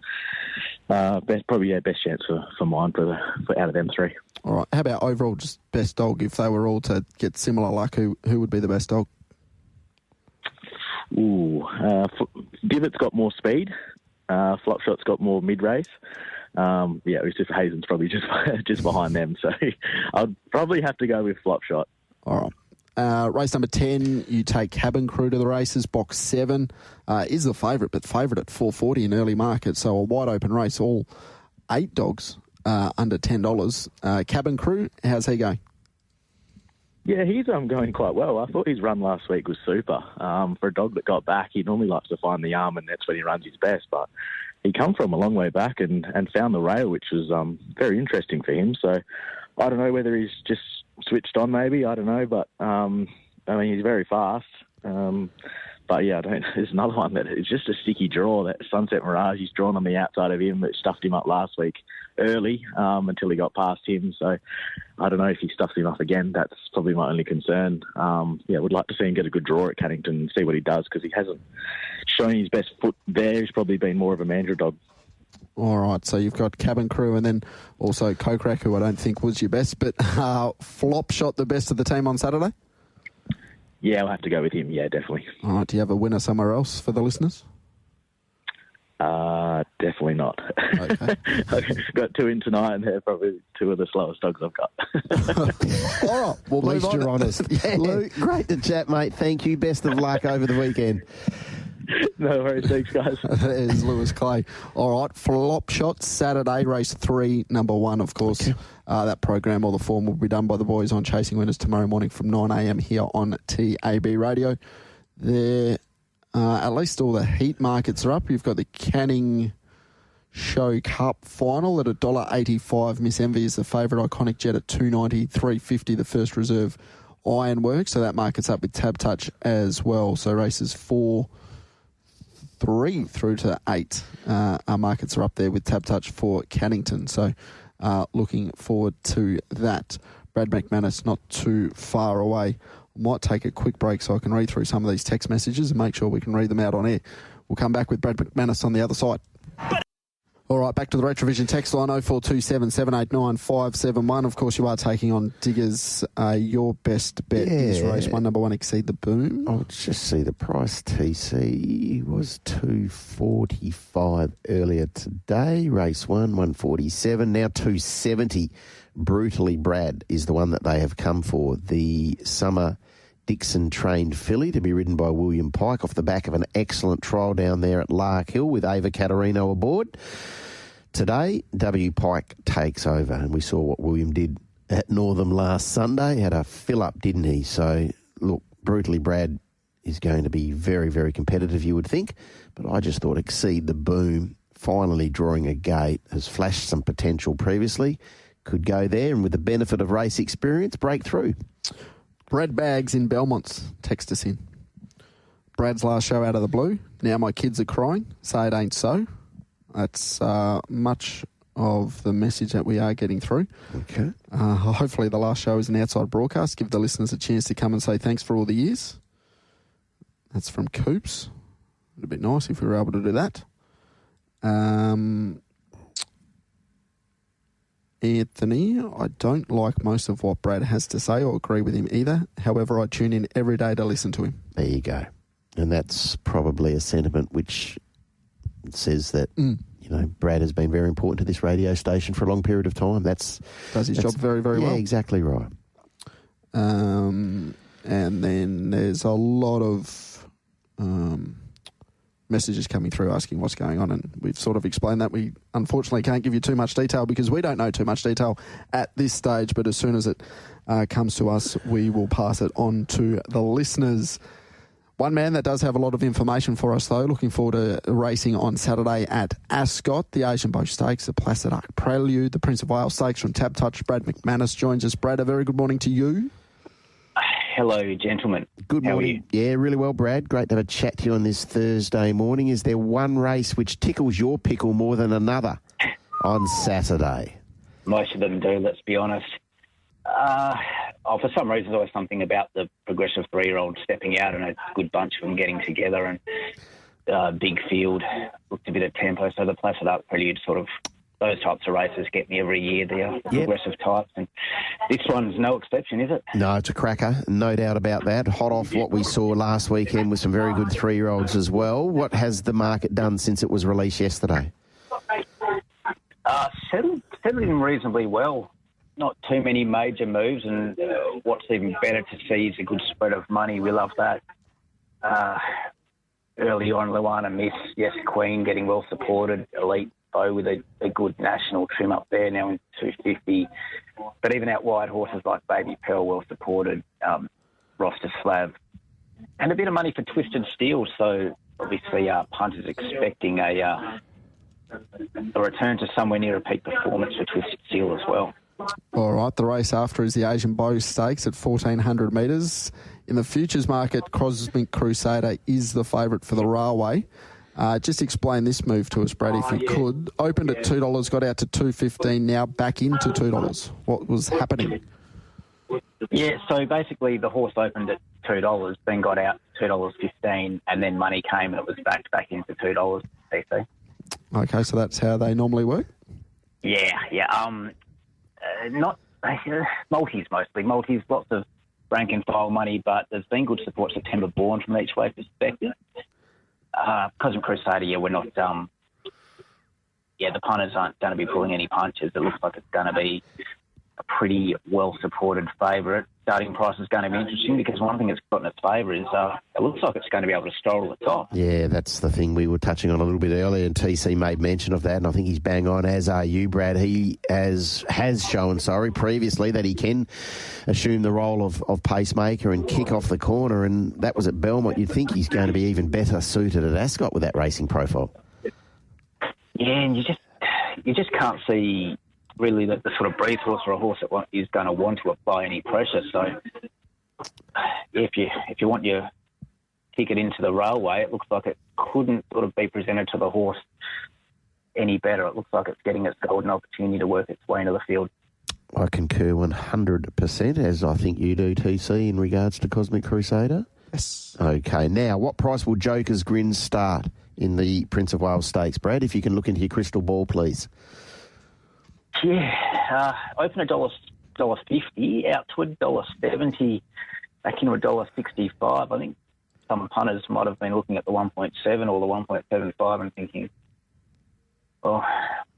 best chance for mine for out of them 3. All right. How about overall just best dog? If they were all to get similar luck, who would be the best dog? Ooh, Divot's got more speed. Flopshot's got more mid race. It's just Hazen's probably just behind them, so I'd probably have to go with Flopshot. All right. Race number 10, you take Cabin Crew to the races. Box 7 is the favourite, but favourite at $4.40 in early market. So a wide open race, all 8 dogs under $10. Cabin Crew, how's he going? Yeah, he's going quite well. I thought his run last week was super. For a dog that got back, he normally likes to find the arm, and that's when he runs his best. But he come from a long way back and found the rail, which was very interesting for him. So I don't know whether he's just switched on, maybe. I don't know, but he's very fast. There's another one that is just a sticky draw. That Sunset Mirage, he's drawn on the outside of him. That stuffed him up last week early until he got past him. So I don't know if he stuffs him up again. That's probably my only concern. Would like to see him get a good draw at Cannington and see what he does, because he hasn't shown his best foot there. He's probably been more of a Mandurah dog. All right, so you've got Cabin Crew and then also Kokrak, who I don't think was your best, but Flopshot the best of the team on Saturday? Yeah, I'll have to go with him. Yeah, definitely. All right, do you have a winner somewhere else for the listeners? Definitely not. Okay. I've got 2 in tonight, and they're probably 2 of the slowest dogs I've got. All right, we'll move on. You're honest. Yeah. Luke, great to chat, mate. Thank you. Best of luck over the weekend. No worries. Thanks, guys. There's Lewis Clay. All right, Flopshot Saturday, race 3, number 1, of course. Okay. That program, all the form will be done by the boys on Chasing Winners tomorrow morning from 9 a.m. here on TAB Radio. There, at least all the heat markets are up. You've got the Canning Show Cup final at $1.85. Miss Envy is the favourite. Iconic Jet at $2.90. $3.50 the first reserve Ironwork. So that market's up with Tab Touch as well. So races 4, 3 through to 8. Our markets are up there with Tab Touch for Cannington. So looking forward to that. Brad McMannus not too far away. Might take a quick break so I can read through some of these text messages and make sure we can read them out on air. We'll come back with Brad McMannus on the other side. All right, back to the Retrovision text line, 0427 789 571. Of course, you are taking on Diggers. Your best bet is race 1, number 1, Exceed the Boom. I'll just see the price. TC was $2.45 earlier today. Race 1, $1.47. Now $2.70. Brutally Brad is the one that they have come for. The summer Dixon-trained filly to be ridden by William Pike off the back of an excellent trial down there at Lark Hill with Ava Caterino aboard. Today, W. Pike takes over, and we saw what William did at Northam last Sunday. Had a fill-up, didn't he? So, look, Brutally Brad is going to be very, very competitive, you would think. But I just thought Exceed the Boom, finally drawing a gate, has flashed some potential previously. Could go there, and with the benefit of race experience, break through. Brad Bags in Belmont's text us in. Brad's last show out of the blue. Now my kids are crying. Say it ain't so. That's much of the message that we are getting through. Okay. Hopefully the last show is an outside broadcast. Give the listeners a chance to come and say thanks for all the years. That's from Coops. It'd be nice if we were able to do that. Anthony, I don't like most of what Brad has to say or agree with him either. However, I tune in every day to listen to him. There you go. And that's probably a sentiment which says that, Brad has been very important to this radio station for a long period of time. Does his job very, very well. Yeah, exactly right. And then there's a lot of messages coming through asking what's going on, and we've sort of explained that. We unfortunately can't give you too much detail because we don't know too much detail at this stage, but as soon as it comes to us, we will pass it on to the listeners. One man that does have a lot of information for us, though, looking forward to racing on Saturday at Ascot, the Asian Bow Stakes, the Placid Arc Prelude, the Prince of Wales Stakes from Tab Touch. Brad McMannus joins us. Brad, a very good morning to you. Hello, gentlemen. Good morning. How are you? Yeah, really well, Brad. Great to have a chat to you on this Thursday morning. Is there one race which tickles your pickle more than another on Saturday? Most of them do, let's be honest. For some reason, there's always something about the progressive 3-year-old stepping out and a good bunch of them getting together and big field, looked a bit of tempo. So the Placid Arc Prelude sort of, those types of races get me every year, the progressive types. And this one's no exception, is it? No, it's a cracker, no doubt about that. Hot off what we saw last weekend with some very good 3-year-olds as well. What has the market done since it was released yesterday? Settled in reasonably well. Not too many major moves, and what's even better to see is a good spread of money. We love that. Early on, Luana Miss, Yes Queen, getting well supported. Elite Bow with a good national trim up there now in 250. But even out wide, horses like Baby Pearl, well supported. Roster Slav. And a bit of money for Twisted Steel. So obviously, punters expecting a return to somewhere near a peak performance for Twisted Steel as well. All right, the race after is the Asian Bow Stakes at 1,400 metres. In the futures market, Cosmic Crusader is the favourite for the railway. Just explain this move to us, Brad, if you could. Opened at $2, got out to $2.15, now back into $2. What was happening? Yeah, so basically the horse opened at $2, then got out $2.15, and then money came and it was back into $2 PC. Okay, so that's how they normally work? Yeah. Not multis mostly. Multis, lots of rank and file money, but there's been good support September Born from each way perspective. Cosmic Crusader, we're not. The punters aren't going to be pulling any punches. It looks like it's going to be a pretty well-supported favourite. Starting price is going to be interesting because one thing that's got in its favour is it looks like it's going to be able to stroll at the top. Yeah, that's the thing we were touching on a little bit earlier, and TC made mention of that, and I think he's bang on, as are you, Brad. He has shown, previously that he can assume the role of pacemaker and kick off the corner, and that was at Belmont. You'd think he's going to be even better suited at Ascot with that racing profile. Yeah, and you just can't see really the sort of breeze horse or a horse that is going to want to apply any pressure. So if you want your ticket into the railway, it looks like it couldn't sort of be presented to the horse any better. It looks like it's getting its golden opportunity to work its way into the field. I concur 100%, as I think you do, TC, in regards to Cosmic Crusader. Yes. Okay, now what price will Joker's Grin start in the Prince of Wales Stakes? Brad, if you can look into your crystal ball, please. Yeah, open $1.50, out to $1.70, back into $1.65. I think some punters might have been looking at the 1.7 or the 1.75 and thinking, oh,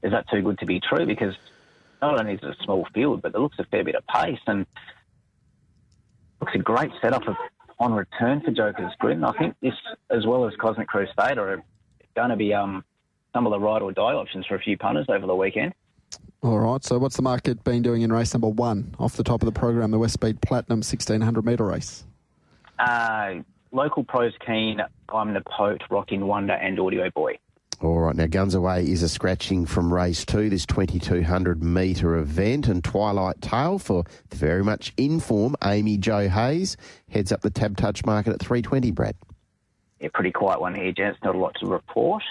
is that too good to be true? Because not only is it a small field, but there looks a fair bit of pace and looks a great setup on return for Joker's Grin. I think this, as well as Cosmic Crusader, are going to be some of the ride or die options for a few punters over the weekend. All right, so what's the market been doing in race number 1 off the top of the program, the West Speed Platinum 1,600 metre race? Local pros keen, I'm the Pote, Rockin' Wonder and Audio Boy. All right, now Guns Away is a scratching from race 2, this 2,200 metre event, and Twilight Tale for very much in form, Amy Jo Hayes, heads up the Tab Touch market at $3.20, Brad. Yeah, pretty quiet one here, gents, not a lot to report.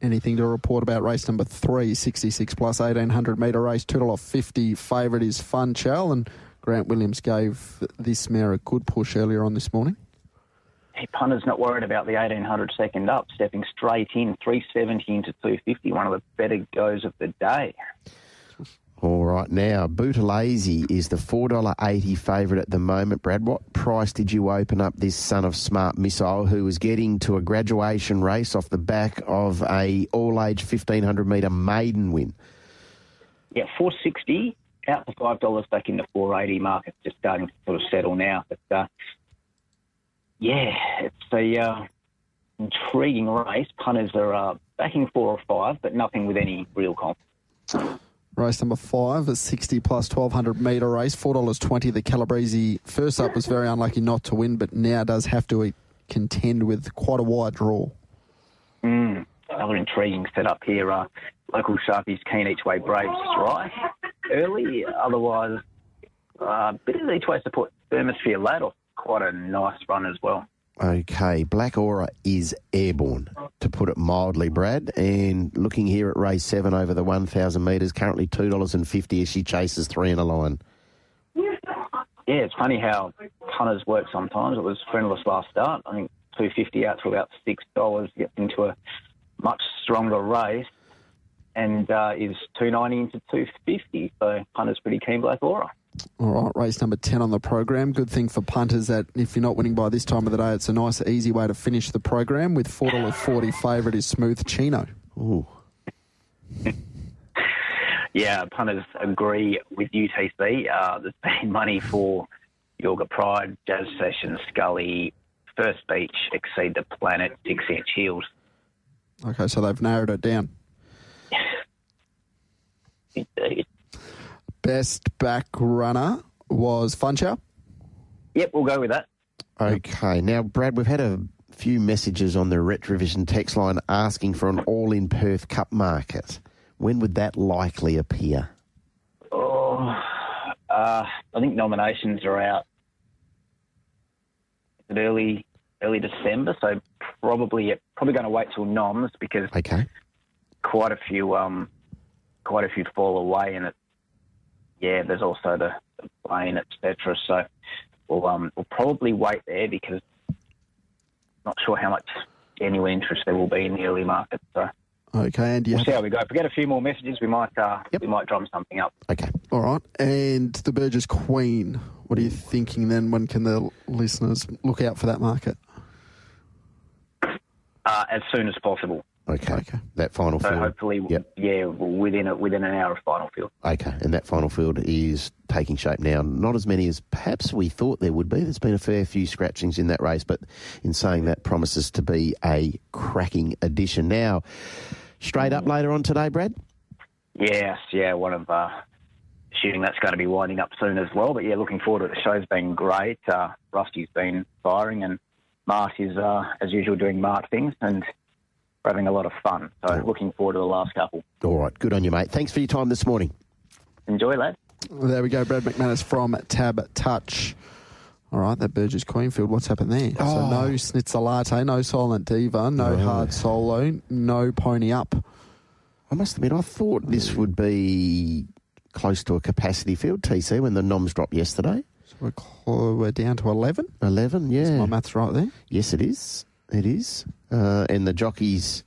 Anything to report about race number 3, 66 plus 1800 metre race, $2.50 favourite is Fun Chal, and Grant Williams gave this mare a good push earlier on this morning. Hey, punter's not worried about the 1800 second up, stepping straight in, 370 into 250, one of the better goes of the day. All right, now, Bootalese is the $4.80 favourite at the moment. Brad, what price did you open up this son of Smart Missile, who was getting to a graduation race off the back of a all-age 1,500 metre maiden win? Yeah, $4.60, out to $5 back in the $4.80 market, just starting to sort of settle now. But, it's a intriguing race. Punters are backing 4 or 5, but nothing with any real confidence. Race number 5, a 60 plus 1,200 metre race, $4.20. The Calabrese first up was very unlucky not to win, but now does have to contend with quite a wide draw. Another intriguing setup here. Local Sharpies keen each way Braves strike early. Otherwise, a bit of each way support. Thermosphere late off quite a nice run as well. Okay, Black Aura is airborne, to put it mildly, Brad. And looking here at race 7 over the 1,000 metres, currently $2.50 as she chases 3 in a line. Yeah, it's funny how punters work sometimes. It was friendless last start. I think $2.50 out to about $6, gets into a much stronger race, and is $2.90 into $2.50. So punter's pretty keen Black Aura. All right, race number 10 on the program. Good thing for punters that if you're not winning by this time of the day, it's a nice, easy way to finish the program with $4.40 favourite is Smooth Chino. Ooh. Yeah, punters agree with UTC. There's been money for Yorga Pride, Jazz Sessions, Scully, First Beach, Exceed the Planet, 6-inch heels. Okay, so they've narrowed it down. Indeed. Best back runner was Fun Chal? Yep, we'll go with that. Okay. Now, Brad, we've had a few messages on the Retrovision text line asking for an all-in Perth Cup market. When would that likely appear? I think nominations are out early December, so probably going to wait till noms because quite a few fall away, and there's also the plane, etc. So we'll probably wait there because not sure how much genuine interest there will be in the early market. So okay, and we'll see how we go. If we get a few more messages, we might drum something up. Okay, all right. And the Burgess Queen, what are you thinking then? When can the listeners look out for that market? As soon as possible. Okay. That final field. So hopefully, within an hour of final field. Okay, and that final field is taking shape now. Not as many as perhaps we thought there would be. There's been a fair few scratchings in that race, but in saying that, promises to be a cracking edition. Now, straight up later on today, Brad? Yes, one of shooting that's going to be winding up soon as well. But looking forward to it. The show's been great. Rusty's been firing, and Mart is, as usual, doing Mart things, and we're having a lot of fun. So looking forward to the last couple. All right, good on you, mate. Thanks for your time this morning. Enjoy, lad. There we go, Brad McMannus from Tab Touch. All right, that Burgess Queenfield, what's happened there? So no Schnitzer Latte, no Silent Diva, no Hard Solo, no Pony Up. I must admit, I thought this would be close to a capacity field, TC, when the noms dropped yesterday. So we're down to 11? 11, yeah. Is my maths right there? Yes, it is. It is. And the jockeys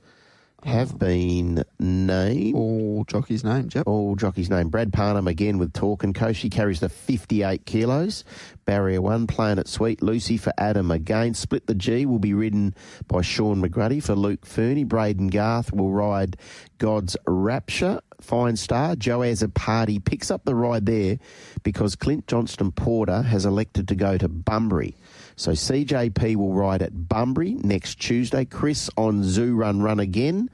have been named. All jockeys named, yep. All jockeys named. Brad Parnham again with Talk and Co. She carries the 58 kilos. Barrier 1, Playing It Sweet. Lucy for Adam again. Split the G will be ridden by Sean McGruddy for Luke Fernie. Braden Garth will ride God's Rapture. Fine Star. Joaz Party picks up the ride there because Clint Johnston Porter has elected to go to Bunbury. So CJP will ride at Bunbury next Tuesday. Chris on Zoo Run again.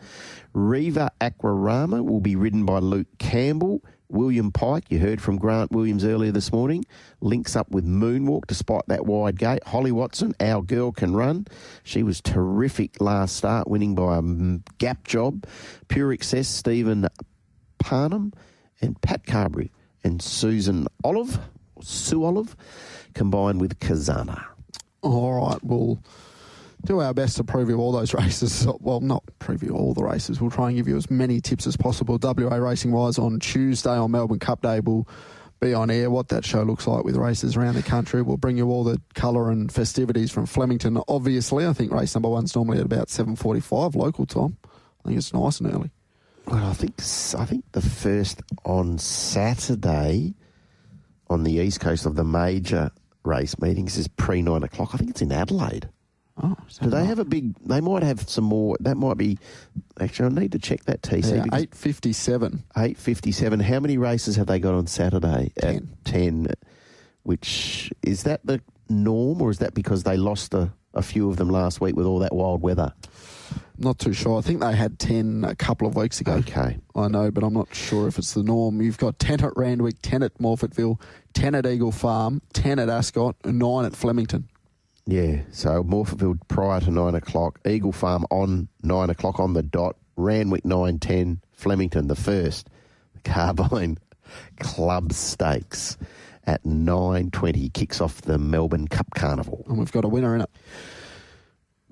Reva Aquarama will be ridden by Luke Campbell. William Pike, you heard from Grant Williams earlier this morning, links up with Moonwalk despite that wide gate. Holly Watson, our girl, can run. She was terrific last start, winning by a gap job. Pure Excess, Stephen Parnham and Pat Carberry and Sue Olive, combined with Kazana. All right, well, do our best to preview all those races. Well, not preview all the races. We'll try and give you as many tips as possible. WA Racing-wise, on Tuesday on Melbourne Cup Day, we'll be on air what that show looks like with races around the country. We'll bring you all the colour and festivities from Flemington. Obviously, I think race number 1's normally at about 7:45 local time. I think it's nice and early. Well, I think the first on Saturday on the east coast of the major race meetings is pre-9 o'clock. I think it's in Adelaide. Oh, do they have a big... They might have some more... That might be... Actually, I need to check that, TC. Yeah, 8:57. 8:57. How many races have they got on Saturday? 10. 10. Which... Is that the norm, or is that because they lost a few of them last week with all that wild weather? Not too sure. I think they had 10 a couple of weeks ago. Okay. I know, but I'm not sure if it's the norm. You've got 10 at Randwick, 10 at Morfettville, 10 at Eagle Farm, 10 at Ascot, and 9 at Flemington. Yeah, so Morfettville prior to 9 o'clock, Eagle Farm on 9 o'clock on the dot, Randwick 9:10, Flemington the first, the Carbine Club Stakes at 9:20 kicks off the Melbourne Cup Carnival. And we've got a winner in it.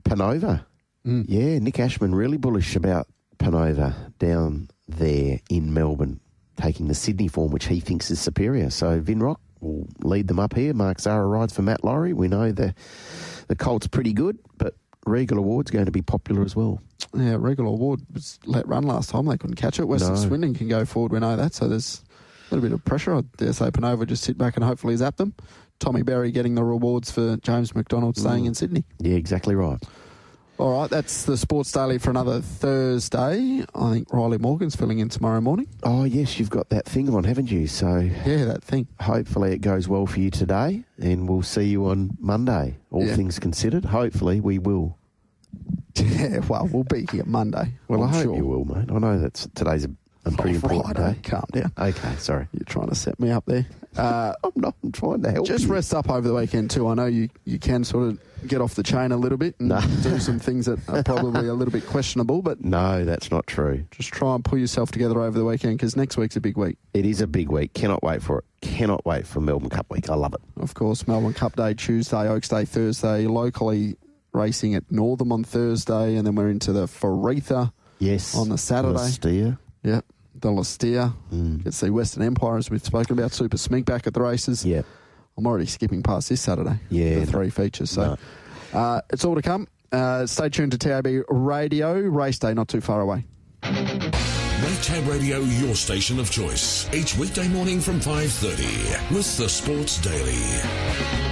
Panova. Yeah, Nick Ashman really bullish about Panova down there in Melbourne, taking the Sydney form, which he thinks is superior. So Vinrock will lead them up here. Mark Zara rides for Matt Laurie. We know the colt's pretty good, but Regal Award's going to be popular as well. Yeah, Regal Award was let run last time. They couldn't catch it. Western Swindon can go forward. We know that. So there's a little bit of pressure. I dare say Panova just sit back and hopefully zap them. Tommy Berry getting the rewards for James McDonald staying in Sydney. Yeah, exactly right. All right, that's the Sports Daily for another Thursday. I think Riley Morgan's filling in tomorrow morning. Oh, yes, you've got that thing on, haven't you? So yeah, that thing. Hopefully it goes well for you today, and we'll see you on Monday. All things considered, hopefully we will. Yeah, well, we'll be here Monday. Well, I hope you will, mate. I know that today's a pretty important day. Calm down. Okay, sorry. You're trying to set me up there. I'm not. I'm trying to help Just you. rest up over the weekend too. I know you can sort of get off the chain a little bit and do some things that are probably a little bit questionable, but no, that's not true. Just try and pull yourself together over the weekend because next week's a big week. It is a big week. Cannot wait for it. Cannot wait for Melbourne Cup week. I love it. Of course, Melbourne Cup Day Tuesday, Oaks Day Thursday, locally racing at Northam on Thursday, and then we're into the Faretha on the Saturday. Lastia. Yep. The Lastia. Get to see Western Empire, as we've spoken about. Super Smink back at the races. Yeah. I'm already skipping past this Saturday. Yeah. The 3 features. So it's all to come. Stay tuned to TAB Radio. Race day not too far away. Make Tab Radio your station of choice. Each weekday morning from 5:30 with the Sports Daily.